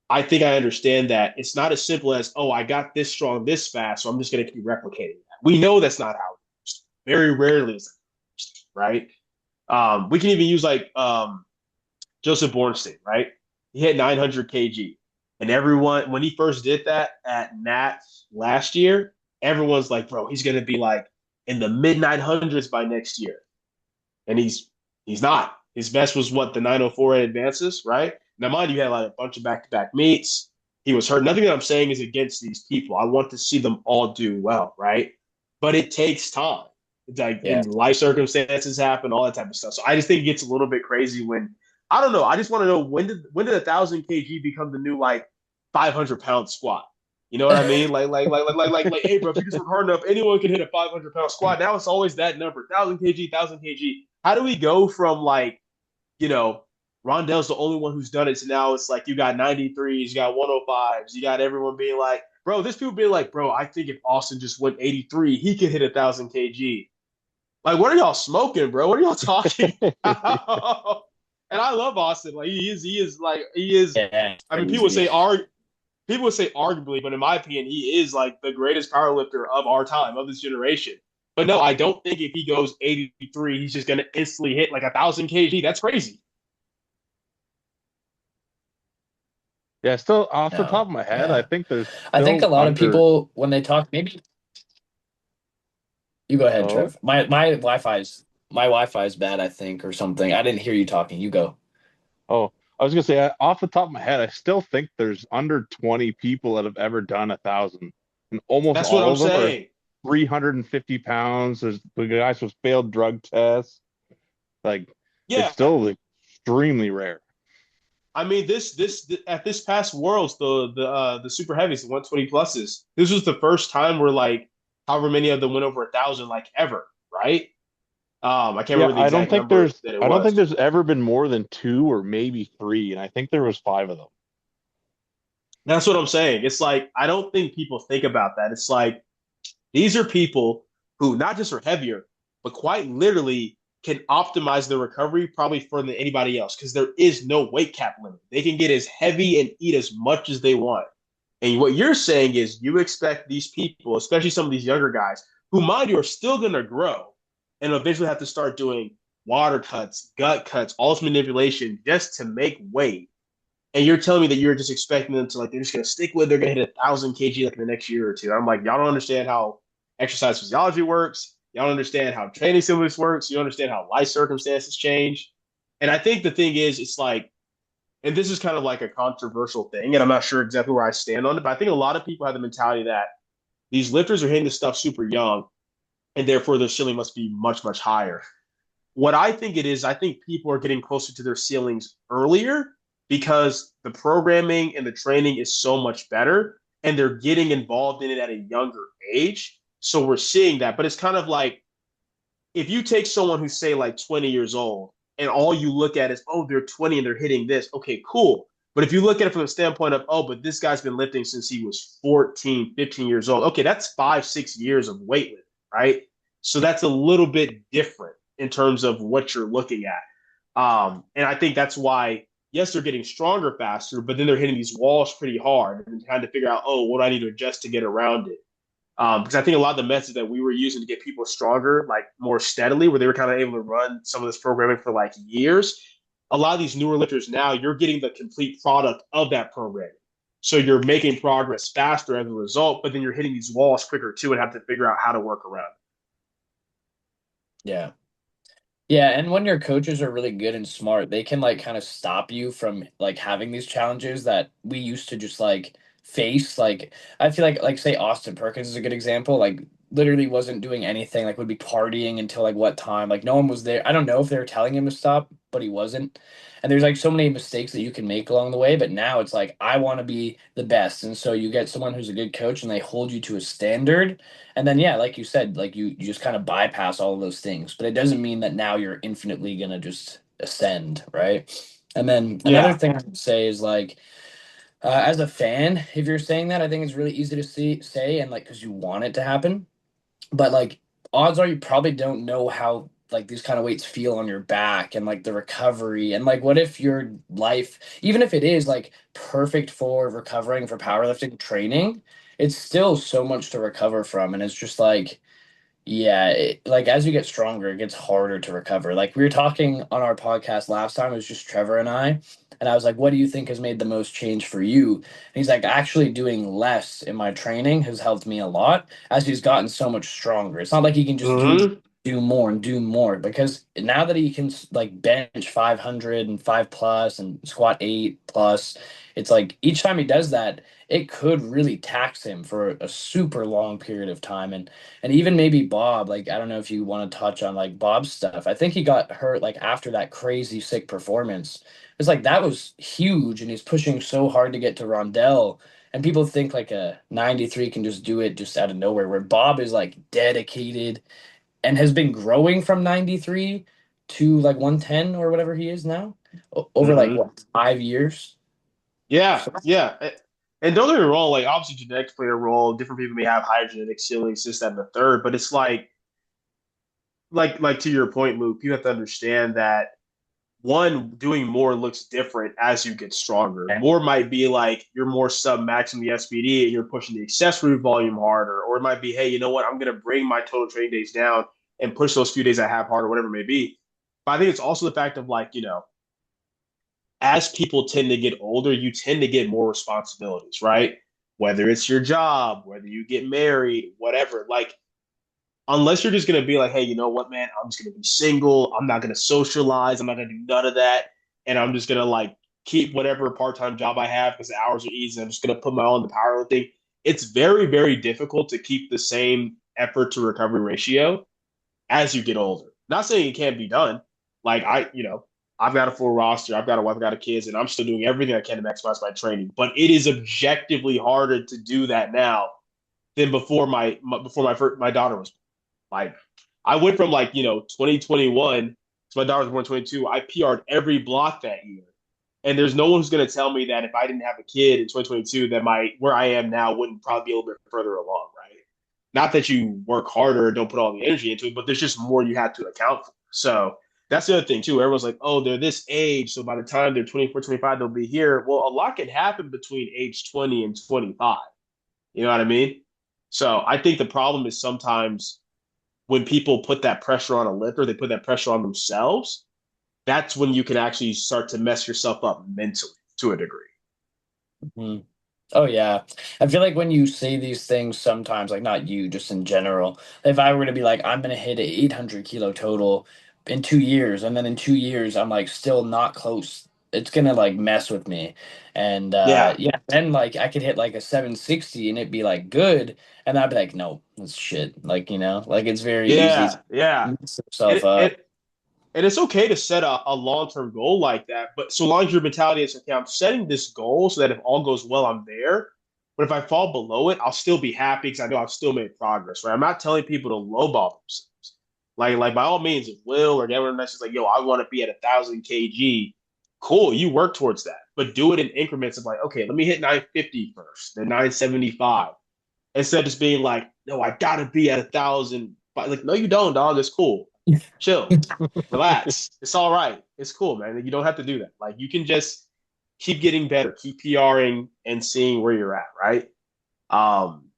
I think I understand that it's not as simple as, oh, I got this strong this fast, so I'm just going to keep replicating that. We know that's not how it is. Very rarely is that, right? We can even use like Joseph Bornstein, right? He hit 900 kg. And everyone, when he first did that at Nats last year, everyone's like, bro, he's going to be like in the mid 900s by next year. And he's not. His best was what, the 904 at Advances, right? Now, mind you, he had like a bunch of back to back meets. He was hurt. Nothing that I'm saying is against these people. I want to see them all do well, right? But it takes time. It's like Yeah. in life circumstances happen, all that type of stuff. So I just think it gets a little bit crazy when I don't know. I just want to know when did 1,000 kg become the new like 500-pound squat? You know what I mean? Like, hey, bro, if you just work hard enough, anyone can hit a 500-pound squat. Now it's always that number, 1,000 kg, 1,000 kg. How do we go from like, you know, Rondell's the only one who's done it to now it's like you got 93s, you got 105s, you got everyone being like, bro, this people being like, bro, I think if Austin just went 83, he could hit 1,000 kg. Like, what are y'all smoking, bro? What are y'all talking about? And I love Austin. Like he is. Yeah. I mean, Crazy. people would say arguably, but in my opinion, he is like the greatest powerlifter of our time, of this generation. But no, I don't think if he goes 83, he's just gonna instantly hit like 1,000 kg. That's crazy. Yeah, still off the top No. of my head, I Yeah. think there's I think a still lot of under. people when they talk, maybe you go ahead, Oh, Trev. My Wi-Fi is bad, I think, or something. I didn't hear you talking. You go. oh, I was gonna say off the top of my head, I still think there's under 20 people that have ever done 1,000, and almost That's what all I'm of them are saying. 350 pounds. There's the guys with failed drug tests. Like, it's Yeah, still extremely rare. I mean this at this past Worlds, the super heavies, the 120 pluses. This was the first time where like however many of them went over 1,000 like ever, right? I can't Yeah, remember the exact number that it I don't think was. there's ever been more than two or maybe three, and I think there was five of them. That's what I'm saying. It's like I don't think people think about that. It's like these are people who not just are heavier, but quite literally. can optimize their recovery probably further than anybody else because there is no weight cap limit. They can get as heavy and eat as much as they want. And what you're saying is you expect these people, especially some of these younger guys, who, mind you, are still going to grow and eventually have to start doing water cuts, gut cuts, all this manipulation just to make weight. And you're telling me that you're just expecting them to, like, they're just going to stick with, they're going to hit 1,000 kg like in the next year or two. I'm like, y'all don't understand how exercise physiology works. Y'all don't understand how training stimulus works. You don't understand how life circumstances change. And I think the thing is, it's like, and this is kind of like a controversial thing, and I'm not sure exactly where I stand on it, but I think a lot of people have the mentality that these lifters are hitting this stuff super young, and therefore their ceiling must be much, much higher. What I think it is, I think people are getting closer to their ceilings earlier because the programming and the training is so much better, and they're getting involved in it at a younger age. So we're seeing that, but it's kind of like if you take someone who's say like 20 years old and all you look at is, oh, they're 20 and they're hitting this, okay, cool. But if you look at it from the standpoint of, oh, but this guy's been lifting since he was 14, 15 years old, okay, that's 5, 6 years of weightlifting, right? So that's a little bit different in terms of what you're looking at. And I think that's why, yes, they're getting stronger faster, but then they're hitting these walls pretty hard and trying to figure out, oh, what do I need to adjust to get around it? Because I think a lot of the methods that we were using to get people stronger, like more steadily, where they were kind of able to run some of this programming for like years, a lot of these newer lifters now, you're getting the complete product of that programming. So you're making progress faster as a result, but then you're hitting these walls quicker too and have to figure out how to work around Yeah. Yeah, and when your coaches are really good and smart, they can like kind of stop you from like having these challenges that we used to just like face. Like I feel like say Austin Perkins is a good example. Like literally wasn't doing anything, like would be partying until like what time? Like no one was there. I don't know if they were telling him to stop, but he wasn't. And there's like so many mistakes that you can make along the way, but now it's like I want to be the best. And so you get someone who's a good coach and they hold you to a standard, and then yeah, like you said, like you just kind of bypass all of those things. But it doesn't mean that now you're infinitely gonna just ascend, right? And then it. another Yeah. thing I would say is like as a fan, if you're saying that, I think it's really easy to say and like because you want it to happen. But like odds are you probably don't know how like these kind of weights feel on your back and like the recovery and like what if your life, even if it is like perfect for recovering for powerlifting training, it's still so much to recover from. And it's just like yeah, like as you get stronger, it gets harder to recover. Like we were talking on our podcast last time, it was just Trevor and I was like, "What do you think has made the most change for you?" And he's like, "Actually, doing less in my training has helped me a lot as he's gotten so much stronger. It's not like he can just Mm-hmm. do more and do more because now that he can like bench 500 and 5 plus and squat 8 plus, it's like each time he does that, it could really tax him for a super long period of time and even maybe Bob, like I don't know if you want to touch on like Bob's stuff. I think he got hurt like after that crazy sick performance. It's like that was huge, and he's pushing so hard to get to Rondell. And people think like a 93 can just do it just out of nowhere, where Bob is like dedicated and has been growing from 93 to like 110 or whatever he is now over like Mm-hmm. what 5 years. Yeah. So, Yeah. And don't get me wrong, like obviously genetics play a role. Different people may have higher genetic ceilings, this, that, and the third, but it's like to your point, Luke, you have to understand that one, doing more looks different as you get stronger. More might be like you're more sub max in the SPD and you're pushing the accessory volume harder, or it might be, hey, you know what, I'm going to bring my total training days down and push those few days I have harder, whatever it may be. But I think it's also the fact of like, as people tend to get older, you tend to get more responsibilities, right? Whether it's your job, whether you get married, whatever. Like unless you're just gonna be like, hey, you know what, man, I'm just gonna be single. I'm not gonna socialize. I'm not gonna do none of that, and I'm just gonna like keep whatever part-time job I have because the hours are easy. I'm just gonna put my all in the powerlifting. It's very, very difficult to keep the same effort to recovery ratio as you get older. Not saying it can't be done. Like I've got a full roster. I've got a wife. I've got a kids, and I'm still doing everything I can to maximize my training. But it is objectively harder to do that now than before my daughter was like, I went from 2021, so my daughter was born 22. I PR'd every block that year. And there's no one who's going to tell me that if I didn't have a kid in 2022, that where I am now wouldn't probably be a little bit further along, right? Not that you work harder or don't put all the energy into it, but there's just more you have to account for. So that's the other thing too. Everyone's like, oh, they're this age, so by the time they're 24, 25, they'll be here. Well, a lot can happen between age 20 and 25. You know what I mean? So I think the problem is sometimes when people put that pressure on a lifter, they put that pressure on themselves. That's when you can actually start to mess yourself up mentally to a degree. Mhm. Oh yeah. I feel like when you say these things sometimes, like not you, just in general, if I were to be like, I'm gonna hit a 800 kilo total in 2 years, and then in 2 years I'm like still not close, it's gonna like mess with me. And Yeah. yeah, then like I could hit like a 760 and it'd be like good, and I'd be like, no, that's shit. Like, like it's very easy to Yeah. Yeah. mess yourself And, up. and, and it's okay to set a long term goal like that. But so long as your mentality is, okay, I'm setting this goal so that if all goes well, I'm there. But if I fall below it, I'll still be happy because I know I've still made progress, right? I'm not telling people to lowball themselves. Like by all means, if Will or everyone else is like, yo, I want to be at 1,000 kg, cool, you work towards that. But do it in increments of like, okay, let me hit 950 first, then 975. Instead of just being like, no, I gotta be at 1,000. Like, no, you don't, dog. It's cool. Chill, relax. It's all right. It's cool, man. You don't have to do that. Like you can just keep getting better, keep PRing and seeing where you're at, right? Um,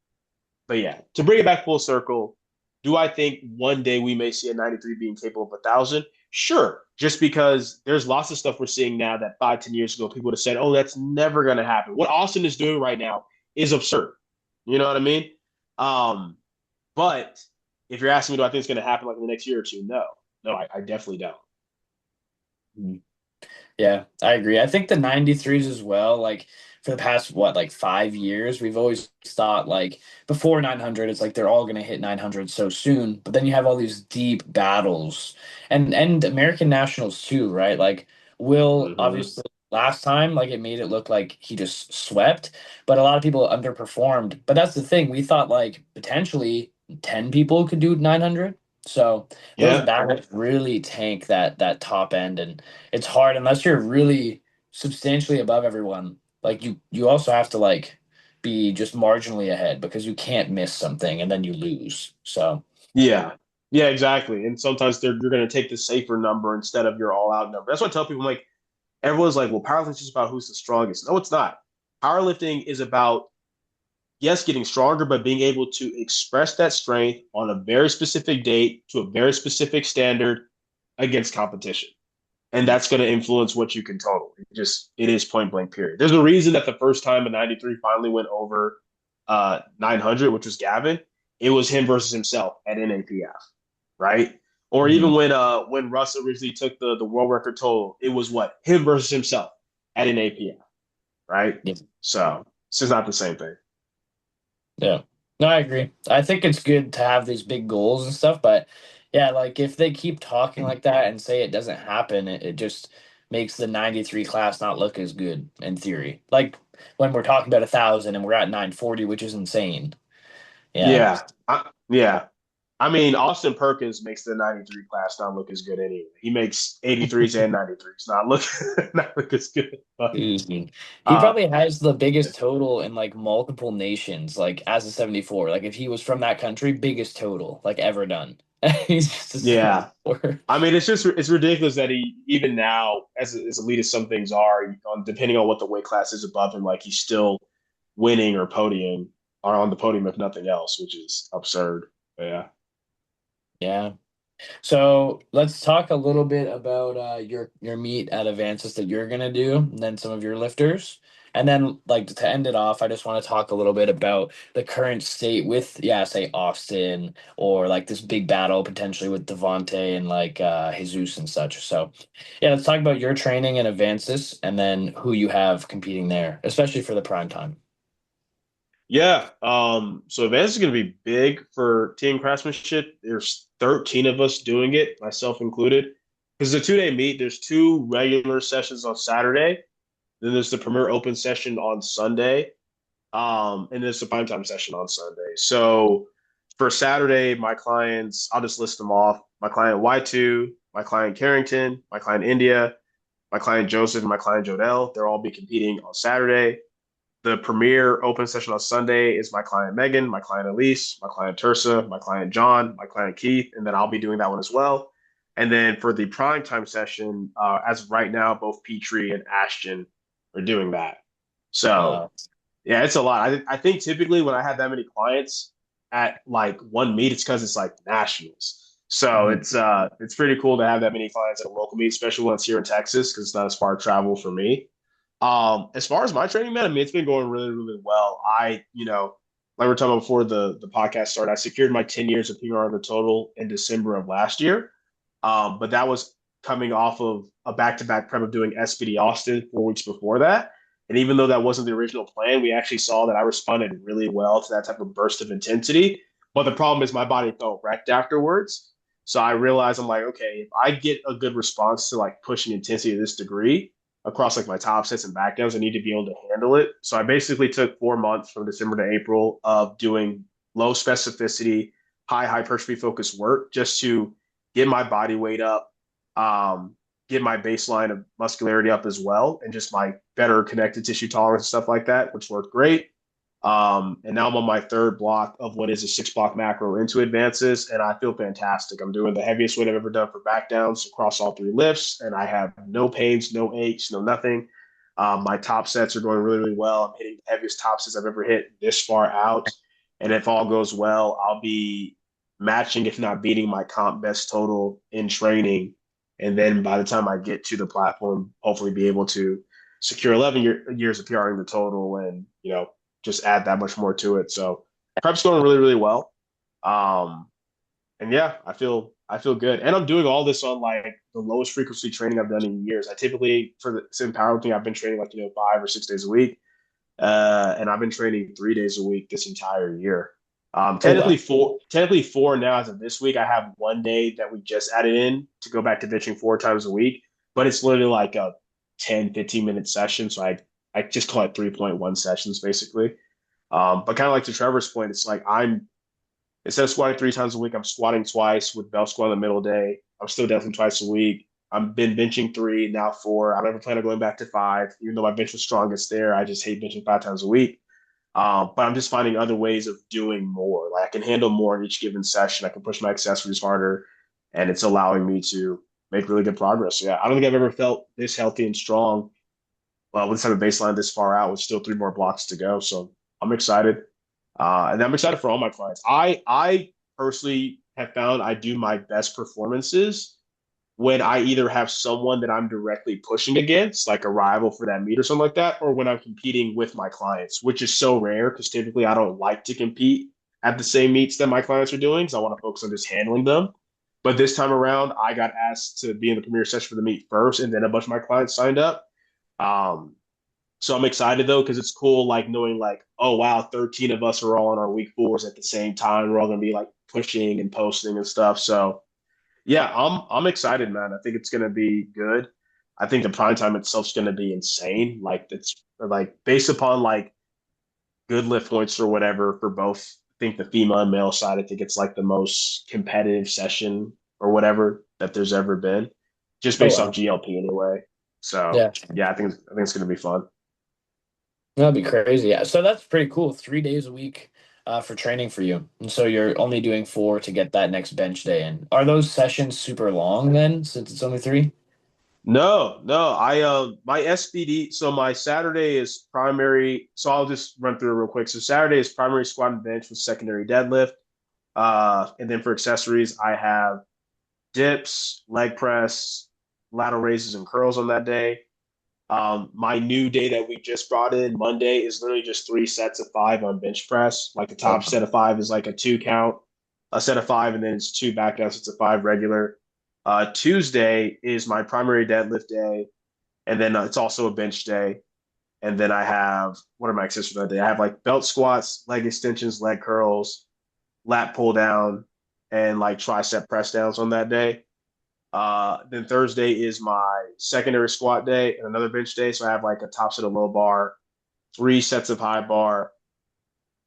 but yeah, to bring it back full circle, do I think one day we may see a 93 being capable of 1,000? Sure. Just because there's lots of stuff we're seeing now that 5, 10 years ago, people would have said, oh, that's never going to happen. What Austin is doing right now is absurd. You know what I mean? Um, but if you're asking me, do I think it's going to happen like in the next year or two? No, no, I definitely don't. Yeah, I agree. I think the 93s as well, like for the past what, like 5 years, we've always thought like before 900, it's like they're all going to hit 900 so soon. But then you have all these deep battles and American nationals too, right? Like Will Mm-hmm. obviously last time, like it made it look like he just swept, but a lot of people underperformed. But that's the thing, we thought like potentially 10 people could do 900. So those Yeah. battles really tank that top end, and it's hard unless you're really substantially above everyone. Like you also have to like be just marginally ahead because you can't miss something and then you lose. So Yeah. Yeah, exactly. And sometimes you're going to take the safer number instead of your all out number. That's what I tell people. I'm like, everyone's like, well, powerlifting is just about who's the strongest. No, it's not. Powerlifting is about, yes, getting stronger, but being able to express that strength on a very specific date to a very specific standard against competition. And that's going to influence what you can total. It is point blank, period. There's a reason that the first time a 93 finally went over 900, which was Gavin, it was him versus himself at NAPF, right? Or even mhm. when Russ originally took the world record total, it was what? Him versus himself at NAPF, right? Yeah. So it's just not the same thing. Yeah. No, I agree. I think it's good to have these big goals and stuff, but yeah, like if they keep talking like that and say it doesn't happen, it just makes the 93 class not look as good in theory. Like when we're talking about 1,000 and we're at 940, which is insane. Yeah. Yeah. I mean, Austin Perkins makes the 93 class not look as good anyway. He makes 83s and 93s not look not look as good. But Easy. He uh, probably has the biggest total in like multiple nations, like as a 74. Like if he was from that country, biggest total like ever done. He's just a yeah, 74. I mean, it's ridiculous that he even now, as elite as some things are, depending on what the weight class is above him, like he's still winning or podium or on the podium if nothing else, which is absurd. But yeah. Yeah. So let's talk a little bit about your meet at Avancus that you're gonna do, and then some of your lifters. And then like to end it off, I just want to talk a little bit about the current state with, yeah, say Austin or like this big battle potentially with Devontae and like Jesus and such. So yeah, let's talk about your training in Avancus and then who you have competing there, especially for the prime time. Yeah. So Advance is going to be big for team craftsmanship. There's 13 of us doing it, myself included. Because it's a 2 day meet. There's two regular sessions on Saturday. Then there's the Premier Open session on Sunday. And there's the prime time session on Sunday. So for Saturday, my clients, I'll just list them off. My client Y2, my client Carrington, my client India, my client Joseph, and my client Jodell. They'll all be competing on Saturday. The premier open session on Sunday is my client Megan, my client Elise, my client Tersa, my client John, my client Keith, and then I'll be doing that one as well. And then for the prime time session, as of right now, both Petrie and Ashton are doing that. So Uh, yeah, it's a lot. I think typically when I have that many clients at like one meet, it's because it's like nationals. So mhm. it's pretty cool to have that many clients at a local meet, especially when it's here in Texas, because it's not as far travel for me. As far as my training, man, I mean, it's been going really, really well. Like we are talking about before the podcast started, I secured my 10 years of PR in the total in December of last year. But that was coming off of a back-to-back prep of doing SPD Austin 4 weeks before that. And even though that wasn't the original plan, we actually saw that I responded really well to that type of burst of intensity. But the problem is my body felt wrecked afterwards. So I realized I'm like, okay, if I get a good response to like pushing intensity to this degree across like my top sets and back downs, I need to be able to handle it. So I basically took 4 months from December to April of doing low specificity, high hypertrophy focused work just to get my body weight up, um, get my baseline of muscularity up as well, and just my better connective tissue tolerance and stuff like that, which worked great. And now I'm on my third block of what is a 6 block macro into advances, and I feel fantastic. I'm doing the heaviest weight I've ever done for back downs across all 3 lifts, and I have no pains, no aches, no nothing. My top sets are going really, really well. I'm hitting the heaviest top sets I've ever hit this far out. And if all goes well, I'll be matching, if not beating, my comp best total in training. And then by the time I get to the platform, hopefully be able to secure 11 years of PRing the total and, just add that much more to it. So prep's going really, really well. Um, and yeah, I feel good. And I'm doing all this on like the lowest frequency training I've done in years. I typically for the sim powerlifting, I've been training like 5 or 6 days a week. And I've been training 3 days a week this entire year. Oh Technically wow. four, technically four now as of this week. I have one day that we just added in to go back to bitching 4 times a week, but it's literally like a 10, 15 minute session. So I just call it 3.1 sessions basically. But kind of like to Trevor's point, it's like instead of squatting 3 times a week, I'm squatting twice with bell squat in the middle day. I'm still definitely twice a week. I've been benching 3, now 4. I never plan on going back to 5, even though my bench was strongest there. I just hate benching 5 times a week. But I'm just finding other ways of doing more. Like I can handle more in each given session. I can push my accessories harder, and it's allowing me to make really good progress. Yeah, I don't think I've ever felt this healthy and strong. Well, with this type of baseline this far out, with still 3 more blocks to go. So I'm excited. And I'm excited for all my clients. I personally have found I do my best performances when I either have someone that I'm directly pushing against, like a rival for that meet or something like that, or when I'm competing with my clients, which is so rare because typically I don't like to compete at the same meets that my clients are doing because I want to focus on just handling them. But this time around, I got asked to be in the premiere session for the meet first, and then a bunch of my clients signed up. Um, so I'm excited though because it's cool, like knowing like, oh wow, 13 of us are all on our week 4s at the same time. We're all gonna be like pushing and posting and stuff. So yeah, I'm excited, man. I think it's gonna be good. I think the prime time itself is gonna be insane. Like it's like based upon like good lift points or whatever for both. I think the female and male side. I think it's like the most competitive session or whatever that there's ever been, just Oh based off wow. GLP anyway. So Yeah. yeah, I think it's gonna be fun. That'd be crazy. Yeah. So that's pretty cool. 3 days a week for training for you. And so you're only doing four to get that next bench day in. Are those sessions super long then, since it's only three? No, no. My SBD. So my Saturday is primary. So I'll just run through it real quick. So Saturday is primary squat and bench with secondary deadlift. And then for accessories, I have dips, leg press, lateral raises, and curls on that day. My new day that we just brought in Monday is literally just 3 sets of 5 on bench press. Like the top Okay. set of 5 is like a 2 count, a set of 5, and then it's 2 back down sets of 5 regular. Tuesday is my primary deadlift day, and then it's also a bench day. And then I have what are my accessories that day? I have like belt squats, leg extensions, leg curls, lat pull down, and like tricep press downs on that day. Then Thursday is my secondary squat day and another bench day. So I have like a top set of low bar, 3 sets of high bar,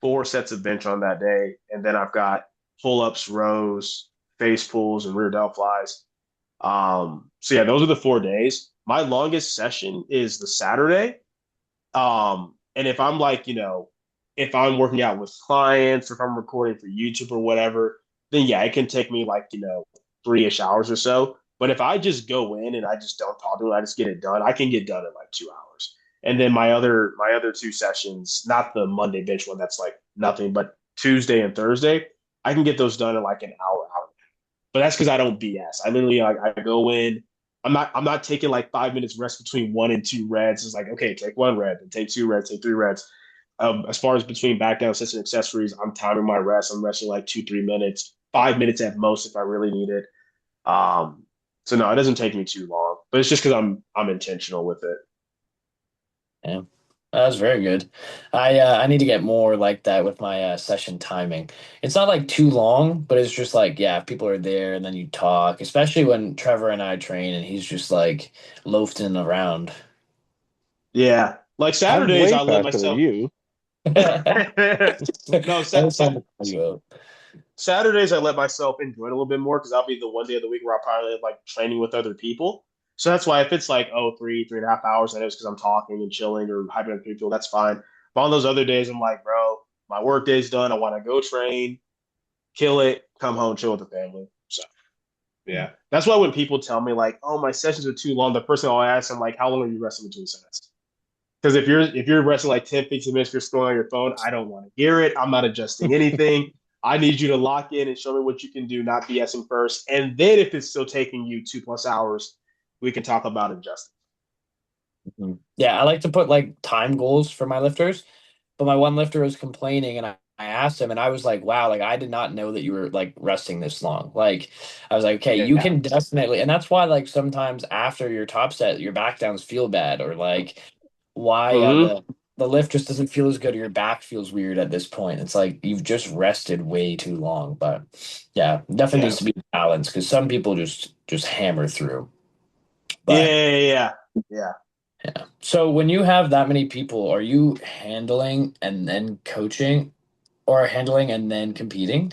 4 sets of bench on that day. And then I've got pull ups, rows, face pulls, and rear delt flies. So yeah, those are the 4 days. My longest session is the Saturday. And if I'm like, if I'm working out with clients or if I'm recording for YouTube or whatever, then yeah, it can take me like, 3-ish hours or so. But if I just go in and I just don't talk to it, I just get it done, I can get done in like 2 hours. And then my other two sessions, not the Monday bench one, that's like nothing, but Tuesday and Thursday, I can get those done in like an hour. But that's because I don't BS. I literally like I go in. I'm not taking like 5 minutes rest between one and two reds. It's like, okay, take one red, and take two reds, take three reds. As far as between back down sets and accessories, I'm timing my rest. I'm resting like 2, 3 minutes, 5 minutes at most if I really need it. Um, so no, it doesn't take me too long, but it's just because I'm intentional with it. Yeah, that's very good. I need to get more like that with my session timing. It's not like too long, but it's just like yeah, if people are there and then you talk, especially when Trevor and I train and he's just like loafing around. Yeah, like I'm Saturdays, way I let faster than myself. you. No, That's fun to tell you about. Saturdays I let myself enjoy it a little bit more because that'll be the one day of the week where I'll probably have, like training with other people. So that's why if it's like, oh, 3.5 hours, I know it's because I'm talking and chilling or hyping up people, that's fine. But on those other days, I'm like, bro, my work day's done. I want to go train, kill it, come home, chill with the family. So yeah. That's why when people tell me like, oh, my sessions are too long, the first thing I'll ask them like, how long are you resting between sets? Because if you're resting like 10, 15 minutes, you're scrolling on your phone, I don't want to hear it. I'm not adjusting anything. I need you to lock in and show me what you can do, not BSing first. And then if it's still taking you 2+ hours, we can talk about adjusting. Mhm. Yeah, I like to put like time goals for my lifters, but my one lifter was complaining and I asked him and I was like, wow, like I did not know that you were like resting this long. Like I was like, okay, you Yeah. can definitely, and that's why like sometimes after your top set, your back downs feel bad or like why Mm-hmm. the lift just doesn't feel as good or your back feels weird at this point. It's like you've just rested way too long. But yeah, definitely needs Yeah. to be balanced because some people just hammer through. Yeah. But Yeah. Yeah. yeah. So when you have that many people, are you handling and then coaching or handling and then competing?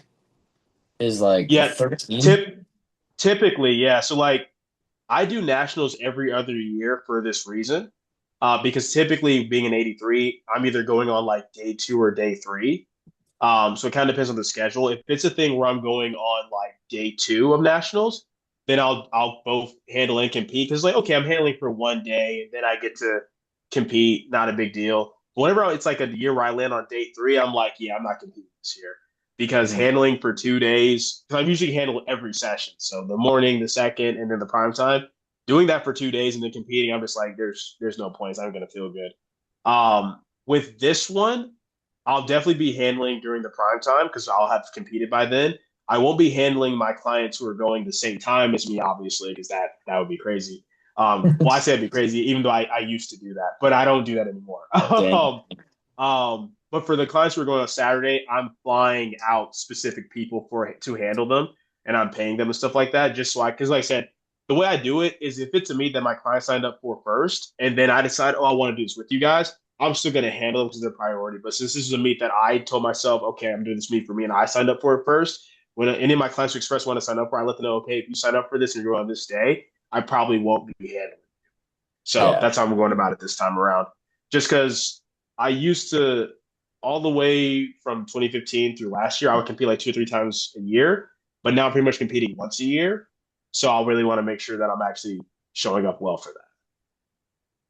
Is like Yeah. 13? Tip typically, yeah. So like I do nationals every other year for this reason. Because typically being an 83, I'm either going on like day two or day three. So it kind of depends on the schedule. If it's a thing where I'm going on like day two of nationals, then I'll both handle and compete because like okay, I'm handling for one day and then I get to compete, not a big deal. Whenever it's like a year where I land on day three, I'm like, yeah, I'm not competing this year because Mhm. handling for 2 days, because I usually handle every session. So the morning, the second, and then the prime time. Doing that for 2 days and then competing, I'm just like, there's no point. It's not gonna feel good. With this one, I'll definitely be handling during the prime time because I'll have competed by then. I won't be handling my clients who are going the same time as me, obviously, because that would be crazy. Well, I say it'd be crazy, even though I used to do that, but I don't do that anymore. Dang. But for the clients who are going on Saturday, I'm flying out specific people for to handle them, and I'm paying them and stuff like that, just so because like I said, the way I do it is if it's a meet that my client signed up for first, and then I decide, oh, I want to do this with you guys, I'm still going to handle them because they're priority. But since this is a meet that I told myself, okay, I'm doing this meet for me, and I signed up for it first, when any of my clients who express want to sign up for, I let them know, okay, if you sign up for this and you're on this day, I probably won't be handling. So Yeah. that's how I'm going about it this time around. Just because I used to, all the way from 2015 through last year, I would compete like 2 or 3 times a year, but now I'm pretty much competing once a year. So I'll really want to make sure that I'm actually showing up well for that.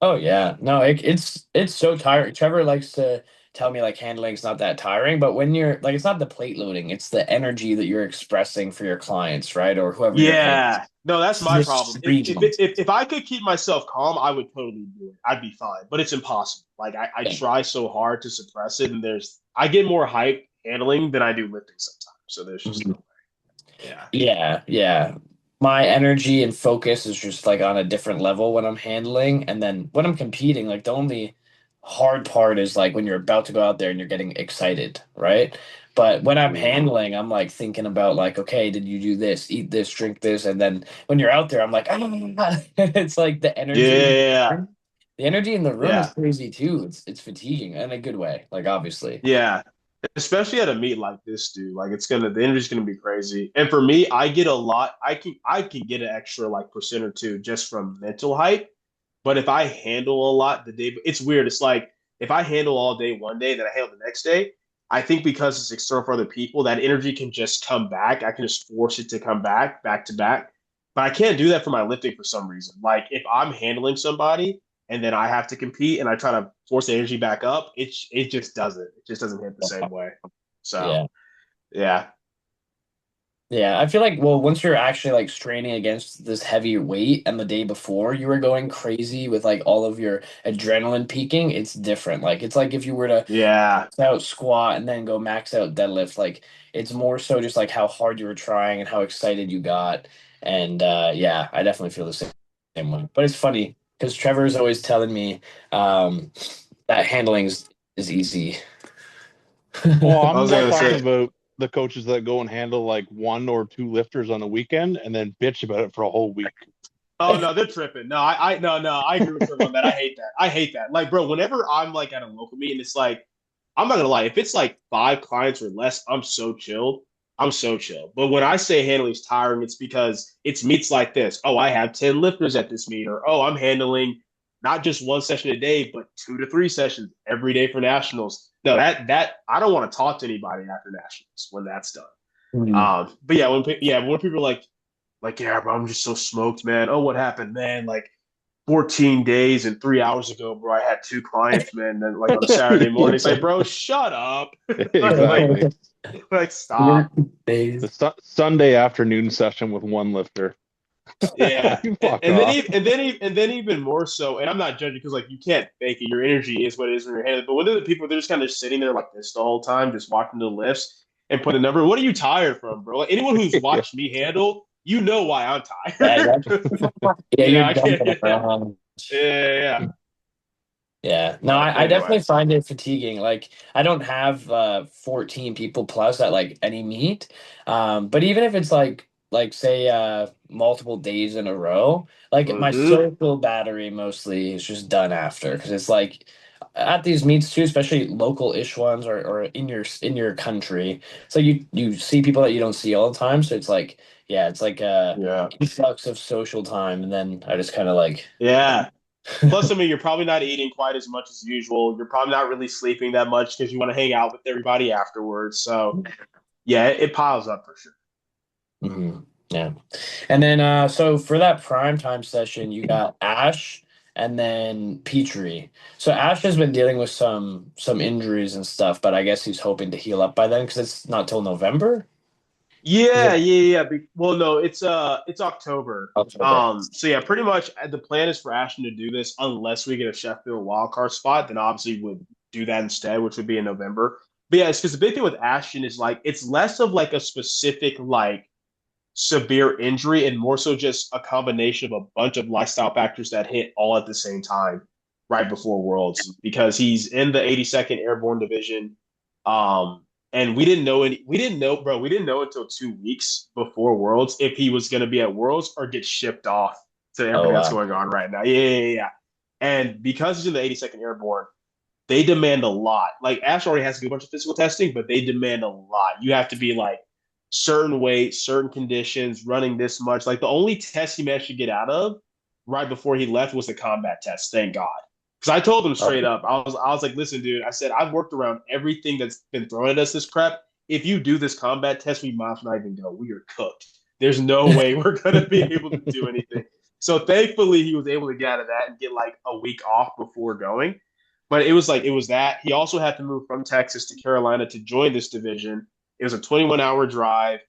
Oh yeah. No, it's so tiring. Trevor likes to tell me like handling's not that tiring, but when you're like it's not the plate loading, it's the energy that you're expressing for your clients, right? Or whoever you're handling. Yeah, no, that's It's my just problem. If screaming. if I could keep myself calm, I would totally do it. I'd be fine, but it's impossible. Like I Yeah. try so hard to suppress it, and I get more hype handling than I do lifting sometimes. So there's just no Mhm. way. Yeah. Yeah, yeah. My energy and focus is just like on a different level when I'm handling. And then when I'm competing, like the only hard part is like when you're about to go out there and you're getting excited, right? But when I'm Mhm. handling, I'm like thinking about like, okay, did you do this, eat this, drink this? And then when you're out there, I'm like, ah, it's like the energy in Yeah. the energy in the room is Yeah. crazy too. It's fatiguing in a good way, like obviously. Yeah. Especially at a meet like this, dude. Like the energy's gonna be crazy. And for me, I get a lot. I can get an extra like percent or two just from mental hype. But if I handle a lot the day, it's weird. It's like if I handle all day one day, then I handle the next day. I think because it's external for other people, that energy can just come back. I can just force it to come back to back. But I can't do that for my lifting for some reason. Like if I'm handling somebody and then I have to compete and I try to force the energy back up, it just doesn't. It just doesn't hit the same way. So Yeah. yeah, Yeah, I feel like, well, once you're actually like straining against this heavy weight and the day before you were going crazy with like all of your adrenaline peaking, it's different. Like it's like if you were to yeah, max out squat and then go max out deadlift, like it's more so just like how hard you were trying and how excited you got. And yeah, I definitely feel the same way. But it's funny because Trevor's always telling me um, that is easy. Well, I I'm was more gonna talking say. about the coaches that go and handle like one or two lifters on the weekend and then bitch about it for a whole week. Oh no, they're tripping. No, no, I agree with Trevor on that. I hate that. I hate that. Like, bro, whenever I'm like at a local meet and it's like, I'm not gonna lie, if it's like 5 clients or less, I'm so chilled. I'm so chill. But when I say handling is tiring, it's because it's meets like this. Oh, I have 10 lifters at this meet, or oh, I'm handling not just one session a day, but 2 to 3 sessions every day for nationals. No, that I don't want to talk to anybody after nationals when that's done. Mm. But yeah, when people are like, yeah, bro, I'm just so smoked, man. Oh, what happened, man? Like 14 days and 3 hours ago, bro, I had 2 clients, man. Then like on a Saturday morning, it's like, bro, shut up. like, Exactly. like, stop. Work days. The Sunday afternoon session with one lifter. Yeah. You And, fuck and then off. even and then even more so, and I'm not judging because like you can't fake it. Your energy is what it is when you're handling. But when the people they're just kind of sitting there like this the whole time, just watching the lifts and put a number. What are you tired from, bro? Like anyone who's watched me handle, you know why I'm Yeah, tired. yeah, you're I can't. jumping Yeah, around. yeah. Yeah. No, But I definitely anyway. find it fatiguing. Like I don't have 14 people plus at like any meet. But even if it's like say multiple days in a row, like my Hmm. social battery mostly is just done after because it's like at these meets too, especially local-ish ones or in your country. So you see people that you don't see all the time. So it's like yeah, it's like Yeah. influx of social time and then I just kind of like Yeah. Plus, I mean, you're probably not eating quite as much as usual. You're probably not really sleeping that much because you want to hang out with everybody afterwards. So, yeah, it piles up for sure. Mhm. Yeah. And then so for that prime time session, you got Ash and then Petrie. So Ash has been dealing with some injuries and stuff, but I guess he's hoping to heal up by then because it's not till November. Is Yeah, it yeah, yeah. Well, no, it's October. October? So yeah, pretty much the plan is for Ashton to do this unless we get a Sheffield wildcard spot, then obviously would do that instead, which would be in November. But yeah, it's because the big thing with Ashton is like it's less of like a specific like severe injury and more so just a combination of a bunch of lifestyle factors that hit all at the same time right before Worlds because he's in the 82nd Airborne Division. Um, and we didn't know, bro, we didn't know until 2 weeks before Worlds if he was going to be at Worlds or get shipped off to Oh everything that's wow. going on right now. Yeah. And because he's in the 82nd Airborne, they demand a lot. Like Ash already has to do a bunch of physical testing, but they demand a lot. You have to be like certain weight, certain conditions, running this much. Like the only test he managed to get out of right before he left was the combat test. Thank God. Because I told him Oh, straight up, I was like, listen, dude, I said I've worked around everything that's been thrown at us this prep. If you do this combat test, we might not even go. We are cooked. There's no way we're gonna be able to do anything. So thankfully he was able to get out of that and get like a week off before going. But it was like it was that. He also had to move from Texas to Carolina to join this division. It was a 21-hour drive.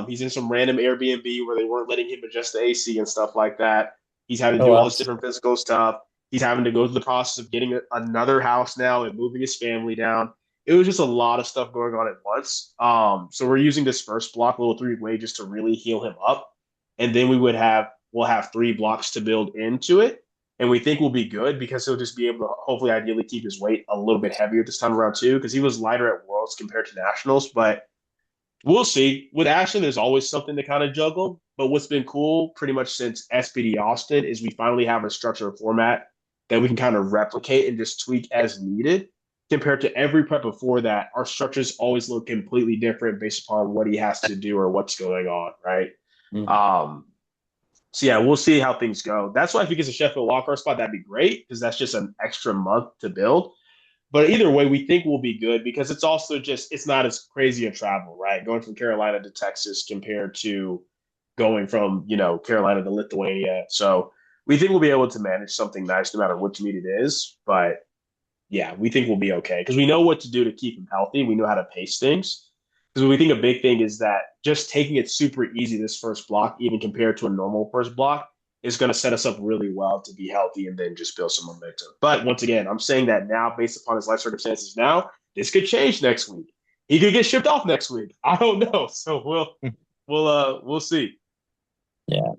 He's in some random Airbnb where they weren't letting him adjust the AC and stuff like that. He's having to oh do all wow. this different physical stuff. He's having to go through the process of getting another house now and moving his family down. It was just a lot of stuff going on at once. So we're using this first block, little 3 way, just to really heal him up, and then we'll have 3 blocks to build into it, and we think we'll be good because he'll just be able to hopefully ideally keep his weight a little bit heavier this time around too because he was lighter at Worlds compared to Nationals, but we'll see. With Ashton, there's always something to kind of juggle. But what's been cool pretty much since SPD Austin is we finally have a structure and format that we can kind of replicate and just tweak as needed. Compared to every prep before that, our structures always look completely different based upon what he has to do or what's going on, right? Mhm. Um, so yeah, we'll see how things go. That's why if he gets a Sheffield wildcard spot, that'd be great because that's just an extra month to build. But either way, we think we'll be good because it's also just it's not as crazy a travel, right? Going from Carolina to Texas compared to going from, Carolina to Lithuania. So we think we'll be able to manage something nice no matter which meet it is. But yeah, we think we'll be okay because we know what to do to keep him healthy. We know how to pace things. Because we think a big thing is that just taking it super easy this first block, even compared to a normal first block, is going to set us up really well to be healthy and then just build some momentum. But once again, I'm saying that now based upon his life circumstances now, this could change next week. He could get shipped off next week. I don't know. So we'll see. Yeah.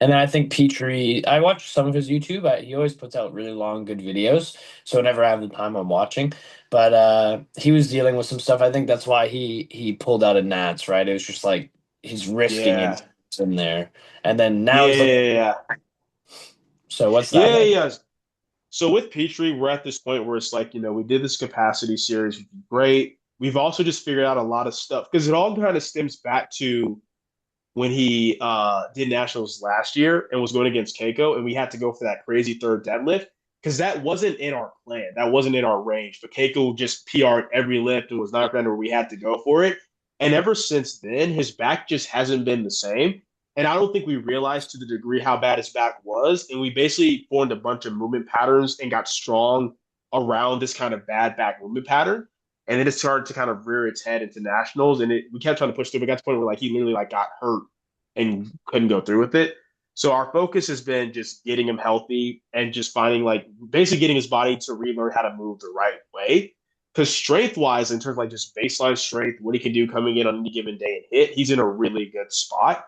And then I think Petrie, I watch some of his YouTube. He always puts out really long, good videos. So whenever I have the time, I'm watching. But he was dealing with some stuff. I think that's why he pulled out of Nats, right? It was just like he's risking it Yeah. in there. And then now Yeah, he's looking. yeah, yeah. So what's that Yeah, like? yeah. So with Petrie, we're at this point where it's like, we did this capacity series, which is great. We've also just figured out a lot of stuff because it all kind of stems back to when he did nationals last year and was going against Keiko, and we had to go for that crazy third deadlift because that wasn't in our plan. That wasn't in our range. But Keiko just PR'd every lift and was not where we had to go for it. And ever since then, his back just hasn't been the same. And I don't think we realized to the degree how bad his back was. And we basically formed a bunch of movement patterns and got strong around this kind of bad back movement pattern. And then it started to kind of rear its head into nationals, and we kept trying to push through. We got to the point where like he literally like got hurt and couldn't go through with it. So our focus has been just getting him healthy and just finding like basically getting his body to relearn how to move the right way. Because strength wise, in terms of like just baseline strength, what he can do coming in on any given day and hit, he's in a really good spot.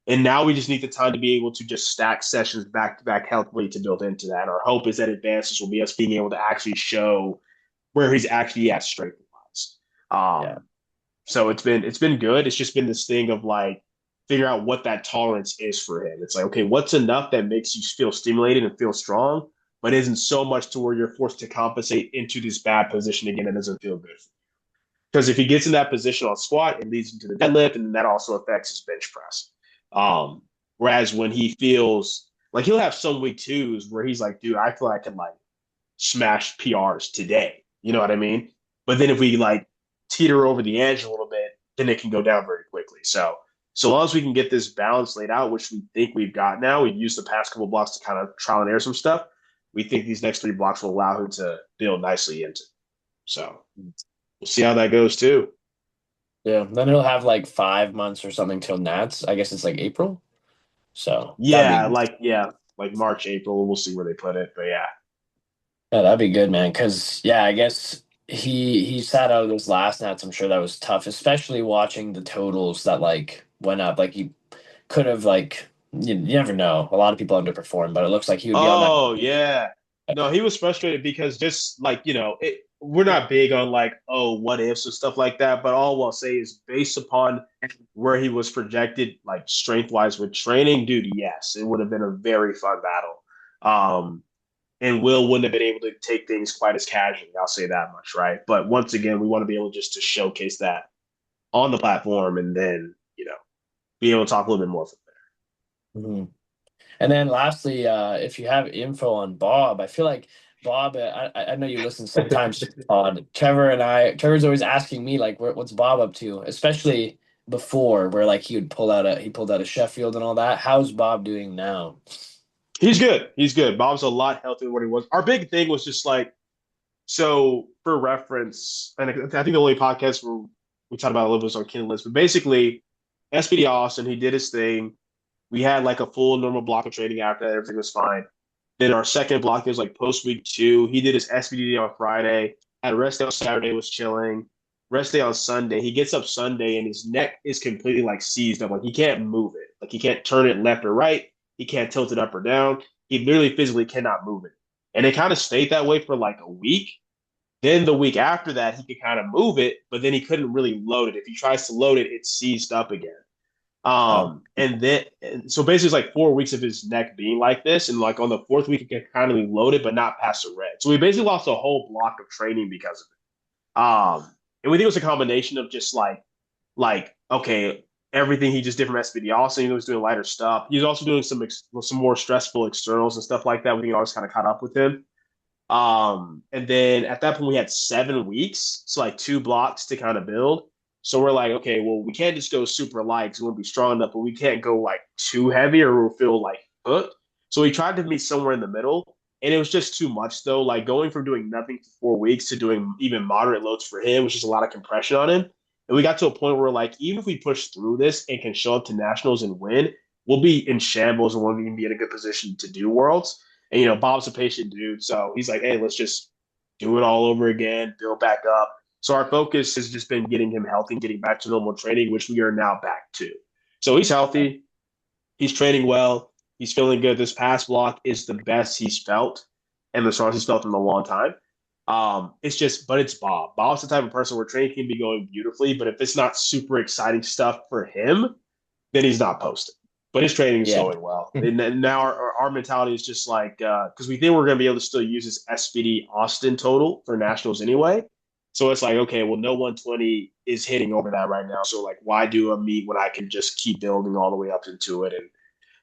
And now we just need the time to be able to just stack sessions back to back healthily to build into that. Our hope is that advances will be us being able to actually show where he's actually at strength wise. Yeah. So it's been good. It's just been this thing of like figure out what that tolerance is for him. It's like, okay, what's enough that makes you feel stimulated and feel strong, but isn't so much to where you're forced to compensate into this bad position again that doesn't feel good. Because if he gets in that position on squat, it leads him to the deadlift, and that also affects his bench press. Whereas when he feels like he'll have some week twos where he's like, dude, I feel like I can like smash PRs today. You know what I mean? But then if we like teeter over the edge a little bit, then it can go down very quickly. So long as we can get this balance laid out, which we think we've got now, we've used the past couple blocks to kind of trial and error some stuff. We think these next three blocks will allow him to build nicely into. So we'll see how that goes too. Yeah. Then he'll have like 5 months or something till Nats. I guess it's like April. So Yeah, like March, April. We'll see where they put it, but yeah. that'd be good, man. Because yeah, I guess he sat out of those last Nats. I'm sure that was tough, especially watching the totals that like went up. Like he could have like you never know. A lot of people underperform, but it looks like he would be on that. Oh yeah. No, he was frustrated because just like, we're not big on like, oh, what ifs and stuff like that. But all I'll say is based upon where he was projected, like strength wise with training, dude, yes, it would have been a very fun battle. And Will wouldn't have been able to take things quite as casually. I'll say that much, right? But once again, we want to be able just to showcase that on the platform and then, be able to talk a little bit more from Mhm. And then lastly, if you have info on Bob, I feel like Bob, I know you listen sometimes to the pod. Trevor's always asking me like, what's Bob up to? Especially before, where like he pulled out of Sheffield and all that. How's Bob doing now? He's good. He's good. Bob's a lot healthier than what he was. Our big thing was just like, so for reference, and I think the only podcast where we talked about a little bit was on Ken List, but basically, SPD Austin, he did his thing. We had like a full normal block of training after that. Everything was fine. Then our second block was like post week two. He did his SBD on Friday, had a rest day on Saturday, was chilling. Rest day on Sunday. He gets up Sunday and his neck is completely like seized up. Like he can't move it. Like he can't turn it left or right. He can't tilt it up or down. He literally physically cannot move it. And it kind of stayed that way for like a week. Then the week after that, he could kind of move it, but then he couldn't really load it. If he tries to load it, it's seized up again. Oh, So basically, it's like 4 weeks of his neck being like this, and like on the fourth week, he can kind of load it, but not past the red. So we basically lost a whole block of training because of it. And we think it was a combination of just like okay, everything he just did from SPD. Also, he was doing lighter stuff. He was also doing some more stressful externals and stuff like that. We think it always kind of caught up with him. And then at that point, we had 7 weeks, so like 2 blocks to kind of build. So we're like, okay, well, we can't just go super light because we won't be strong enough, but we can't go like too heavy or we'll feel like hooked. So we tried to meet somewhere in the middle, and it was just too much though. Like going from doing nothing for 4 weeks to doing even moderate loads for him, which is a lot of compression on him. And we got to a point where like even if we push through this and can show up to nationals and win, we'll be in shambles and won't even be in a good position to do worlds. And Bob's a patient dude, so he's like, "Hey, let's just do it all over again, build back up." So our focus has just been getting him healthy and getting back to normal training, which we are now back to. So he's healthy, he's training well, he's feeling good. This past block is the best he's felt and the strongest he's felt in a long time. It's just, but it's Bob. Bob's the type of person where training can be going beautifully, but if it's not super exciting stuff for him, then he's not posting. But his training is Yeah. going well. And now our mentality is just like, because we think we're going to be able to still use this SBD Austin total for nationals anyway. So it's like, okay, well, no 120 is hitting over that right now. So, like, why do a meet when I can just keep building all the way up into it and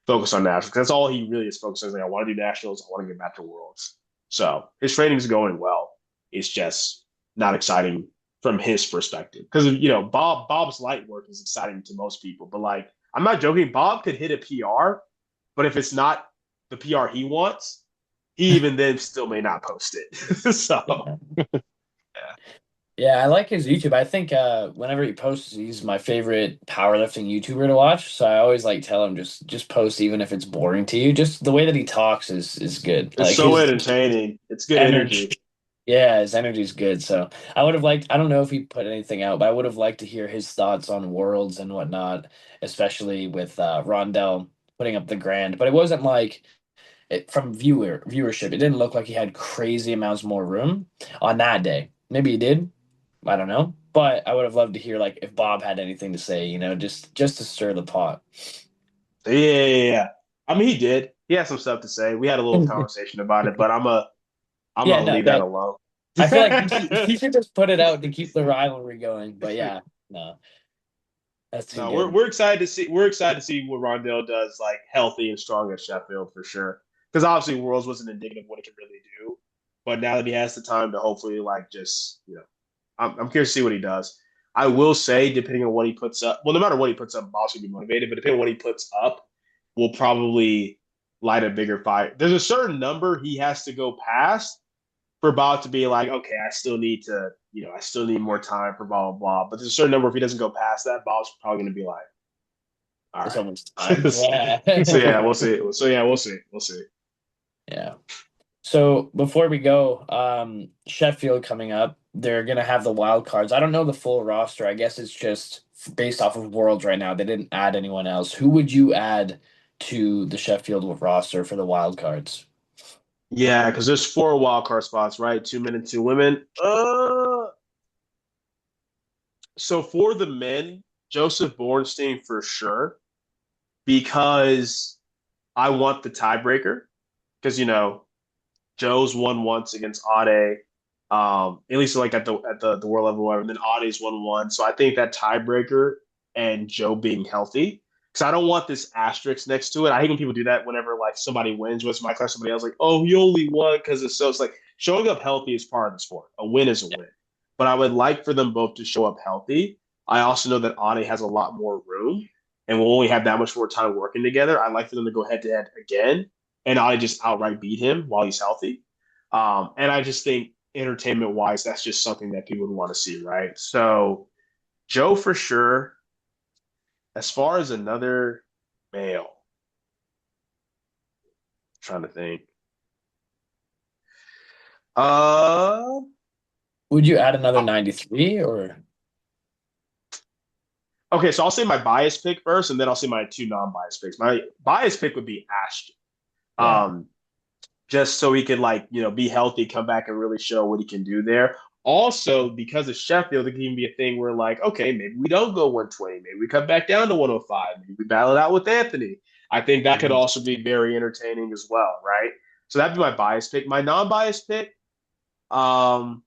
focus on nationals? Because that's all he really is focused on. Like, I want to do nationals. I want to get back to worlds. So his training is going well. It's just not exciting from his perspective. Because, Bob's light work is exciting to most people. But, like, I'm not joking. Bob could hit a PR, but if it's not the PR he wants, he even then still may not post it. So, Yeah. yeah. Yeah, I like his YouTube. I think whenever he posts, he's my favorite powerlifting YouTuber to watch. So I always like tell him just post even if it's boring to you. Just the way that he talks is good. It's Like so his entertaining. It's good energy. energy. Yeah, his energy is good. So I would have liked, I don't know if he put anything out, but I would have liked to hear his thoughts on worlds and whatnot, especially with Rondell putting up the grand. But it wasn't like from viewership, it didn't look like he had crazy amounts more room on that day. Maybe he did. I don't know. But I would have loved to hear like if Bob had anything to say, just to stir the pot. Yeah. I mean, he did. He had some stuff to say. We had a little conversation about it, but I'm Yeah, gonna no, leave that that alone. I feel like he should just put it out to keep the rivalry going. But yeah, no, that's too No, we're good. we're excited to see what Rondell does like healthy and strong at Sheffield for sure. Because obviously Worlds wasn't indicative of what he could really do, but now that he has the time to hopefully like just I'm curious to see what he does. I will say, depending on what he puts up, well, no matter what he puts up, Boss will be motivated. But depending on what he puts up, will probably light a bigger fire. There's a certain number he has to go past for Bob to be like, okay, I still need more time for blah blah blah. But there's a certain number if he doesn't go past that, Bob's probably going to be like, all It's right. almost time. Yeah. So yeah, we'll see. So yeah, we'll see. We'll see. Yeah. So before we go, Sheffield coming up, they're gonna have the wild cards. I don't know the full roster. I guess it's just based off of Worlds right now. They didn't add anyone else. Who would you add to the Sheffield roster for the wild cards? Yeah, because there's 4 wild card spots, right? 2 men and 2 women. So for the men, Joseph Bornstein for sure, because I want the tiebreaker. Because Joe's won once against Ade, at least like at the world level, whatever. And then Ade's won one, so I think that tiebreaker and Joe being healthy. Because I don't want this asterisk next to it. I hate when people do that whenever like somebody wins. What's my class? Somebody else like, oh, he only won because it's like showing up healthy is part of the sport. A win is a win. But I would like for them both to show up healthy. I also know that Ade has a lot more room and will only have that much more time working together. I'd like for them to go head to head again and I just outright beat him while he's healthy. And I just think entertainment wise, that's just something that people would want to see, right? So Joe for sure. As far as another male, I'm trying to think. Uh Would you add another 93 or okay, so I'll say my bias pick first, and then I'll say my two non-bias picks. My bias pick would be Ashton. yeah. Um, just so he could like be healthy, come back and really show what he can do there. Also, because of Sheffield, it can even be a thing where like, okay, maybe we don't go 120, maybe we come back down to 105, maybe we battle it out with Anthony. I think that could Mhm. also be very entertaining as well, right? So that'd be my bias pick. My non-bias pick, um,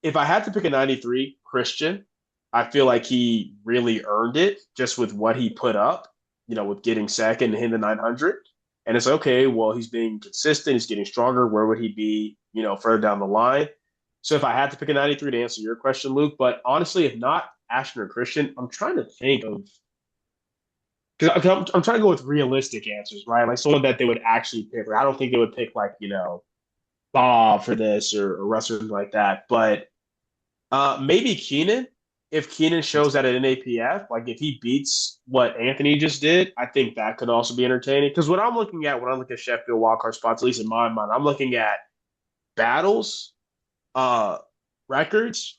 if I had to pick a 93, Christian, I feel like he really earned it just with what he put up, with getting second and hitting the 900. And it's okay, well, he's being consistent, he's getting stronger. Where would he be, further down the line? So if I had to pick a 93 to answer your question, Luke, but honestly, if not Ashton or Christian, I'm trying to think of because I'm trying to go with realistic answers, right? Like someone that they would actually pick. Like, I don't think they would pick like, Bob for this or something like that. But maybe Keenan, if Keenan shows at an NAPF, like if he beats what Anthony just did, I think that could also be entertaining. Because what I'm looking at when I look at Sheffield wildcard spots, at least in my mind, I'm looking at battles, uh, records,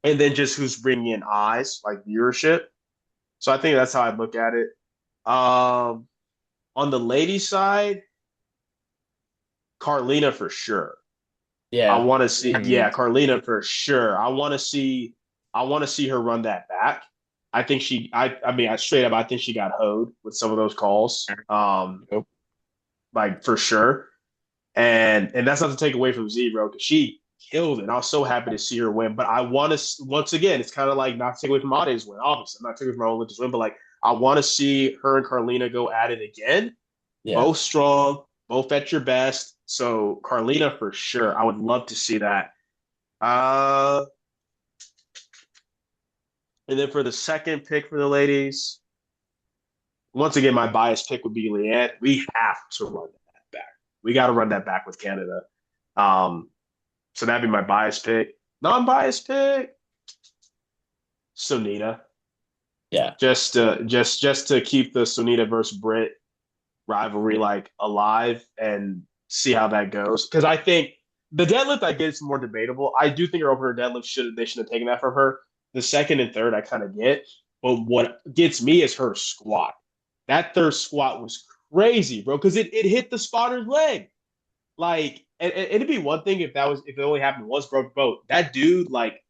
and then just who's bringing in eyes, like viewership. So I think that's how I look at it. Um, on the ladies' side, Carlina for sure. I Yeah. want to see, Mhm. yeah, Carlina for sure. I want to see her run that back. I mean, I straight up, I think she got hoed with some of those calls, Yep. like for sure. And that's not to take away from Zero because she killed it. I was so happy to see her win. But I want to once again, it's kind of like not to take away from Ade's win. Obviously, I'm not taking away from my own Olympus win, but like I want to see her and Carlina go at it again. Yeah. Both strong, both at your best. So Carlina for sure. I would love to see that. Uh, and then for the second pick for the ladies, once again, my bias pick would be Leanne. We have to run that back. We got to run that back with Canada. Um, so that'd be my bias pick. Non-biased pick, Sonita. Yeah. Just to keep the Sonita versus Brit rivalry like alive and see how that goes. Because I think the deadlift I get is more debatable. I do think her opener deadlift should have taken that from her. The second and third I kind of get, but what gets me is her squat. That third squat was crazy, bro, because it hit the spotter's leg. Like, and it'd be one thing if it only happened once, bro. Bro, that dude, like,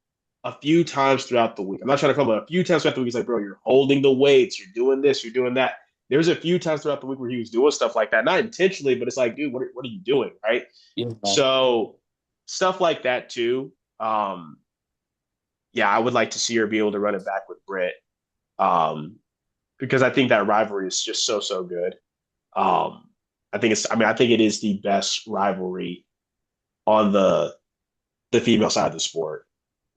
a few times throughout the week. I'm not trying to come, but a few times throughout the week, he's like, bro, you're holding the weights, you're doing this, you're doing that. There's a few times throughout the week where he was doing stuff like that, not intentionally, but it's like, dude, what are you doing, right? Yeah. So stuff like that too. Um, yeah, I would like to see her be able to run it back with Britt, um, because I think that rivalry is just so good. Um, I think it is the best rivalry on the female side of the sport.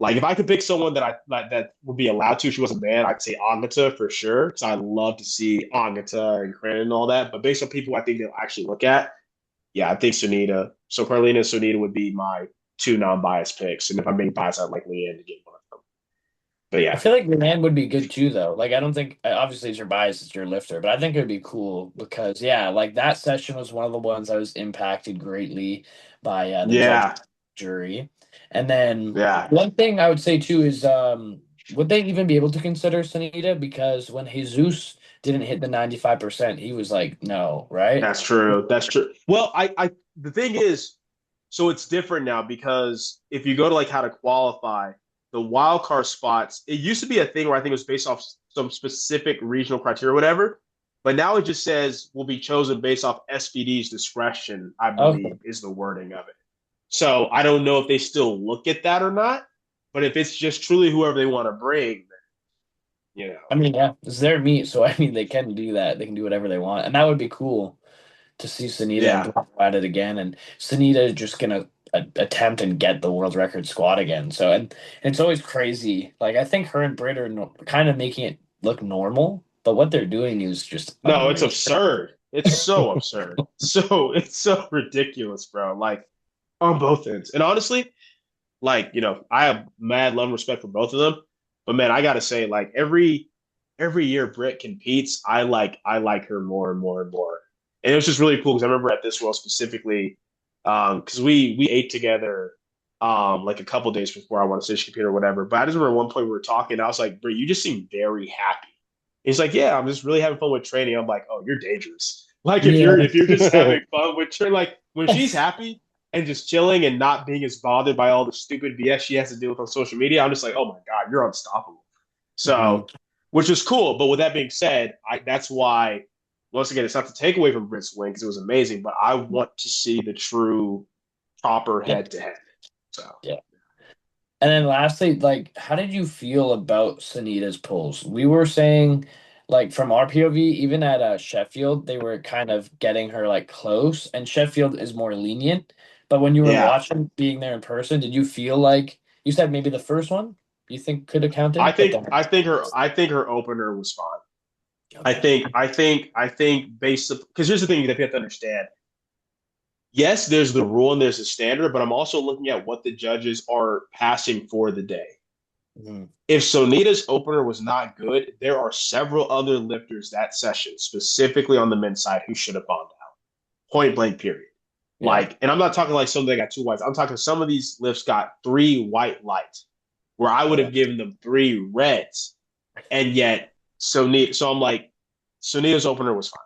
Like if I could pick someone that I like that would be allowed to, she wasn't banned, I'd say Agata for sure. Because I love to see Agata and Cran and all that. But based on people I think they'll actually look at, yeah, I think Sunita. So Carlina and Sunita would be my two non-biased picks. And if I'm being biased, I'd like Leanne to get one of them. But I yeah. feel like Milan would be good too, though. Like, I don't think obviously it's your bias, it's your lifter, but I think it would be cool because yeah, like that session was one of the ones I was impacted greatly by the judge Yeah. jury. And then Yeah. one thing I would say too is would they even be able to consider Sanita? Because when Jesus didn't hit the 95%, he was like, no, right? That's true. That's true. Well, the thing is, so it's different now because if you go to like how to qualify, the wild card spots, it used to be a thing where I think it was based off some specific regional criteria or whatever. But now it just says will be chosen based off SPD's discretion, I Okay. believe, is the wording of it. So I don't know if they still look at that or not. But if it's just truly whoever they want to bring, I mean, yeah, it's their meat, so I mean they can do that. They can do whatever they want. And that would be cool to see Sunita and yeah. Blanco at it again, and Sunita is just gonna attempt and get the world record squat again. So and it's always crazy. Like I think her and Britt are kind of making it look normal, but what they're doing is just No, it's unreal. absurd. It's so absurd. It's so ridiculous, bro. Like on both ends. And honestly, like, I have mad love and respect for both of them. But man, I gotta say, like every year Britt competes, I like her more and more and more. And it was just really cool because I remember at this world specifically, because we ate together like a couple days before I want to say she competed or whatever. But I just remember at one point we were talking, I was like, Britt, you just seem very happy. He's like, yeah, I'm just really having fun with training. I'm like, oh, you're dangerous. Like Yeah. if you're just having fun with training, like when she's happy and just chilling and not being as bothered by all the stupid BS she has to deal with on social media, I'm just like, oh my god, you're unstoppable. Mhm. So, which is cool. But with that being said, that's why once again, it's not to take away from Britt's win because it was amazing, but I want to see the true proper Yeah. head to head. So Yeah. And then lastly, like, how did you feel about Sunita's pulls? We were saying, like from our POV, even at Sheffield, they were kind of getting her like close, and Sheffield is more lenient. But when you were Yeah. watching, being there in person, did you feel like you said maybe the first one you think could have I counted, but think then I think her I think her opener was fine. okay, I think based because here's the thing that you have to understand. Yes, there's the rule and there's the standard, but I'm also looking at what the judges are passing for the day. Mhm. If Sonita's opener was not good, there are several other lifters that session, specifically on the men's side, who should have bombed out. Point blank, period. Yeah, Like, and I'm not talking like some that got two whites. I'm talking some of these lifts got three white lights, where I would yeah, have given them three reds, and yet Sonita. So I'm like, Sonita's opener was fine.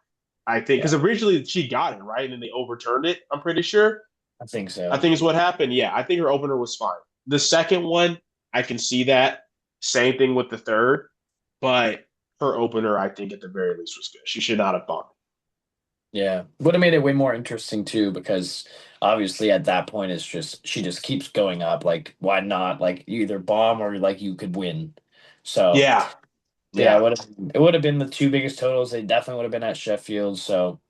I think yeah, because originally she got it right, and then they overturned it. I'm pretty sure. I think I so. think is what happened. Yeah, I think her opener was fine. The second one, I can see that. Same thing with the third, but her opener, I think at the very least was good. She should not have bombed. Yeah, would have made it way more interesting too, because obviously at that point it's just she just keeps going up. Like, why not? Like, you either bomb or like you could win. So Yeah, yeah, yeah, it would have been the two biggest totals. They definitely would have been at Sheffield. So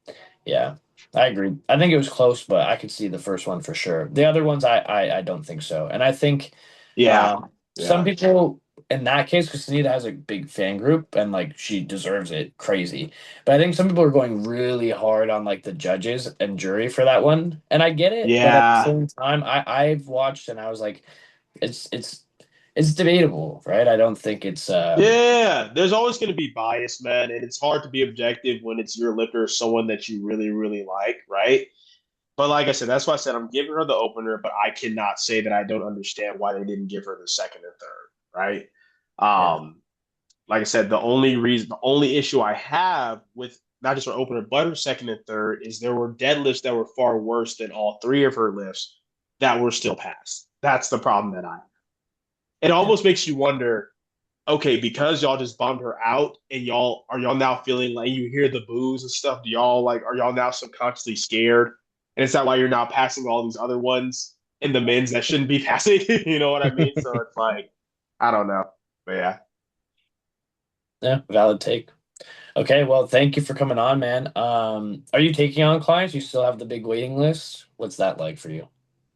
yeah, I agree. I think it was close, but I could see the first one for sure. The other ones, I don't think so. And I think yeah, some yeah, people in that case, because Sunita has a big fan group and like she deserves it crazy. But I think some people are going really hard on like the judges and jury for that one. And I get it, but at the yeah. same time, I've watched and I was like, it's it's it's debatable, right? I don't think it's Yeah, there's always going to be bias, man, and it's hard to be objective when it's your lifter or someone that you really, really like, right? But like I said, that's why I said I'm giving her the opener, but I cannot say that I don't understand why they didn't give her the second and third, right? yeah, Um, like I said, the only issue I have with not just her opener, but her second and third is there were deadlifts that were far worse than all three of her lifts that were still passed. That's the problem that I. It yeah. almost makes you wonder. Okay, because y'all just bummed her out, and y'all now feeling like you hear the boos and stuff. Do y'all like are y'all now subconsciously scared? And is that why you're now passing all these other ones in the men's that shouldn't be passing? You know what I mean? So it's like I don't know, but yeah. Yeah, valid take. Okay, well, thank you for coming on, man. Are you taking on clients? You still have the big waiting list? What's that like for you?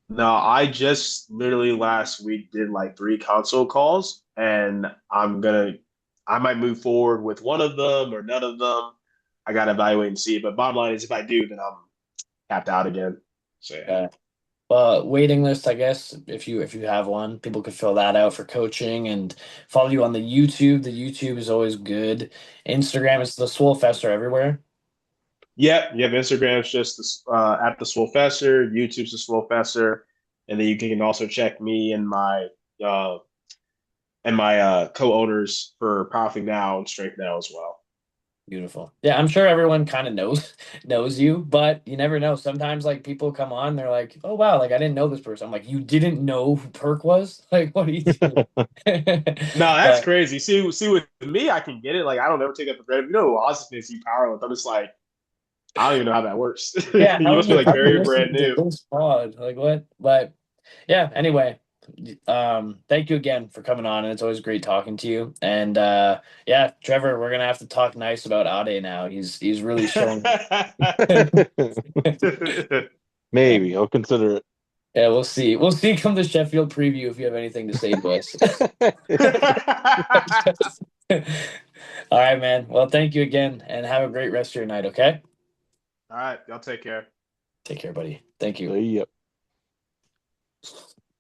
No, I just literally last week did like three console calls, and I might move forward with one of them or none of them. I gotta evaluate and see. But bottom line is, if I do, then I'm tapped out again. So yeah. Okay. Waiting list, I guess, if you have one, people could fill that out for coaching and follow you on the YouTube. The YouTube is always good. Instagram is the Swole Fester everywhere. Yep, yep. Instagram's just at the Swolefessor, YouTube's the Swolefessor, and then you can also check me uh and my co-owners for Powerlifting Now and Strength Now as well. Beautiful. Yeah, I'm sure everyone kind of knows knows you, but you never know. Sometimes like people come on, they're like, "Oh wow, like I didn't know this person." I'm like, "You didn't know who Perk was? Like, what are you doing?" No, that's But crazy. See, with me, I can get it. Like I don't ever take that for granted. You know, Austin is you powerlift. I'm just like, I don't even know how that works. yeah, You must be like how do you very listen brand to new. this pod? Like what? But yeah, anyway, thank you again for coming on, and it's always great talking to you. And yeah, Trevor, we're gonna have to talk nice about Ade now. He's really showing. Yeah, Maybe I'll consider it. yeah, we'll see. We'll see come the Sheffield preview if you have anything to say to us. All right, man. Well, thank you again, and have a great rest of your night. Okay, All right, y'all take care. take care, buddy. Thank you. Yep.